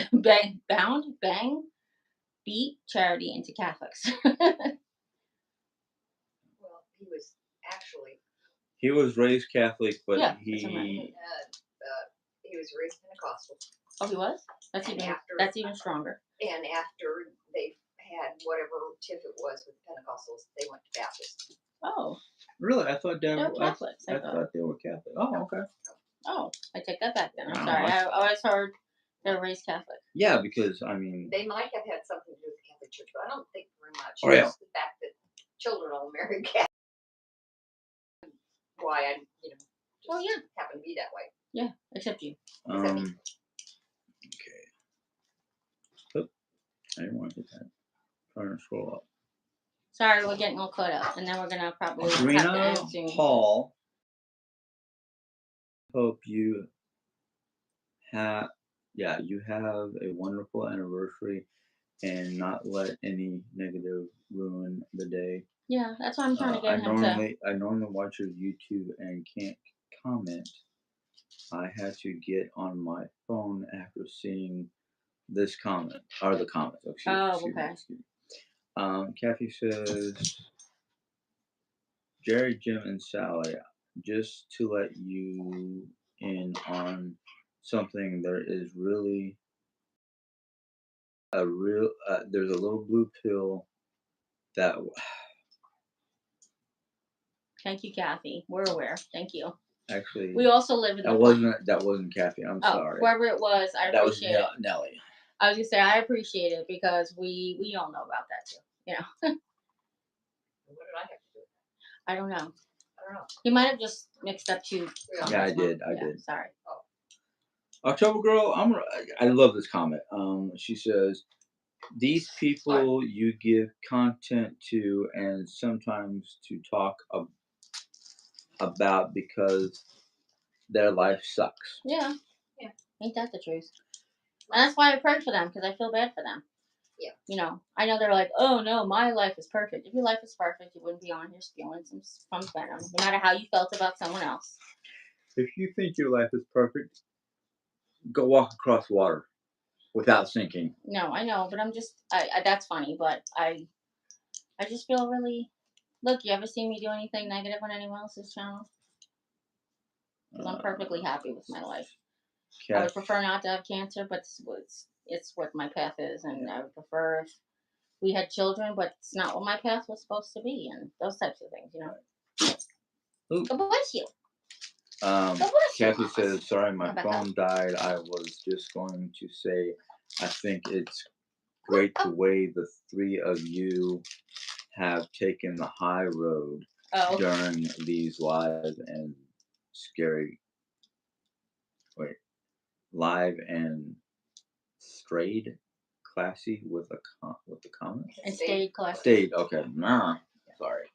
S1: beat charity into Catholics.
S3: Well, he was actually
S4: He was raised Catholic, but
S1: Yeah,
S4: he
S3: he was raised Pentecostal.
S1: Oh, he was?
S3: And
S1: That's even stronger.
S3: And after they had whatever tiff it was with the Pentecostals, they went to Baptist.
S1: Oh,
S4: really, I thought
S1: they were Catholics.
S4: I thought they were Catholic. Oh, okay.
S1: Oh, I take that back then. I'm
S4: Oh,
S1: sorry. I always heard they were raised Catholic.
S4: Yeah, because I mean,
S3: They might have had something to do with the Catholic Church, but I don't think very much.
S4: Oh, yeah.
S3: Just the fact that children all marry Catholic. Why I, just
S1: Well, yeah.
S3: happen to be that way.
S1: Yeah, except you.
S4: okay. Oop, I didn't want to hit that. Trying to scroll up.
S1: Sorry, we're getting all caught up, and then we're gonna probably have to
S4: Rena
S1: end soon.
S4: Hall. Hope you have a wonderful anniversary and not let any negative ruin the day.
S1: Yeah, that's why I'm trying to get him to.
S4: I normally watch your YouTube and can't comment. I had to get on my phone after seeing this comment or the comments. Excuse me. Kathy says, "Jerry, Jim, and Sally, just to let you in on something. There is really there's a little blue pill that."
S1: Thank you, Kathy. We're aware. Thank you.
S4: Actually,
S1: we also live in the.
S4: That wasn't Kathy. I'm sorry.
S1: Whoever it was, I appreciate it.
S4: That was Nelly.
S1: I was gonna say I appreciate it because we all know about that too. You know.
S3: What did I have to do?
S1: I don't know.
S3: I don't know.
S1: He might have just mixed up two.
S4: Yeah, I did. I did.
S1: Sorry.
S4: October Girl, I love this comment. She says, "These people you give content to and sometimes to talk about because their life sucks."
S1: Yeah. Ain't that the truth? And that's why I pray for them, because I feel bad for them.
S3: Yeah.
S1: You know, I know they're like, "Oh no, my life is perfect." If your life is perfect, you wouldn't be on here spewing some venom, no matter how you felt about someone else.
S4: If you think your life is perfect, go walk across water without sinking.
S1: No, I know, but I'm just, I that's funny, but I just feel really. Look, you ever seen me do anything negative on anyone else's channel? Because I'm perfectly happy with my life. I would prefer not to have cancer, but it's what my path is, and I would prefer if we had children, but it's not what my path was supposed to be, and those types of things, you know.
S4: Ooh.
S1: God bless you. God bless you.
S4: Kathy says, sorry, my
S1: Rebecca.
S4: phone died. I was just going to say, I think it's great the way the three of you have taken the high road during these live and scary. Wait, live and strayed, classy with the comments.
S1: And stayed classy.
S4: Stayed. Okay. Nah. Sorry.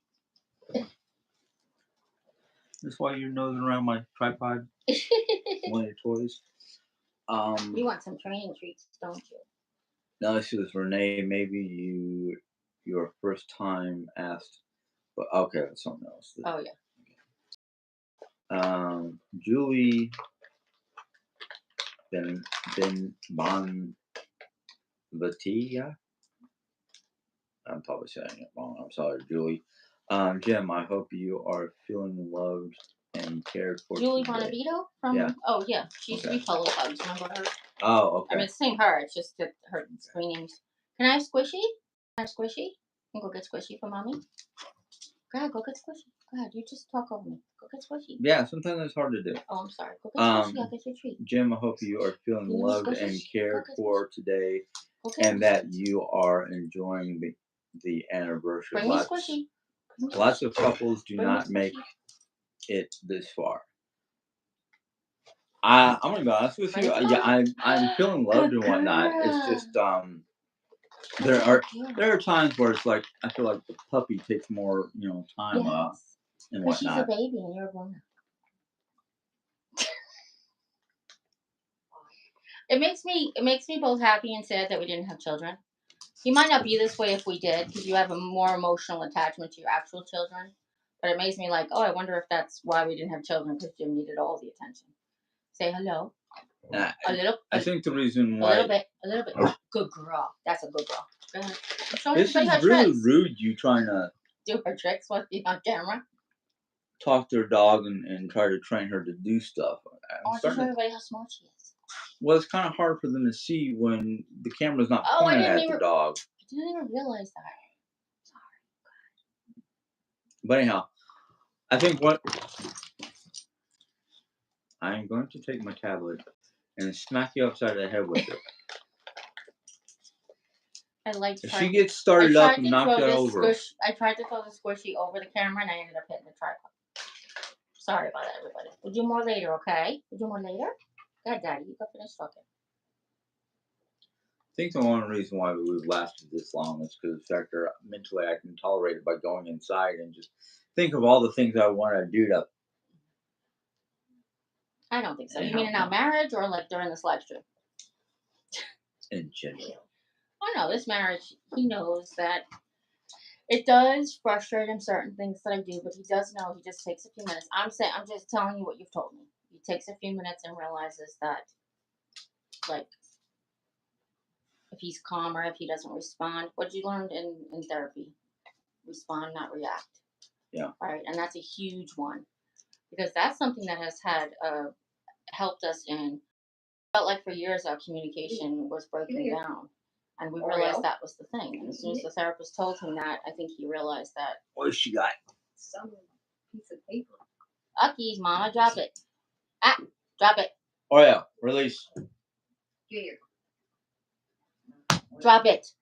S4: That's why you're nosing around my tripod. One of your toys.
S1: You want some training treats, don't you?
S4: Now this is Renee. Maybe your first time asked, but okay, that's something else.
S1: Oh yeah.
S4: Julie Bonvatia. I'm probably saying it wrong. I'm sorry, Julie. Jim, I hope you are feeling loved and cared for.
S1: Julie
S4: today.
S1: Bonavito from.
S4: Yeah.
S1: Oh yeah, she used to be Polo Hugs. Remember her?
S4: Oh, okay.
S1: I mean, it's the same her. It's just that her screen names. Can I have Squishy? Can I have Squishy? Can go get Squishy for mommy? Go ahead, go get Squishy. Go ahead, you just talk over me. Go get Squishy.
S4: Yeah, sometimes it's hard to do.
S1: Oh, I'm sorry. Go get Squishy. I'll get your treat.
S4: Jim, I hope you are feeling
S1: You
S4: loved
S1: want
S4: and
S1: Squishy?
S4: cared
S1: Go get
S4: for today, and that you are enjoying the anniversary.
S1: Bring me Squishy.
S4: Lots of couples do
S1: Bring me
S4: not make
S1: Squishy.
S4: it this far. I'm gonna be honest with you. Yeah, I'm feeling loved and whatnot. It's just there are times where it's like I feel like the puppy takes more time and
S1: Because she's a
S4: whatnot.
S1: baby and you're a grown up. It makes me both happy and sad that we didn't have children. You might not be this way if we did, because you have a more emotional attachment to your actual children. But it makes me like, oh, I wonder if that's why we didn't have children, because Jim needed all the attention. Say hello.
S4: I think the reason why
S1: a little bit. Good girl. That's a good girl. Go ahead.
S4: This is really rude. You trying to
S1: do her tricks with you on camera.
S4: Talk to her dog and try to train her to do stuff.
S1: I want to show everybody how smart she is.
S4: Well, it's kind of hard for them to see when the camera's not pointing at the dog.
S1: I didn't even realize that. Sorry.
S4: But anyhow, I think I'm going to take my tablet and smack you upside the head with it. If she gets started up and knocked it over.
S1: I tried to throw the Squishy over the camera and I ended up hitting the tripod. Sorry about that, everybody. We'll do more later, okay? We'll do more later? Go ahead, Daddy. You go finish talking.
S4: I think the only reason why we've lasted this long is because the fact that mentally I can tolerate it by going inside and just think of all the things I want to do to.
S1: I don't think so. You mean in our marriage or like during this live stream?
S4: In general.
S1: Oh no, this marriage, he knows that it does frustrate him, certain things that I do, but he does know he just takes a few minutes. I'm just telling you what you've told me. He takes a few minutes and realizes that, like, if he's calmer, if he doesn't respond, what you learned in therapy, respond, not react.
S4: Yeah.
S1: Right, and that's a huge one, because that's something that has had helped us in. Felt like for years our communication was breaking down. And we realized that was the thing. And as soon as the therapist told him that, I think he realized that.
S4: What has she got?
S3: Some piece of paper.
S1: Uckies, Mama, drop it. Ah, drop it.
S4: Oh yeah, release.
S3: Here.
S1: Drop it.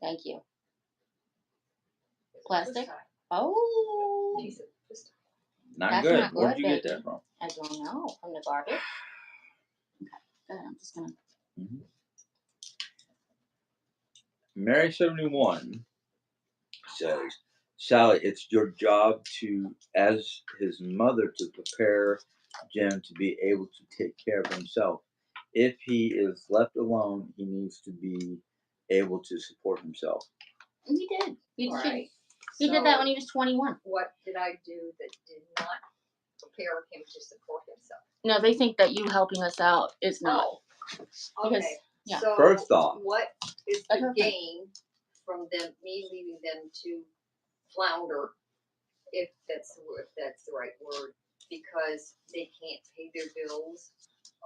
S1: Thank you. Plastic? Oh.
S4: Not good. Where'd you get that from?
S1: I don't know. From the garbage. Okay, I'm just gonna.
S4: Mary 71 says, Sally, it's your job to, as his mother, to prepare Jim to be able to take care of himself. If he is left alone, he needs to be able to support himself.
S1: He did. He
S3: did
S1: that when he was 21.
S3: What did I do that did not prepare him to support himself?
S1: No, they think that you helping us out is not.
S3: Okay.
S1: Because, yeah.
S3: So
S4: first off,
S3: what is the gain from me leaving them to flounder, if that's the right word, because they can't pay their bills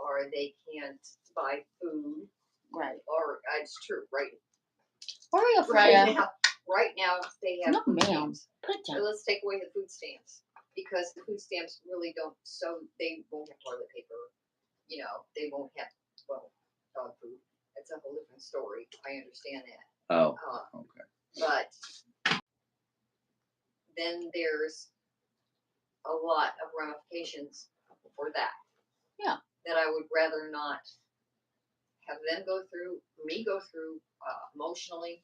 S3: or they can't buy food,
S1: right?
S3: Or it's true, right?
S1: Oreo Freya.
S3: Now, right now they have
S1: No,
S3: food
S1: ma'am.
S3: stamps.
S1: Put it
S3: So
S1: down.
S3: let's take away the food stamps because the food stamps really don't. So they won't have toilet paper. You know, they won't have dog food. That's a whole different story. I understand that.
S4: Oh, okay.
S3: But then there's a lot of ramifications for that.
S1: Yeah.
S3: That I would rather not have them go through, me go through emotionally.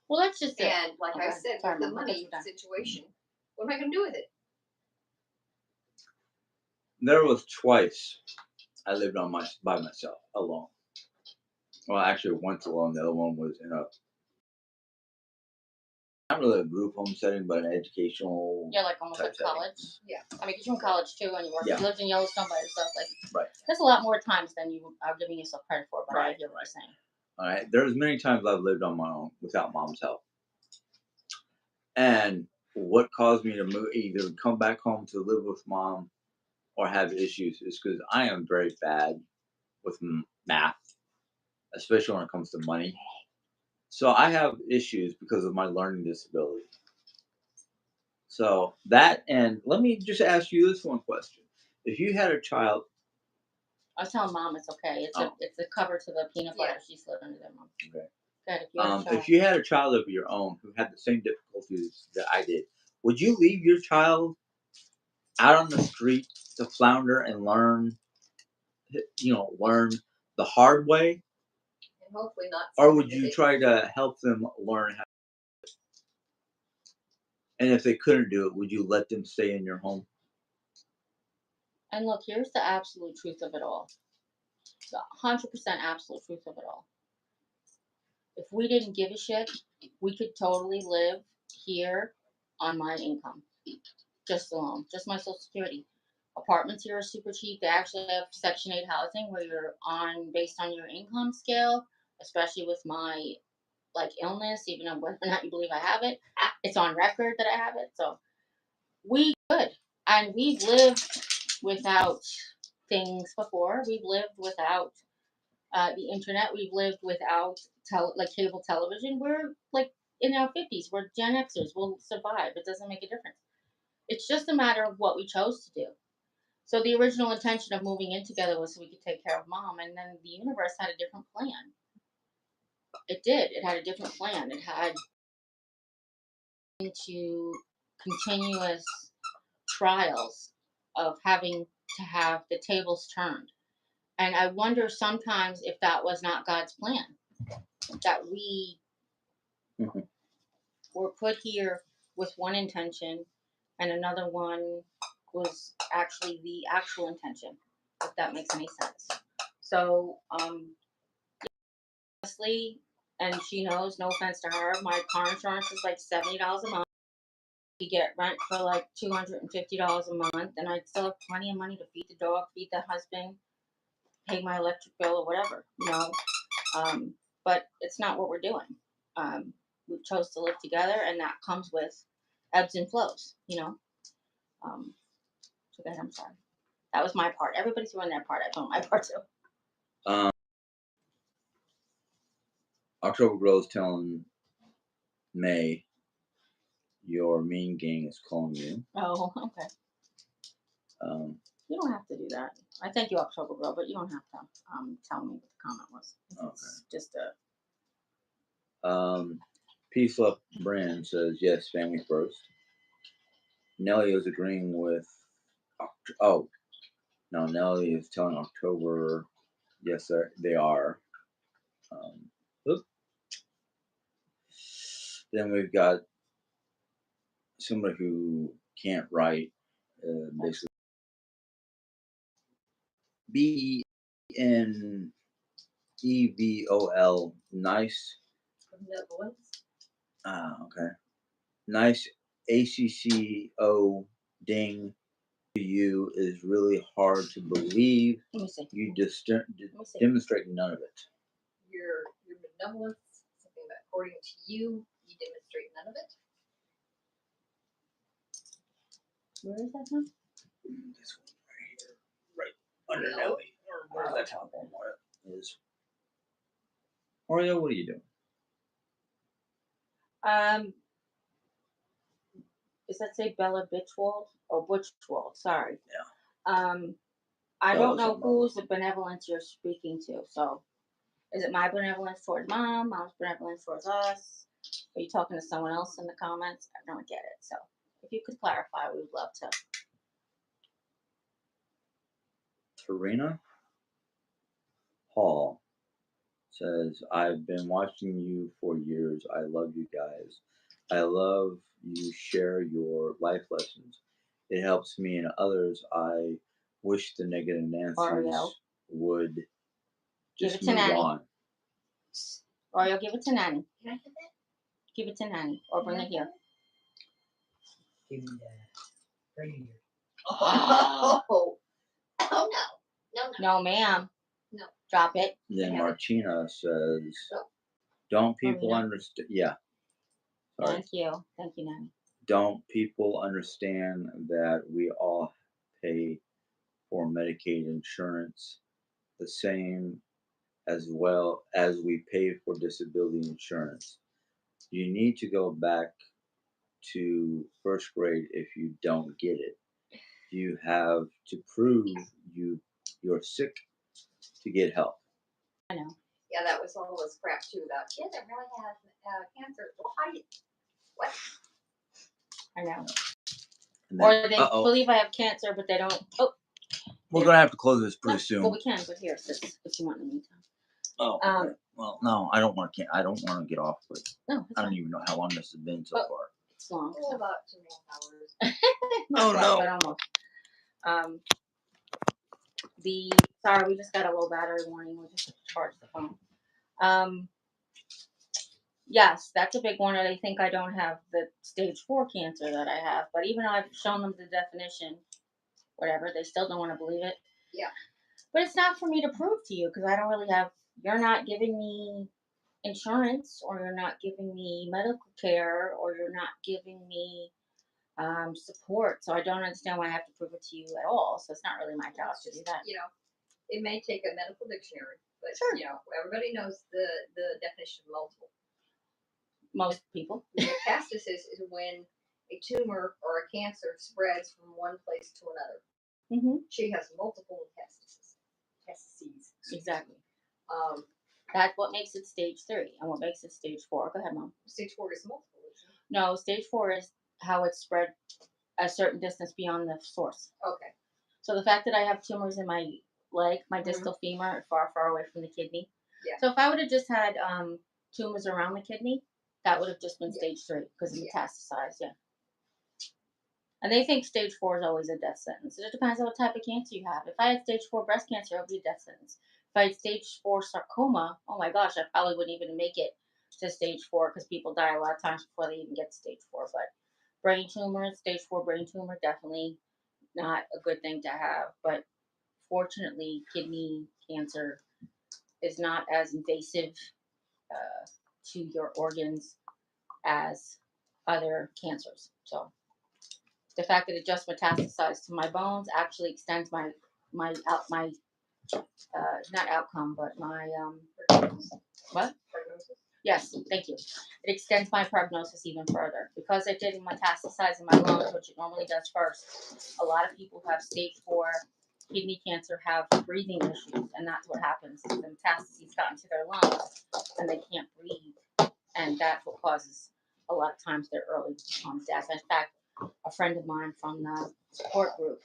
S1: Well, that's just it.
S3: And like I said,
S1: Sorry,
S3: with the
S1: Mom,
S3: money
S1: that's
S3: situation, what am I going to do with it?
S4: There was twice I lived by myself alone. Well, actually, once alone. The other one was in a not really a group home setting, but an educational.
S1: Yeah, like almost
S4: type
S1: like
S4: setting.
S1: college.
S3: Yeah.
S1: I mean, 'cause you're in college too, and you work.
S4: Yeah.
S1: You lived in Yellowstone by yourself. Like,
S4: Right.
S1: That's a lot more times than you are giving yourself credit for. But I
S4: Right,
S1: hear what you're saying.
S4: All right. There's many times I've lived on my own without mom's help. And what caused me to move, either come back home to live with mom or have issues, is because I am very bad with math, especially when it comes to money. So I have issues because of my learning disability. So that, and let me just ask you this one question: if you had a child,
S1: I was telling Mom it's okay. It's the cover to the peanut butter. She slid under there, Mom.
S4: okay,
S1: Good. If you had a child.
S4: if you had a child of your own who had the same difficulties that I did, would you leave your child out on the street to flounder and learn, learn the hard way,
S3: And hopefully not.
S4: or would
S3: something that
S4: you
S3: they
S4: try
S3: can
S4: to help them learn how? And if they couldn't do it, would you let them stay in your home?
S1: And look, here's the absolute truth of it all. The 100% absolute truth of it all. If we didn't give a shit, we could totally live here on my income, just alone, just my Social Security. Apartments here are super cheap. They actually have Section 8 housing where you're on based on your income scale, especially with my illness, even though whether or not you believe I have it, it's on record that I have it. So we could, and we've lived without things before. We've lived without the internet. We've lived without cable television. We're in our 50s. We're Gen Xers. We'll survive. It doesn't make a difference. It's just a matter of what we chose to do. So the original intention of moving in together was so we could take care of mom, and then the universe had a different plan. It did. It had a different plan. It had into continuous trials of having to have the tables turned. And I wonder sometimes if that was not God's plan, that we were put here with one intention and another one was actually the actual intention, if that makes any sense. So, honestly, and she knows, no offense to her, my car insurance is like $70 a month. You get rent for like $250 a month, and I still have plenty of money to feed the dog, feed the husband, pay my electric bill or whatever, but it's not what we're doing. We chose to live together, and that comes with ebbs and flows, So then I'm sorry. That was my part. Everybody's doing their part. I told my part too.
S4: October Girl's telling May your mean gang is calling you.
S1: Oh, okay. You don't have to do that. I thank you, October Girl, but you don't have to tell me what the comment was. It's just a.
S4: Peace Love Brand says yes, family first. Nelly is agreeing with. Oh, no, Nelly is telling October. Yes, sir, they are. Then we've got somebody who can't write, basically BENEVOL, nice. Okay. Nice ACCO ding to you is really hard to believe.
S1: Let me see.
S4: You just demonstrate none of it.
S3: Your benevolence, something that according to you, you demonstrate none of it.
S1: Where is that from?
S4: This one right here, right under Nelly, or where's that top one? What is? Oreo, what are you doing?
S1: Does that say Bella Bitchwold or Butchwold? Sorry.
S2: Yeah.
S1: I don't know
S2: something
S1: whose benevolence you're speaking to. So, is it my benevolence towards mom? Mom's benevolence towards us? Are you talking to someone else in the comments? I don't get it. So, if you could clarify, we would love to.
S4: Tarina Hall says, I've been watching you for years. I love you guys. I love you share your life lessons. It helps me and others. I wish the negative Nancy's
S1: Oreo.
S4: would
S1: Give
S4: just
S1: it to
S4: move
S1: Nanny.
S4: on.
S1: Oreo, give it to Nanny.
S3: Can I get that?
S1: Give it to Nanny. Or bring it here.
S5: Give me that. Right here.
S3: Oh, oh no.
S1: No, ma'am.
S3: No.
S1: Drop it.
S4: Then
S3: Yeah.
S4: Martina says,
S3: Oh.
S4: don't people
S1: Marina.
S4: understand? Yeah. Sorry.
S1: Thank you. Thank you, Nanny.
S4: Don't people understand that we all pay for Medicaid insurance the same as well as we pay for disability insurance? You need to go back to first grade if you don't get it. You have to prove you're sick to get help.
S1: I know.
S3: Yeah, that was all this crap too about kids that really have cancer. Well, how do you, what?
S1: I know.
S2: And
S1: Or
S2: then,
S1: they
S2: uh-oh,
S1: believe I have cancer, but they don't. Oh,
S2: we're gonna have to close this pretty
S1: no,
S2: soon.
S1: well, we can, but here, sis, if you want in the meantime.
S2: Oh, okay. Well, no, I don't want to. I don't want to get off, but
S1: No, it's
S2: I don't
S1: fine.
S2: even know how long this has been so
S1: Oh.
S2: far.
S1: It's long.
S3: Oh,
S1: So.
S3: about 2.5 hours.
S1: Not
S2: Oh,
S1: quite,
S2: no.
S1: but almost. Sorry, we just got a low battery warning. We just charged the phone. Yes, that's a big one. They think I don't have the stage 4 cancer that I have, but even though I've shown them the definition, whatever, they still don't want to believe it.
S3: Yeah.
S1: But it's not for me to prove to you because I don't really have. You're not giving me insurance, or you're not giving me medical care, or you're not giving me support. So I don't understand why I have to prove it to you at all. So it's not really my job
S3: It's
S1: to do
S3: just,
S1: that.
S3: you know, it may take a medical dictionary, but
S1: Sure.
S3: you know, everybody knows the definition of multiple.
S1: Most people.
S3: Metastasis is when a tumor or a cancer spreads from one place to another.
S1: Mm-hmm.
S3: She has multiple metastases.
S1: Exactly.
S3: Um,
S1: That's what makes it stage 3, and what makes it stage 4. Go ahead, Mom.
S3: stage 4 is multiple. Isn't it?
S1: No, stage 4 is how it's spread a certain distance beyond the source.
S3: Okay.
S1: So the fact that I have tumors in my leg, my distal femur, far, far away from the kidney.
S3: Yeah.
S1: So if I would have just had tumors around the kidney, that would have just been
S3: Yeah.
S1: stage 3 because it
S3: Yeah.
S1: metastasized. Yeah. And they think stage 4 is always a death sentence. It depends on what type of cancer you have. If I had stage 4 breast cancer, it would be a death sentence. If I had stage 4 sarcoma, oh my gosh, I probably wouldn't even make it to stage 4 because people die a lot of times before they even get to stage 4. But brain tumor, stage 4 brain tumor, definitely not a good thing to have. But fortunately, kidney cancer is not as invasive to your organs as other cancers. So the fact that it just metastasized to my bones actually extends my not outcome, but my what?
S3: Prognosis.
S1: Yes, thank you. It extends my prognosis even further because it didn't metastasize in my lungs, which it normally does first. A lot of people who have stage 4 kidney cancer have breathing issues, and that's what happens. The metastases got into their lungs, and they can't breathe, and that's what causes a lot of times their early death. In fact, a friend of mine from the support group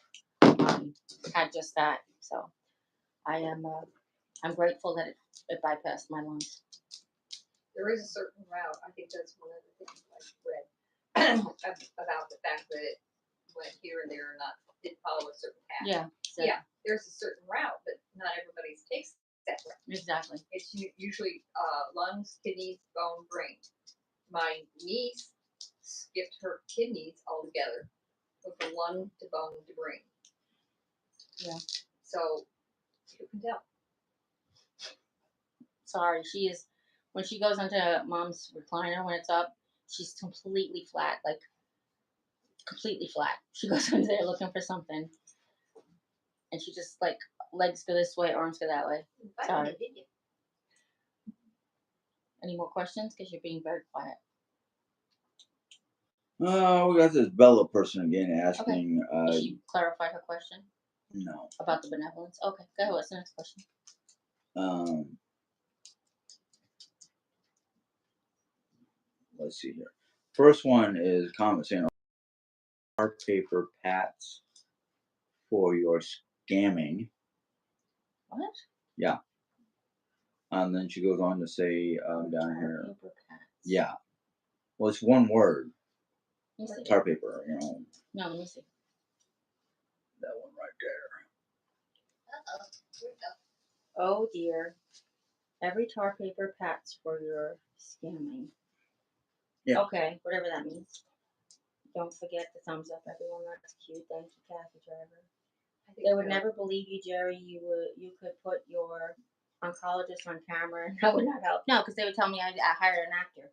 S1: had just that. So I am I'm grateful that it bypassed my lungs.
S3: There is a certain route. I think that's one of the things I read about the fact that it went here and there and not didn't follow a certain path.
S1: Yeah. So,
S3: Yeah, there's a certain route, but not everybody takes that route.
S1: exactly.
S3: It's usually lungs, kidneys, bone, brain. My niece skipped her kidneys altogether, went from lung to bone to brain.
S1: Yeah.
S3: So you can tell.
S1: Sorry, she is. When she goes into Mom's recliner when it's up, she's completely flat, like completely flat. She goes into there looking for something, and she just like legs go this way, arms go that way. Sorry.
S3: Did you?
S1: Any more questions? Because you're being very quiet.
S4: We got this Bella person again asking.
S1: Did she clarify her question
S4: No.
S1: about the benevolence? Okay, go ahead. What's the next question?
S4: Let's see here. First one is a comment saying, "Our paper pats for your scamming."
S1: What?
S4: Yeah. And then she goes on to say down here.
S1: Paper pads.
S4: Yeah. Well, it's one word.
S1: Let me see.
S4: Tar paper, you know.
S1: No, let me see.
S4: That one right there.
S3: Uh-oh. Here we go.
S1: Oh dear. Every tar paper pats for your scamming.
S4: Yeah.
S1: Okay, whatever that means. Don't forget the thumbs up, everyone. That's cute. Thank you, Kathy Driver.
S3: I think
S1: They would
S3: so.
S1: never believe you, Jerry. You could put your oncologist on camera. That would not help. No, because they would tell me I hired an actor.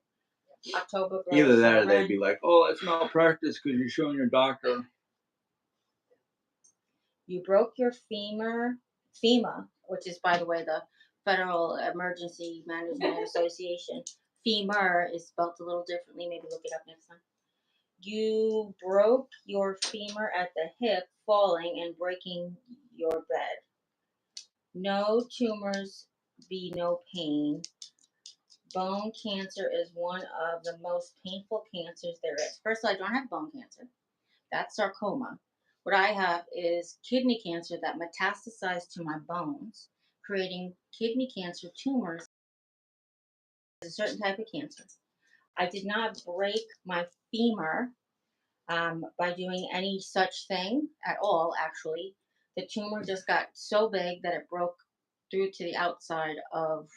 S1: October.
S4: Either that or they'd be like, "Oh, that's malpractice because you're showing your doctor."
S1: You broke your FEMA, which is, by the way, the Federal Emergency Management Association. FEMA is spelled a little differently. Maybe look it up next time. You broke your femur at the hip, falling and breaking your bed. No tumors, be no pain. Bone cancer is one of the most painful cancers there is. First of all, I don't have bone cancer. That's sarcoma. What I have is kidney cancer that metastasized to my bones, creating kidney cancer tumors. It's a certain type of cancer. I did not break my femur by doing any such thing at all, actually. The tumor just got so big that it broke through to the outside of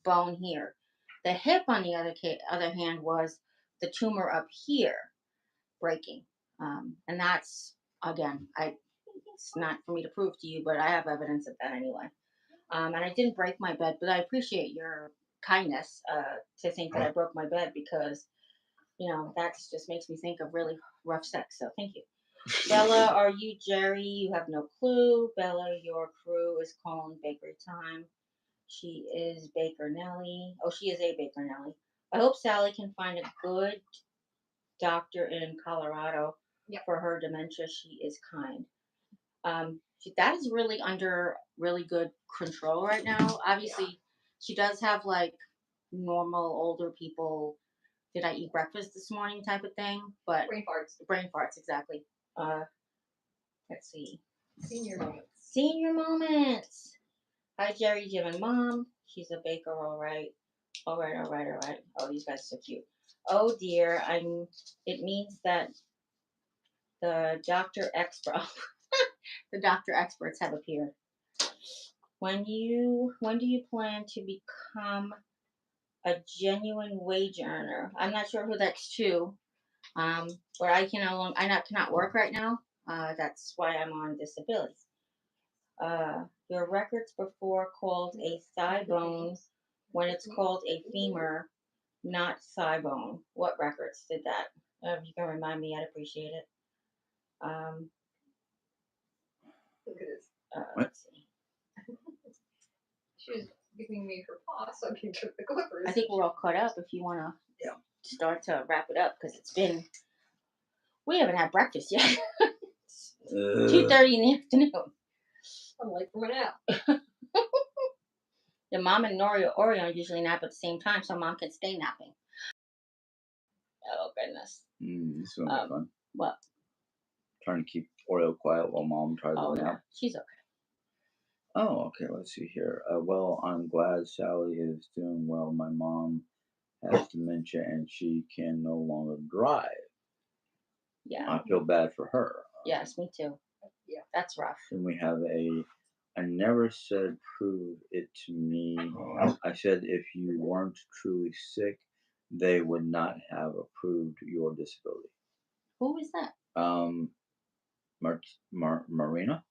S1: bone here. The hip, on the other hand, was the tumor up here breaking. And that's, again, it's not for me to prove to you, but I have evidence of that anyway. And I didn't break my bed, but I appreciate your kindness to think that I broke my bed because, you know, that just makes me think of really rough sex. So thank you. Bella, are you Jerry? You have no clue. Bella, your crew is calling bakery time. She is Baker Nelly. Oh, she is a Baker Nelly. I hope Sally can find a good doctor in Colorado for her dementia. She is kind. That is really under really good control right now. Obviously, she does have like normal older people. Did I eat breakfast this morning type of thing? But
S3: Brain farts.
S1: brain farts, exactly. Let's see.
S3: Senior moments.
S1: Senior moments. Hi, Jerry, Jim, and Mom. She's a baker, all right. All right, all right, all right. Oh, these guys are so cute. Oh dear, it means that the doctor expert, the doctor experts have appeared. When do you plan to become a genuine wage earner? I'm not sure who that's to. But I cannot work right now. That's why I'm on disability. Your records before called a thigh bone when it's called a femur, not thigh bone. What records did that? If you can remind me, I'd appreciate it.
S3: Look at this.
S1: Let's see.
S3: She's giving me her paw so I can cook the clippers.
S1: I think we're all caught up if you want to start to wrap it up because we haven't had breakfast yet. 2:30 in the afternoon.
S3: I'm late for my nap.
S1: The mom and Oreo usually nap at the same time so mom can stay napping. Oh, goodness.
S4: This is going to be fun.
S1: What?
S4: Trying to keep Oreo quiet while Mom tries to nap.
S1: She's okay.
S4: Oh, okay. Let's see here. Well, I'm glad Sally is doing well. My mom has dementia and she can no longer drive.
S1: Yeah.
S4: I feel bad for her.
S1: Yes, me too.
S3: Yeah.
S1: That's rough.
S4: Then we have I never said prove it to me. I said if you weren't truly sick, they would not have approved your disability.
S1: Who is that?
S4: Marina?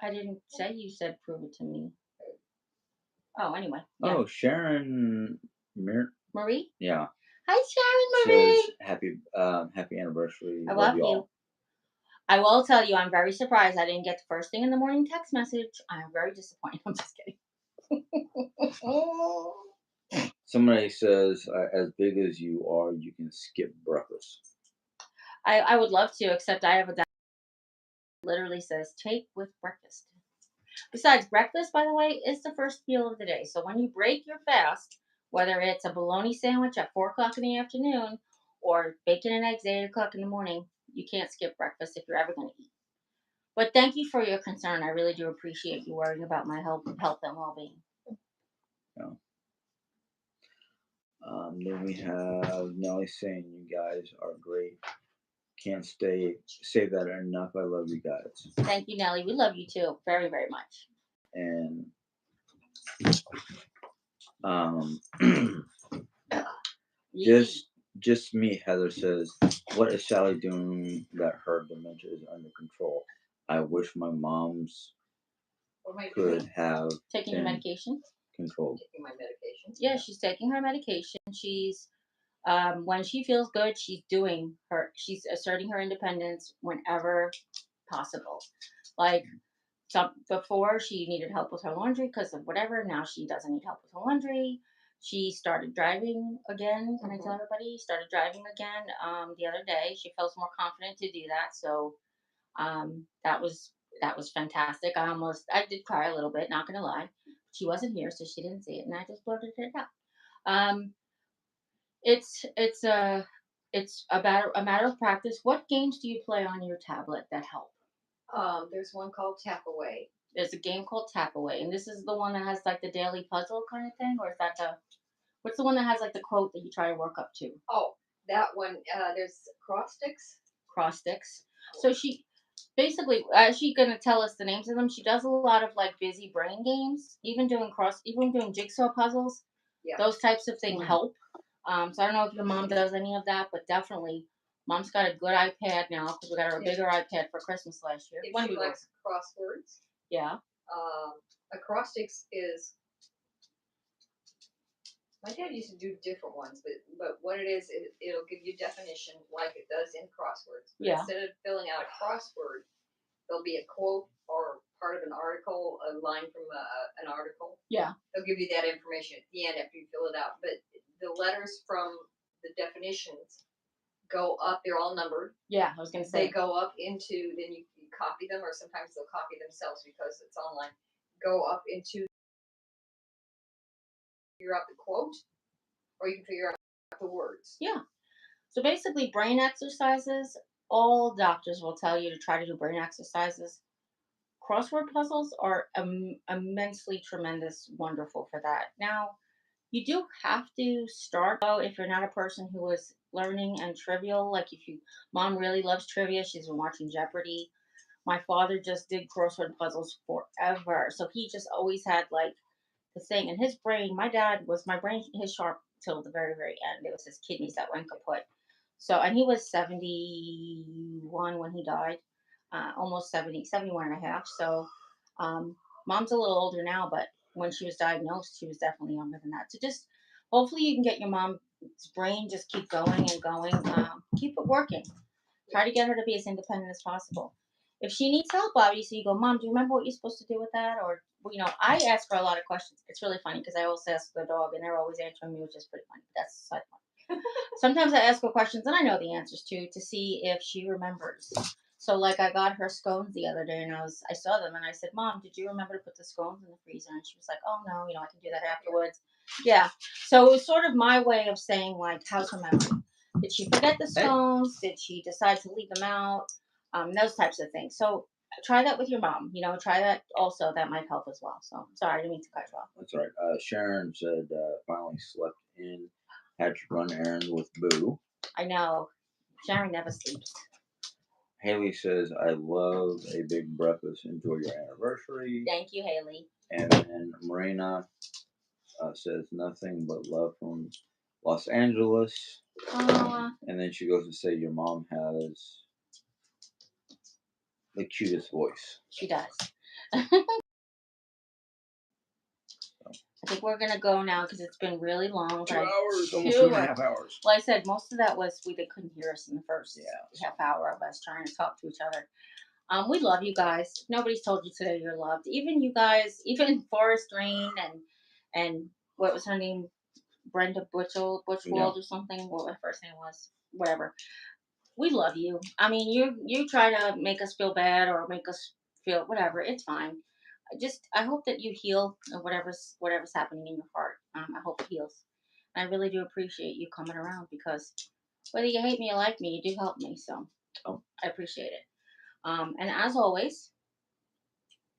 S1: I didn't say you said prove it to me. Oh, anyway. Yeah.
S4: Oh, Sharon
S1: Marie?
S4: Yeah.
S1: Hi, Sharon Marie.
S4: Says happy anniversary.
S1: I love you.
S4: All.
S1: I will tell you, I'm very surprised I didn't get the first thing in the morning text message. I'm very disappointed. I'm just kidding.
S4: Somebody says, as big as you are, you can skip breakfast.
S1: I would love to, except I have a diet that literally says take with breakfast. Besides, breakfast, by the way, is the first meal of the day. So when you break your fast, whether it's a bologna sandwich at 4 o'clock in the afternoon or bacon and eggs at 8 o'clock in the morning, you can't skip breakfast if you're ever going to eat. But thank you for your concern. I really do appreciate you worrying about my health and well-being.
S4: Yeah. Then we have Nelly saying, "You guys are great. Can't say that enough. I love you guys."
S1: Thank you, Nelly. We love you too, very, very much.
S4: And just me. Heather says, "What is Sally doing that her dementia is under control? I wish my mom's
S3: What am I
S4: could
S3: doing?
S4: have
S1: Taking your
S4: been
S1: medication?
S4: controlled."
S3: Taking my medication.
S1: Yeah, she's taking her medication. She's when she feels good, she's asserting her independence whenever possible. Like before, she needed help with her laundry because of whatever. Now she doesn't need help with her laundry. She started driving again. Can I tell everybody? Started driving again the other day. She feels more confident to do that. So that was fantastic. I did cry a little bit. Not gonna lie. She wasn't here, so she didn't see it, and I just blurted it out. Um, it's about a matter of practice. What games do you play on your tablet that help?
S3: There's one called Tap Away.
S1: There's a game called Tap Away, and this is the one that has like the daily puzzle kind of thing, or is that what's the one that has like the quote that you try to work up to?
S3: Oh, that one. There's cross sticks.
S1: Cross sticks. So she basically, she's gonna tell us the names of them. She does a lot of like busy brain games, even doing jigsaw puzzles.
S3: Yeah.
S1: Those types of things help. So I don't know if your mom does any of that, but definitely, mom's got a good iPad now because we got her a bigger iPad for Christmas last year.
S3: If she likes crosswords.
S1: Yeah.
S3: Acrostics is. My dad used to do different ones, but what it is, it'll give you definition like it does in crosswords. But
S1: Yeah.
S3: Instead of filling out a crossword, there'll be a quote or part of an article, a line from an article.
S1: Yeah.
S3: They'll give you that information at the end after you fill it out. But the letters from the definitions go up. They're all numbered.
S1: Yeah, I was gonna say.
S3: They go up into, then you copy them, or sometimes they'll copy themselves because it's online. Go up into, figure out the quote, or you can figure out the words.
S1: Yeah. So basically, brain exercises. All doctors will tell you to try to do brain exercises. Crossword puzzles are immensely tremendous, wonderful for that. Now, you do have to start though if you're not a person who is learning and trivial. Like if you, mom really loves trivia, she's been watching Jeopardy. My father just did crossword puzzles forever, so he just always had like the thing in his brain. My brain, his sharp till the very, very end. It was his kidneys that went kaput. So, and he was 71 when he died, almost 70, 71 and a half. So, mom's a little older now, but when she was diagnosed, she was definitely younger than that. So just hopefully you can get your mom's brain just keep going and going. Keep it working. Try to get her to be as independent as possible. If she needs help, obviously you go, Mom, do you remember what you're supposed to do with that? Or, I ask her a lot of questions. It's really funny because I also ask the dog and they're always answering me, which is pretty funny. But that's aside from. Sometimes I ask her questions and I know the answers to see if she remembers. So like I got her scones the other day and I saw them and I said, Mom, did you remember to put the scones in the freezer? And she was like, oh no, I can do that afterwards. Yeah. So it was sort of my way of saying like, how's her memory? Did she forget the scones? Did she decide to leave them out? Those types of things. So try that with your mom. Try that also. That might help as well. So sorry, I didn't mean to cut you off.
S4: That's all right. Sharon said finally slept in. Had to run errands with Boo.
S1: I know. Sharon never sleeps.
S4: Haley says, I love a big breakfast. Enjoy your anniversary.
S1: Thank you, Haley.
S4: And then Marina says nothing but love from Los Angeles. And then she goes to say your mom has the cutest voice.
S1: She does. I think we're gonna go now because it's been really long.
S4: 2 hours, almost 2.5 hours.
S1: Like I said, most of that was they couldn't hear us in the first half hour of us trying to talk to each other. We love you guys. If nobody's told you today you're loved. Even you guys, even Forest Rain and what was her name? Brenda Butchwald or something. What her first name was, whatever. We love you. I mean, you try to make us feel bad or make us feel whatever. It's fine. I hope that you heal of whatever's happening in your heart. I hope it heals. I really do appreciate you coming around because whether you hate me or like me, you do help me. So I appreciate it. And as always,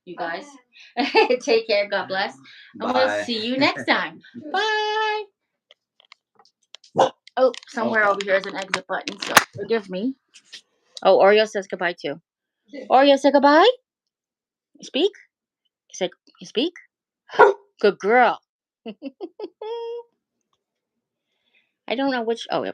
S1: you guys take care. God bless. And we'll
S4: Bye.
S1: see you next time. Bye. Oh, somewhere over here is an exit button, so forgive me. Oh, Oreo says goodbye too. Oreo, say goodbye. You speak? You speak? Good girl. I don't know which. Oh,